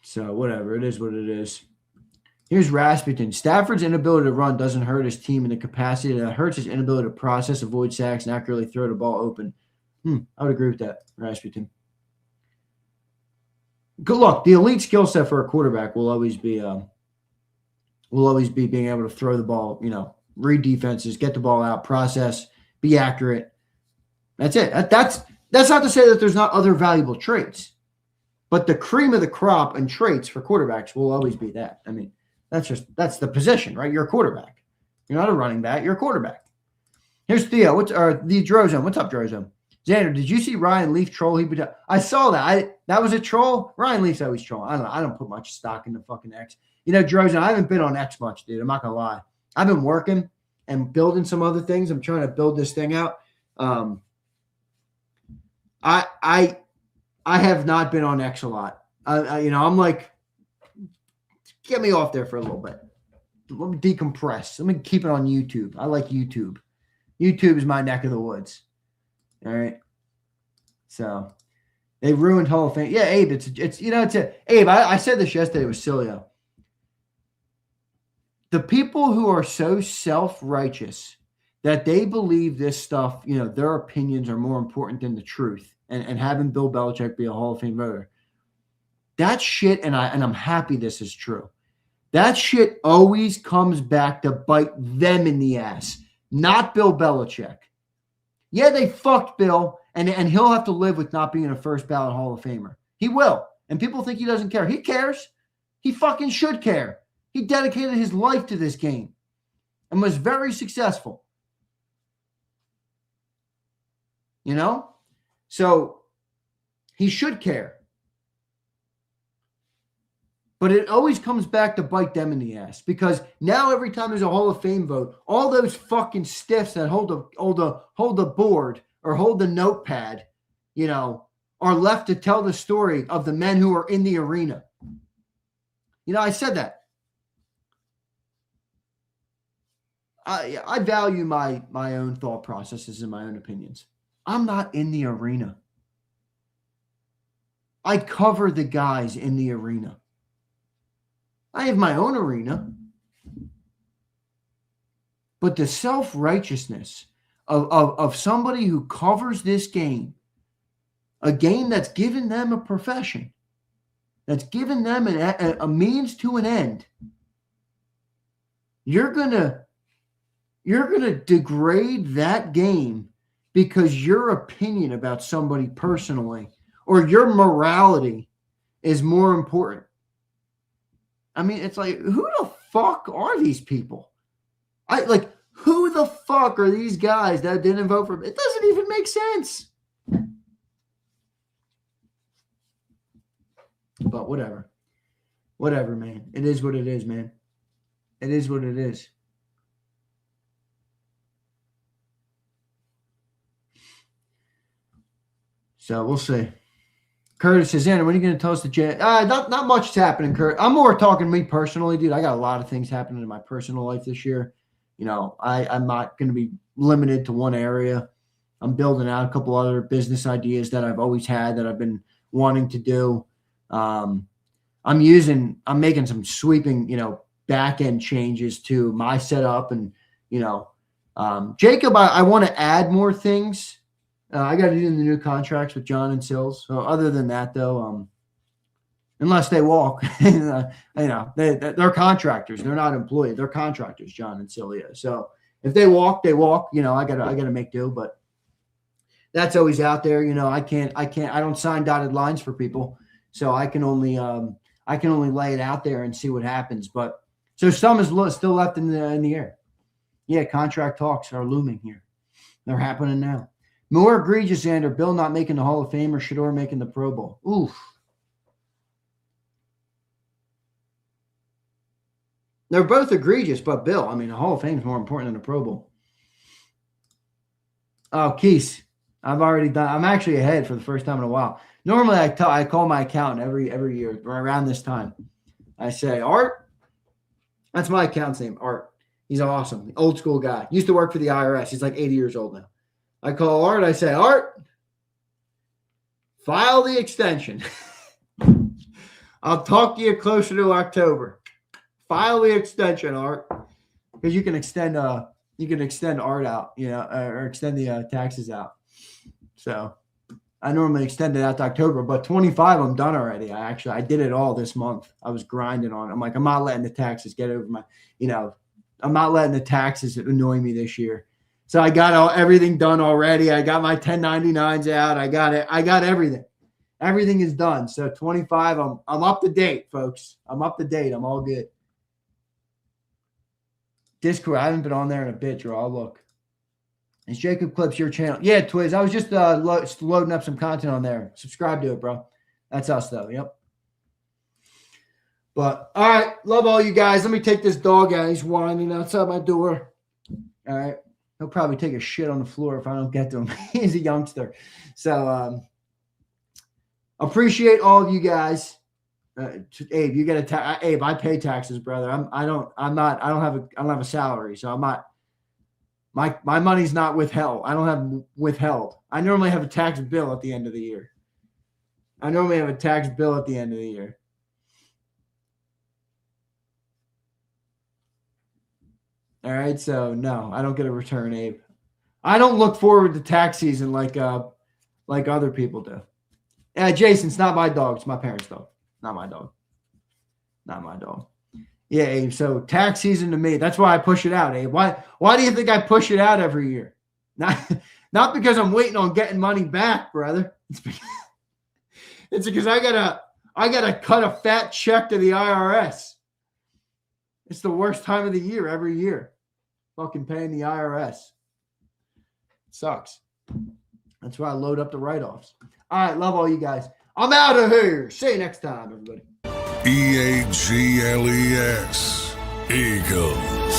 so whatever. It is what it is. Here's Rasputin. Stafford's inability to run doesn't hurt his team in the capacity that hurts his inability to process, avoid sacks, and accurately throw the ball open I would agree with that, Rasputin. Good luck. The elite skill set for a quarterback will always be being able to throw the ball, read defenses, get the ball out, process, be accurate. That's it. That's not to say that there's not other valuable traits, but the cream of the crop and traits for quarterbacks will always be that. I mean, that's the position, right? You're a quarterback. You're not a running back. You're a quarterback. Here's Theo. The Drozone? What's up, Drozone? Xander, did you see Ryan Leaf troll? I saw that. That was a troll. Ryan Leaf's always trolling. I don't know. I don't put much stock into fucking X. Drozone, I haven't been on X much, dude. I'm not gonna lie. I've been working and building some other things. I'm trying to build this thing out. I have not been on X a lot. I'm like, get me off there for a little bit. Let me decompress. Let me keep it on YouTube. I like YouTube. YouTube is my neck of the woods. All right. So they ruined Hall of Fame. Yeah, Abe, Abe, I said this yesterday with Cilio. The people who are so self-righteous that they believe this stuff, their opinions are more important than the truth, and having Bill Belichick be a Hall of Fame voter. That shit, and I'm happy this is true. That shit always comes back to bite them in the ass, not Bill Belichick. Yeah, they fucked Bill, and he'll have to live with not being a first ballot Hall of Famer. He will. And people think he doesn't care. He cares. He fucking should care. He dedicated his life to this game and was very successful. So he should care. But it always comes back to bite them in the ass, because now every time there's a Hall of Fame vote, all those fucking stiffs that hold the board or hold the notepad, are left to tell the story of the men who are in the arena. I said that. I value my own thought processes and my own opinions. I'm not in the arena. I cover the guys in the arena. I have my own arena. But the self-righteousness of somebody who covers this game, a game that's given them a profession, that's given them a means to an end, you're gonna degrade that game because your opinion about somebody personally or your morality is more important. I mean, it's like, who the fuck are these people? Who the fuck are these guys that didn't vote for him? It doesn't even make sense. But whatever. Whatever, man. It is what it is, man. It is what it is. So we'll see. Curtis says, Xander, when are you going to tell us the not much is happening, Kurt. I'm more talking to me personally, dude. I got a lot of things happening in my personal life this year. I'm not going to be limited to one area. I'm building out a couple other business ideas that I've always had that I've been wanting to do. I'm making some sweeping, back end changes to my setup, and, Jacob, I want to add more things. I got to do the new contracts with John and Sills. So other than that, though, unless they walk, they're contractors. They're not employees. They're contractors, John and Cilia. So if they walk, they walk. I gotta make do. But that's always out there. I don't sign dotted lines for people, so I can only lay it out there and see what happens. But so some is still left in the air. Yeah, contract talks are looming here. They're happening now. More egregious, Xander. Bill not making the Hall of Fame or Shador making the Pro Bowl. Oof. They're both egregious, but Bill, the Hall of Fame is more important than the Pro Bowl. Oh, Keese. I've already done. I'm actually ahead for the first time in a while. Normally, I call my accountant every year around this time. I say, Art. That's my accountant's name, Art. He's awesome. Old school guy. Used to work for the IRS. He's like 80 years old now. I call Art. I say, Art, file the extension. I'll talk to you closer to October. File the extension, Art, because you can extend Art out, or extend the taxes out. So I normally extend it out to October, but 25, I'm done already. I did it all this month. I was grinding on it. I'm like, I'm not letting the taxes get over my, I'm not letting the taxes annoy me this year. So I got everything done already. I got my 1099s out. I got it. I got everything. Everything is done. So 25, I'm up to date, folks. I'm up to date. I'm all good. Discord, I haven't been on there in a bit, Drew. I'll look. Is JAKIB Clips your channel? Yeah, Twiz. I was just loading up some content on there. Subscribe to it, bro. That's us, though. Yep. But, all right. Love all you guys. Let me take this dog out. He's whining outside my door. All right. He'll probably take a shit on the floor if I don't get to him. He's a youngster. So, appreciate all of you guys. Abe, you get Abe, I pay taxes, brother. I don't have a salary, so I'm not. My money's not withheld. I don't have withheld. I normally have a tax bill at the end of the year. All right, so no, I don't get a return, Abe. I don't look forward to tax season like other people do. Yeah, Jason, it's not my dog. It's my parents' dog. Not my dog. Yeah, Abe. So tax season to me, that's why I push it out, Abe. Why do you think I push it out every year? Not because I'm waiting on getting money back, brother. It's because I gotta cut a fat check to the IRS. It's the worst time of the year every year. Fucking paying the IRS. It sucks. That's why I load up the write-offs. All right, love all you guys. I'm out of here. See you next time, everybody. EAGLES. Eagles.